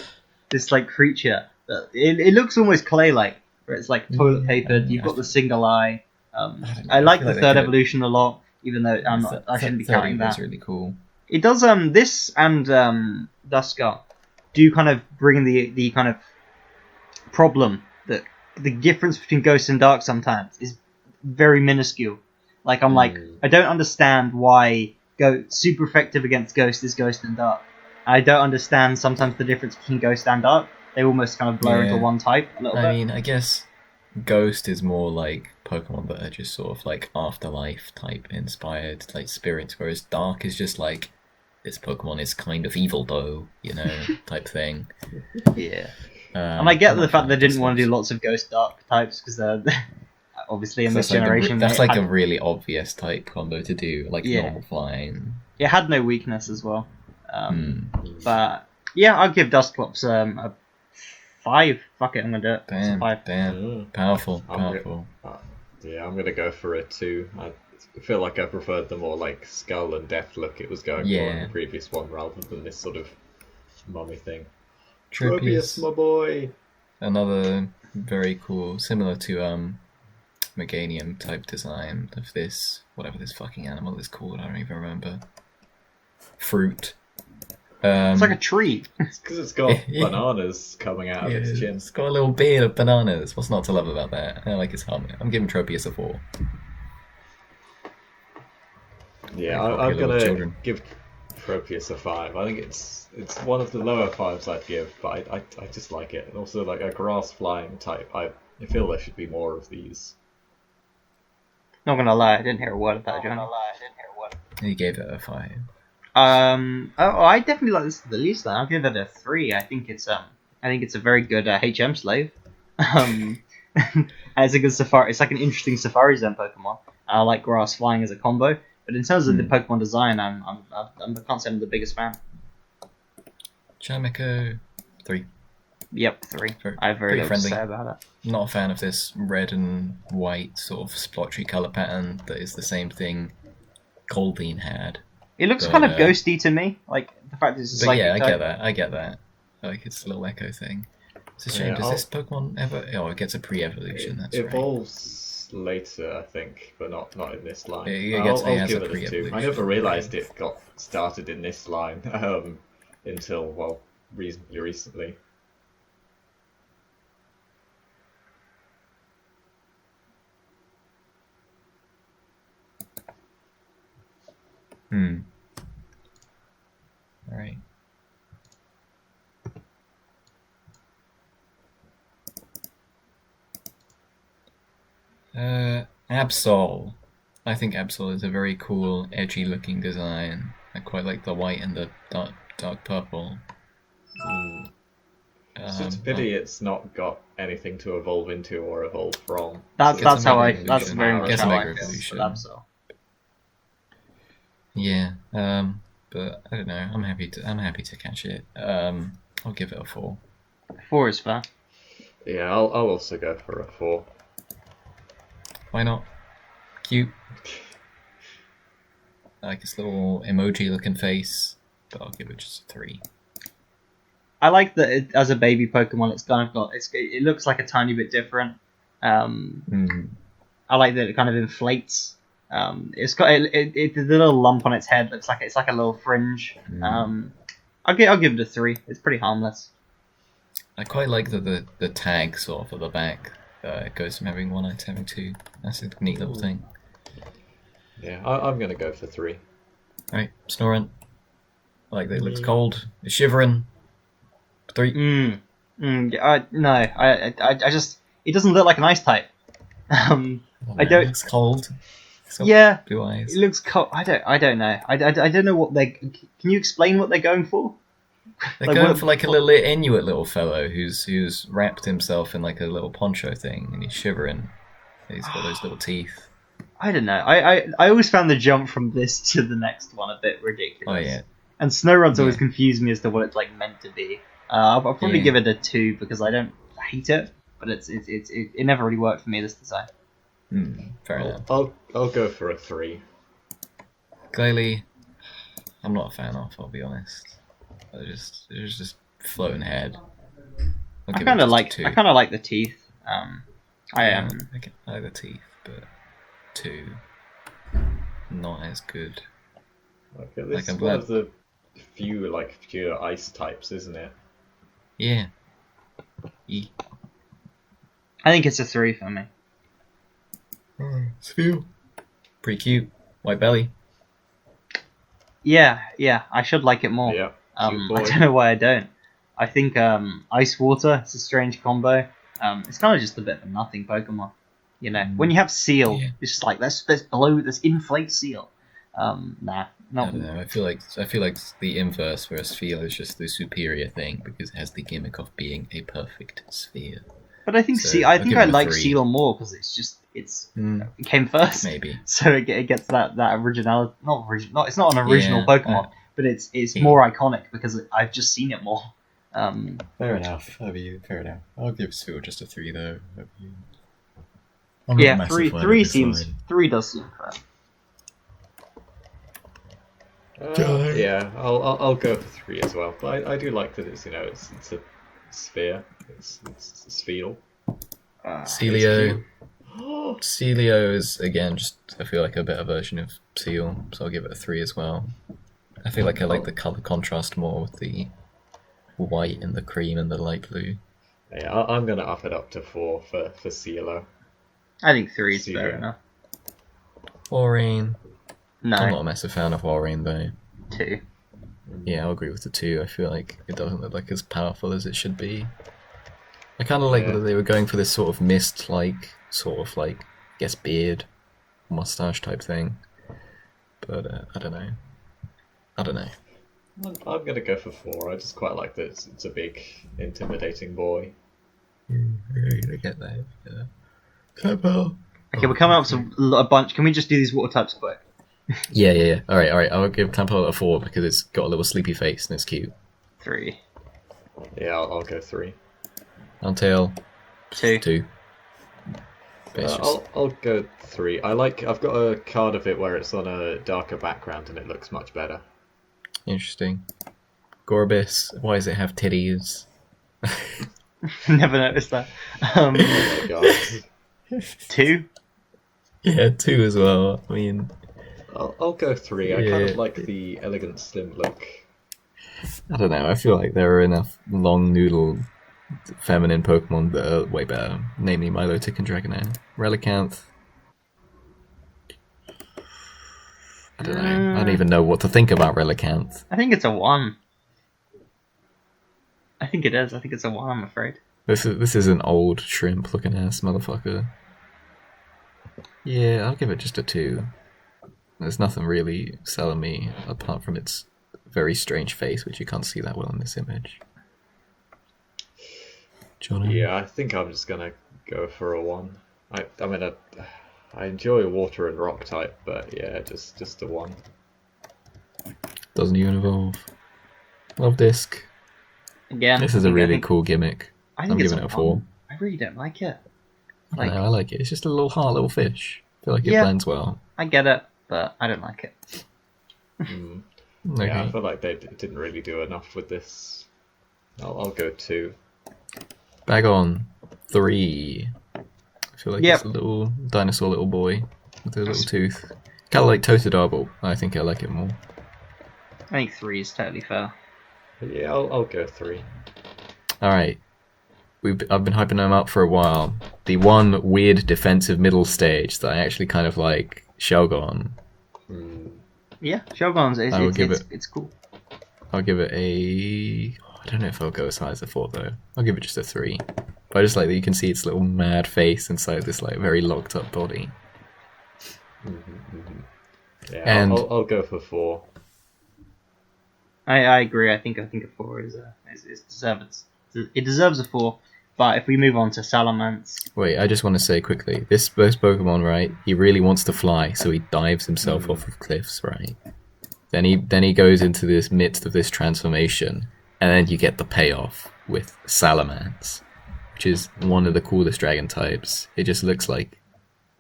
this like creature. It looks almost clay-like, where it's like toilet papered. You've got the single eye. I like the 3rd evolution a lot, even though I shouldn't be counting that. That's really cool. It does this and Duskull do kind of bring the kind of problem that the difference between Ghost and Dark sometimes is very minuscule. Like I'm like I don't understand why super effective against Ghost is Ghost and Dark. I don't understand sometimes the difference between Ghost and Dark. They almost kind of blur into one type a little bit. I mean, I guess Ghost is more like Pokemon that are just sort of like afterlife type inspired, like spirits, whereas Dark is just like this Pokemon is kind of evil though, type thing. Yeah. And I get the fact they didn't want to do lots of Ghost Dark types because they're obviously in this generation. That's like a really obvious type combo to do, like normal flying. It had no weakness as well. But yeah, I'll give Dusclops a 5. Fuck it, I'm gonna do it. It's a 5. Damn. Powerful. Yeah, I'm gonna go for a 2. I feel like I preferred the more like skull and death look it was going for in the previous one rather than this sort of mummy thing. Tropius, my boy. Another very cool, similar to Meganium type design of this, whatever this fucking animal is called, I don't even remember. Fruit. It's like a tree. It's because it's got bananas coming out of its chin. It's got a little beard of bananas. What's not to love about that? I like its helmet. I'm giving Tropius a 4. Yeah, I'm gonna give Tropius a 5. I think it's one of the lower 5s I'd give, but I just like it. And also like a grass flying type, I feel there should be more of these. Not gonna lie, I didn't hear a word of that, Johnny. He gave it a 5. I definitely like this the least. Then I'll give it a 3. I think it's a very good HM slave. And it's a good safari. It's like an interesting Safari Zone Pokemon. I like grass flying as a combo. But in terms of the Pokemon design, I can't say I'm the biggest fan. Charmico, 3. Yep, 3. I have very little to say about it. Not a fan of this red and white sort of splotchy colour pattern that is the same thing Goldeen had. It looks kind of ghosty to me, like the fact that it's a psychic yeah, type. I get that. Like, it's a little echo thing. It's a shame. Does this Pokemon ever... Oh, it gets a pre-evolution, that's right. It evolves later, I think, but not in this line. It I'll give it a 2. I never realised it got started in this line until, well, reasonably recently. Alright. Absol. I think Absol is a very cool, edgy looking design. I quite like the white and the dark purple. It's just a pity it's not got anything to evolve into or evolve from. That's very much how I feel with Absol. Yeah, but I don't know. I'm happy to catch it. I'll give it a 4. 4 is fair. Yeah, I'll also go for a 4. Why not? Cute. I like its little emoji-looking face, but I'll give it just a 3. I like that as a baby Pokemon, it's kind of got it looks like a tiny bit different. I like that it kind of inflates. It's got the little lump on its head. Looks like it's like a little fringe. I'll give it a 3. It's pretty harmless. I quite like the tag sort of at the back. It goes from having 1 eye to having 2. That's a neat little thing. Yeah, I'm gonna go for 3. Alright, Snorunt. I like that it looks cold. It's shivering. 3. No, I just it doesn't look like an ice type. I don't. It looks cold. Yeah, blue eyes. It looks cold. I don't know. I don't know what they. Can you explain what they're going for? They're going for like a little Inuit little fellow who's wrapped himself in like a little poncho thing and he's shivering. He's got those little teeth. I don't know. I always found the jump from this to the next one a bit ridiculous. Oh yeah. And Snorunt's always confused me as to what it's like meant to be. I'll probably give it a 2 because I don't hate it, but it never really worked for me, this design. Fair enough. I'll go for a 3. Glalie, I'm not a fan of. I'll be honest. It's just floating head. I kind of like the teeth. I like the teeth, but 2, not as good. Okay, this is one of the few pure ice types, isn't it? Yeah. I think it's a 3 for me. Sphere. Pretty cute. White belly. Yeah, I should like it more. Yeah. I don't know why I don't. I think Ice Water is a strange combo. It's kind of just a bit of a nothing Pokemon. You know, when you have Seal, it's just like let's inflate Seal. Nah, not. I don't know. I feel like the inverse, where a sphere is just the superior thing because it has the gimmick of being a perfect sphere. But I think I like Seal more because it came first. Maybe. So it gets that originality. It's not an original Pokemon, but it's more iconic because I've just seen it more. Fair enough. Fair enough. I'll give Sphere just a 3 though. Yeah, 3 does seem fair. Yeah, I'll go for 3 as well. But I do like that it's it's a sphere. It's sphere. Celio. Celio is again just I feel like a better version of Seal, so I'll give it a 3 as well. I feel like I like the colour contrast more with the white and the cream and the light blue. Yeah, I'm gonna up it up to 4 for Cielo. I think 3 is fair enough. Aurine. No. I'm not a massive fan of Aurine though. 2. Yeah, I'll agree with the 2. I feel like it doesn't look like as powerful as it should be. I kind of like that they were going for this sort of mist-like, I guess beard, mustache type thing. But I don't know. I'm gonna go for 4. I just quite like that it's a big, intimidating boy. I get that. Yeah. Purple. Okay, we're coming up to a bunch. Can we just do these water types quick? Yeah. All right. I'll give Clamperl a 4 because it's got a little sleepy face and it's cute. 3. Yeah, I'll go 3. Untail 2. 2. I'll go 3. I've got a card of it where it's on a darker background and it looks much better. Interesting. Gorbis, why does it have titties? Never noticed that. Oh my god. 2. Yeah, 2 as well. I mean, I'll go 3. I kind of like the elegant slim look. I don't know. I feel like there are enough long noodle feminine Pokemon that are way better. Namely Milotic and Dragonair. Relicanth. I don't know. I don't even know what to think about Relicanth. I think it's a 1. I think it is. I think it's a 1, I'm afraid. This is an old shrimp looking ass motherfucker. Yeah, I'll give it just a 2. There's nothing really selling me apart from its very strange face, which you can't see that well in this image. Johnny? Yeah, I think I'm just gonna go for a 1. I enjoy water and rock type, but yeah, just a 1. Doesn't even evolve. Love Disc. Again, This is a really cool gimmick. I think I'm it's giving it a 4. 1. I really don't like it. I don't know, I like it. It's just a little heart, little fish. I feel like it blends well. I get it, but I don't like it. Okay. Yeah, I feel like they didn't really do enough with this. I'll go 2. Bag on 3. I feel like Yep. it's a little dinosaur little boy with a little tooth. Kind of like Totodile, but I think I like it more. I think 3 is totally fair. Yeah, I'll go 3. Alright. I've been hyping them up for a while. The one weird defensive middle stage that I actually kind of like, Shelgon. Yeah, Shogun's it's cool. I'll give it a... I don't know if I'll go as high as a 4 though. I'll give it just a 3. But I just like that you can see its little mad face inside this like very locked up body. Yeah, And- I'll go for 4. I agree. I think a 4 is deserves it deserves a 4. But if we move on to Salamence, Wait, I just want to say quickly, this Pokemon, right? He really wants to fly, so he dives himself off of cliffs, right? Then he goes into this midst of this transformation, and then you get the payoff with Salamence, which is one of the coolest dragon types. It just looks like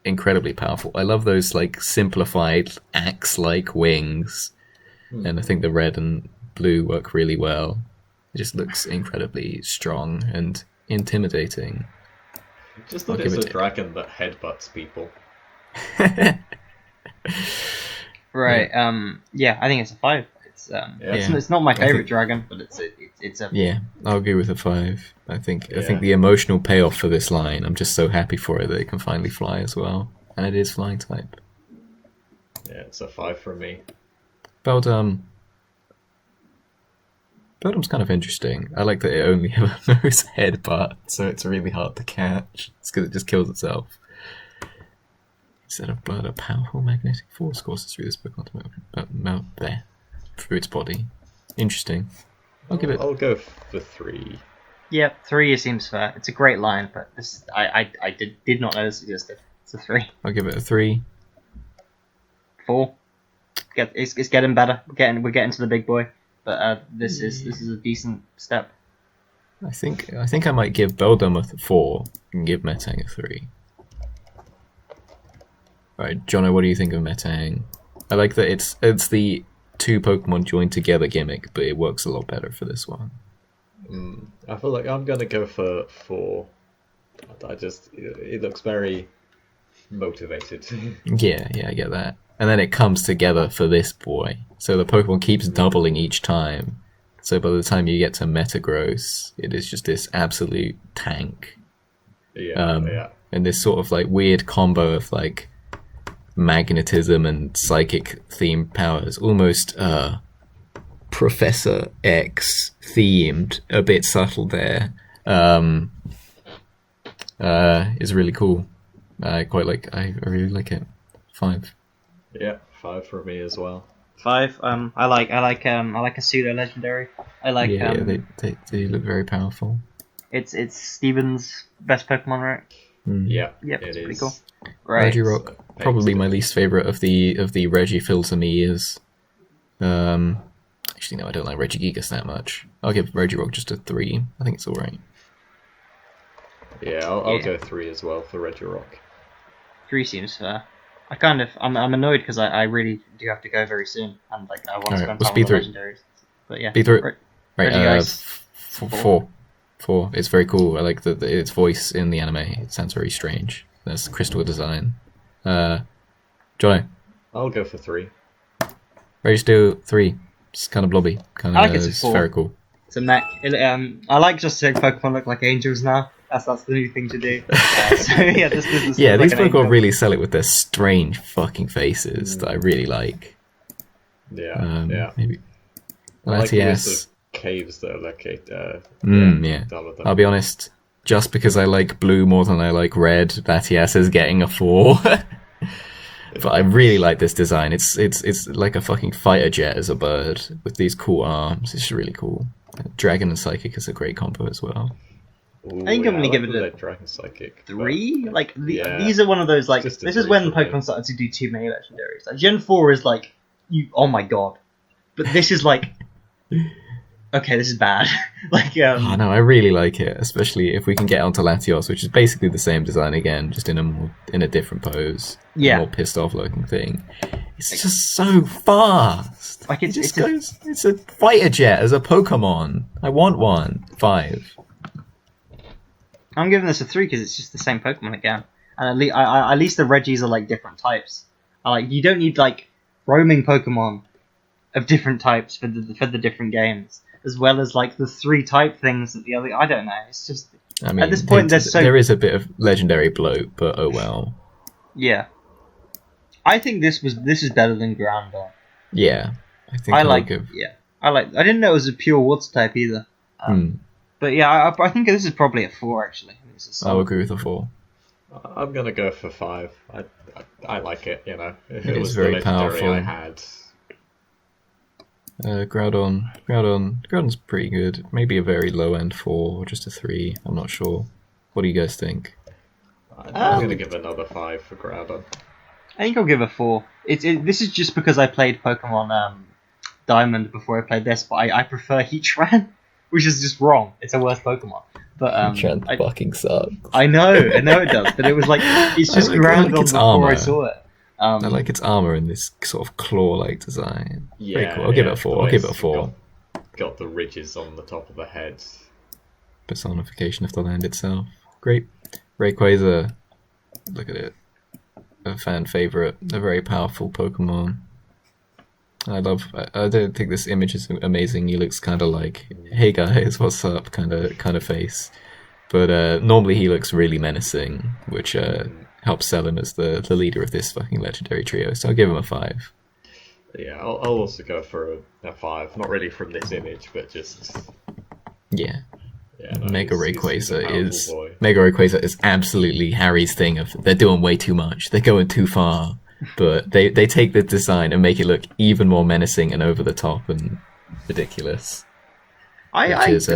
incredibly powerful. I love those like simplified axe-like wings, and I think the red and blue work really well. It just looks incredibly strong and intimidating. Just that I'll it's give a it dragon that headbutts people. right? Yeah, I think it's a 5. It's not my favorite dragon, but it's a Yeah, I'll go with a 5. I think the emotional payoff for this line, I'm just so happy for it that it can finally fly as well. And it is flying type. Yeah, it's a 5 from me. Beldum's kind of interesting. I like that it only knows headbutt, so it's really hard to catch. It's because it just kills itself. Instead of blood, a powerful magnetic force courses through this Pokemon through its body. Interesting. I'll I'll go for 3. Yeah, 3 seems fair. It's a great line, but this I did not know this existed. It's a 3. I'll give it a 3. 4. It's getting better. We're getting to the big boy, but this is a decent step. I think I might give Beldum a 4 and give Metang a 3. Alright, Jono, what do you think of Metang? I like that it's the 2 Pokemon joined together gimmick, but it works a lot better for this one. I feel like I'm gonna go for 4. It looks very motivated. Yeah, I get that. And then it comes together for this boy. So the Pokemon keeps doubling each time. So by the time you get to Metagross, it is just this absolute tank. Yeah. And this sort of like weird combo of like magnetism and psychic themed powers, almost Professor X themed, a bit subtle there. Is really cool. I really like it. 5. Yeah, 5 for me as well. 5. I like a pseudo legendary. I like they look very powerful. It's Steven's best Pokemon, right? Yeah, Yep, it it's pretty is. cool. Right. Regirock, probably my least favorite of the Regifil to me is. Actually, no, I don't like Regigigas that much. I'll give Regirock just a 3. I think it's alright. Yeah, I'll Yeah. go 3 as well for Regirock. 3 seems fair. I'm annoyed because I really do have to go very soon, and like I want to Alright, spend we'll time on speed the through it. legendaries. But yeah, Speed through it. Right, Regigigas, 4. 4. It's very cool. I like its voice in the anime. It sounds very strange. That's crystal design. Jono, I'll go for 3. Registo 3. It's kind of blobby, kind I like of it's a 4. spherical. It's a mech. I like just seeing Pokemon look like angels now. That's the new thing to do. So yeah, this Yeah, looks these like an Pokemon angel. really sell it with their strange fucking faces that I really like. Yeah, yeah. Maybe I like the Latias. sort of caves that are like Yeah. done with them. I'll be honest. Just because I like blue more than I like red, Latias is getting a 4. But I really like this design. It's like a fucking fighter jet as a bird with these cool arms. It's really cool. Dragon and Psychic is a great combo as well. Ooh, I think I'm gonna I give like it a the Dragon Psychic. 3. but- Like yeah. these are one of those like Just a this is 3 when for me. Pokemon started to do too many legendaries. Like Gen 4 is like oh my god, but this is like okay, this is bad. Like Oh no, I really like it, especially if we can get onto Latios, which is basically the same design again, just in a different pose. Yeah. A more pissed off looking thing. It's just so fast. Like, It's a fighter jet as a Pokemon. I want one. 5. I'm giving this a 3 because it's just the same Pokemon again, and at least the Regis are like different types. Like you don't need like roaming Pokemon of different types for the different games, as well as like the 3 type things that the other. I don't know. It's just I mean, at this point there is a bit of legendary bloat, but oh well. yeah. I think this is better than Groundon. Yeah, I think I I'll like give. yeah. I didn't know it was a pure water type either. But yeah, I think this is probably a 4 actually. I think this is I'll solid. agree with a 4. I'm gonna go for 5. I like it. You know, if It it is was very the legendary powerful. I had. Groudon's pretty good. Maybe a very low end 4 or just a 3. I'm not sure. What do you guys think? I'm gonna give another 5 for Groudon. I think I'll give a 4. This is just because I played Pokemon Diamond before I played this, but I prefer Heatran, which is just wrong. It's a worse Pokemon. But Heatran fucking sucks. I know it does. But it was like it's just I like Groundon its before armor. I saw it. I like its armor in this sort of claw-like design. Yeah, Pretty cool. I'll give it a 4. I'll give it a 4. Got the ridges on the top of the head. Personification of the land itself. Great. Rayquaza. Look at it. A fan favorite. A very powerful Pokemon. I don't think this image is amazing. He looks kind of like, hey guys, what's up, kind of face. But normally he looks really menacing, which helps sell him as the leader of this fucking legendary trio. So I'll give him a 5. Yeah, I'll also go for a 5. Not really from this image, but just Yeah. no, Mega he's a Rayquaza powerful boy. Mega Rayquaza is absolutely Harry's thing of they're doing way too much. They're going too far. But they take the design and make it look even more menacing and over the top and ridiculous. Which is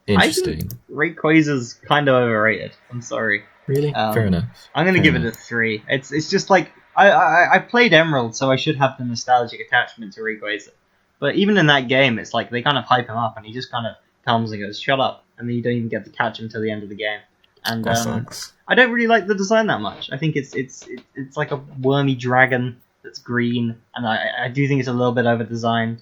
interesting. I think Rayquaza's kind of overrated. I'm sorry. Really? Fair enough. I'm gonna Fair give enough. it a 3. It's just like I played Emerald, so I should have the nostalgic attachment to Rayquaza. But even in that game, it's like they kind of hype him up, and he just kind of comes and goes, "Shut up," and then you don't even get to catch him till the end of the game. And That sucks. I don't really like the design that much. I think it's like a wormy dragon that's green, and I do think it's a little bit over designed.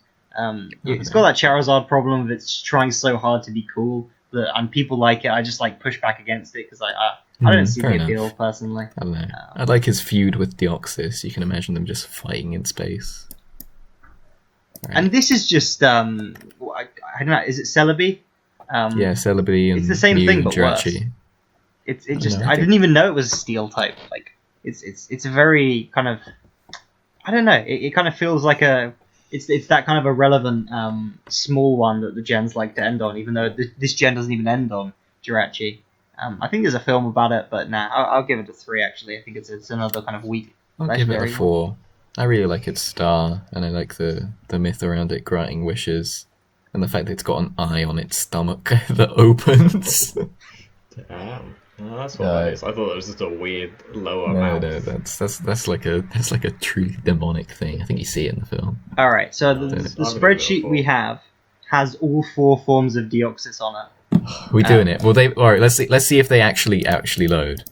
It's got that Charizard problem of it's trying so hard to be cool that and people like it. I just like push back against it because I don't see fair the appeal enough. personally. I don't know. I like his feud with Deoxys. You can imagine them just fighting in space. Right. And this is just I don't know. Is it Celebi? Yeah, Celebi and it's the same Mew thing and but worse. Jirachi. It just know, I I think- didn't even know it was a steel type. Like it's a very kind of I don't know. It kind of feels like it's that kind of irrelevant small one that the gens like to end on, even though this gen doesn't even end on Jirachi. I think there's a film about it, but nah, I'll give it a 3 actually. I think it's another kind of weak. I'll give it a legendary 4. I really like its star, and I like the myth around it granting wishes, and the fact that it's got an eye on its stomach that opens. Damn. Oh, that's what that is. I thought it was just a weird lower mouth. No, that's like a truly demonic thing. I think you see it in the film. All right, so the I'm gonna give it a spreadsheet 4. we have has all 4 forms of Deoxys on it. We're doing it. Well, they all right. Let's see if they actually load.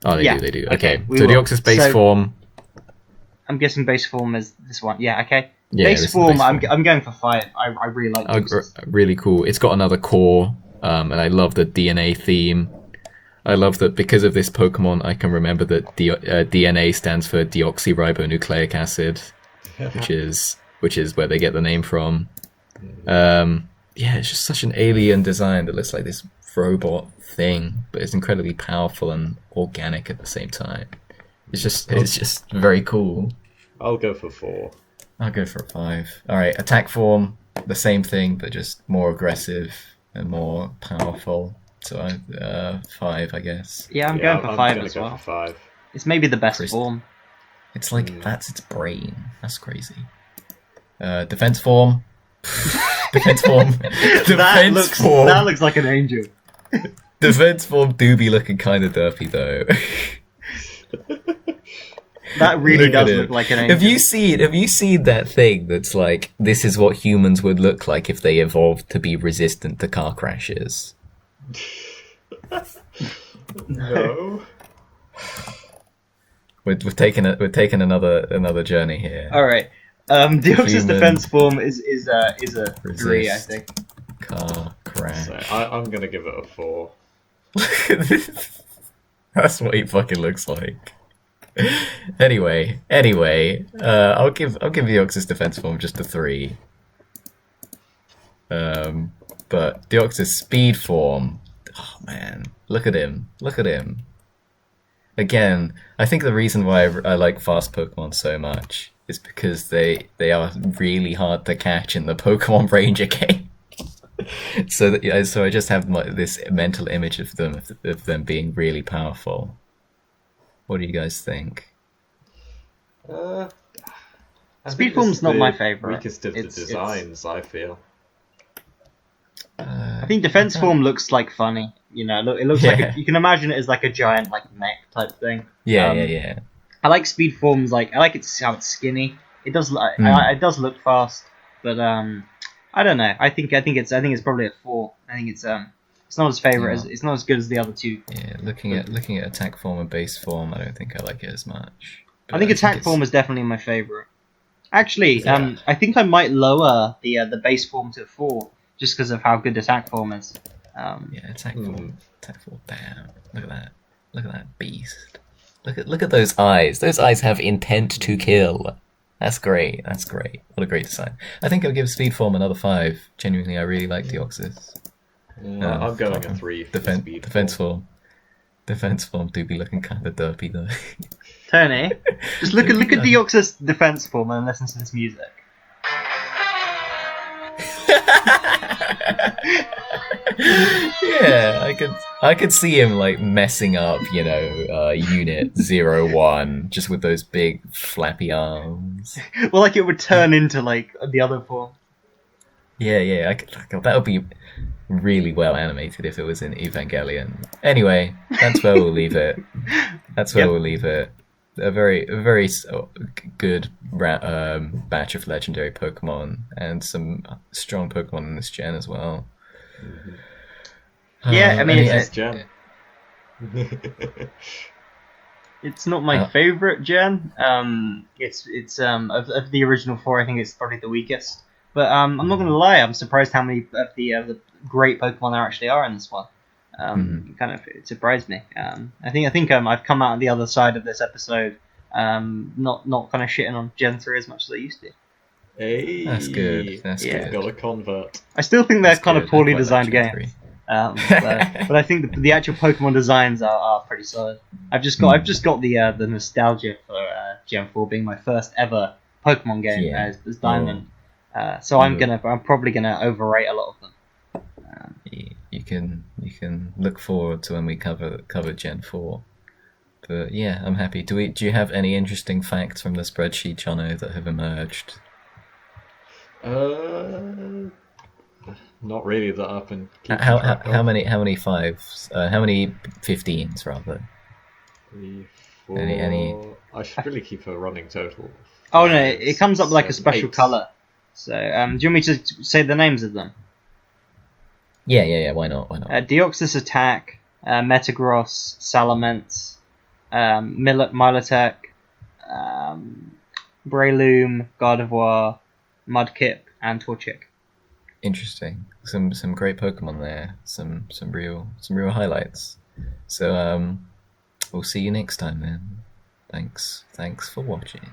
Oh, they Yeah, do. They do. okay, Okay. we So will. Deoxys base So- form. I'm guessing base form is this one. Yeah, okay. Yeah, this Base is the form, base I'm, form. I'm going for 5. I really like Deoxys. Really cool. It's got another core, and I love the DNA theme. I love that because of this Pokemon, I can remember that DNA stands for deoxyribonucleic acid, which is where they get the name from. Yeah, it's just such an alien design that looks like this robot thing, but it's incredibly powerful and organic at the same time. It's just very cool. I'll go for 4. I'll go for a 5. All right, attack form, the same thing, but just more aggressive and more powerful. So 5, I guess. Yeah, I'm going for 5 gonna as go well. For 5. It's maybe the best Chris- form. It's like that's its brain. That's crazy. Defense form. Defense form. That looks like an angel. Defense form do be looking kind of derpy though. That really Look does at it. look like an angel. Have you seen that thing that's like this is what humans would look like if they evolved to be resistant to car crashes? No. We're taking another journey here. All right. Deoxys Human. defense form is a 3, I Resist. think. Car crash. So I'm gonna give it a 4. That's what he fucking looks like. Anyway, I'll give Deoxys defense form just a 3. But Deoxys speed form, oh man, look at him. Again, I think the reason why I like fast Pokemon so much is because they are really hard to catch in the Pokemon Ranger game. So I just have this mental image of them being really powerful. What do you guys think? I Speed think form's this is not the my favourite. Weakest of the designs, I feel. I think defense form looks like funny. You know, it looks like you can imagine it as like a giant like mech type thing. Yeah. I like speed forms. Like I like how it's skinny. It does. It does look fast, but I don't know. I think it's probably a 4. I think it's not as favorite as it's not as good as the other 2. Yeah, looking at attack form and base form, I don't think I like it as much. But I think attack form is definitely my favorite. Actually, Yeah. I think I might lower the base form to 4 just because of how good attack form is. Yeah, attack form. Damn, look at that beast. Look at those eyes. Those eyes have intent to kill. That's great. What a great design. I think I'll give speed form another 5. Genuinely, I really like Deoxys. I'm going a 3 for speed Defense form. Defense form do be looking kind of derpy though. Tony, just look at Deoxys defense form and listen to this music. Yeah, I could see him like messing up, Unit 01 just with those big flappy arms. Well, like it would turn into like the other form. Yeah, that would be really well animated if it was in Evangelion. Anyway, that's where we'll leave it. We'll leave it. A very good batch of legendary Pokemon and some strong Pokemon in this gen as well. Yeah, I mean, Yes, Jen. it's not my favorite gen. It's of the original 4, I think it's probably the weakest. But I'm not gonna lie, I'm surprised how many of the great Pokemon there actually are in this one. It surprised me. I think I've come out on the other side of this episode, not kind of shitting on Gen 3 as much as I used to. Hey, That's good. Yeah. Got a convert. I still think they're That's kind of good. poorly I quite like designed Gen games. 3. But I think the actual Pokemon designs are pretty solid. I've just got the nostalgia for Gen 4 being my first ever Pokemon game as Diamond. So I'm probably gonna overrate a lot of them. You can look forward to when we cover Gen 4. But yeah, I'm happy. Do you have any interesting facts from the spreadsheet, Jono, that have emerged? Not really that I've been keeping How track how of. many fives? How many 15s rather? 3, Any 4. I should really keep a running total. Oh no, 5, it 6, comes up with like a 7, special 8. color. So, do you want me to say the names of them? Yeah. Why not? Deoxys Attack, Metagross, Salamence, Milotic, Breloom, Gardevoir, Mudkip, and Torchic. Interesting. Some great Pokemon there. Some real highlights. So we'll see you next time then. Thanks for watching.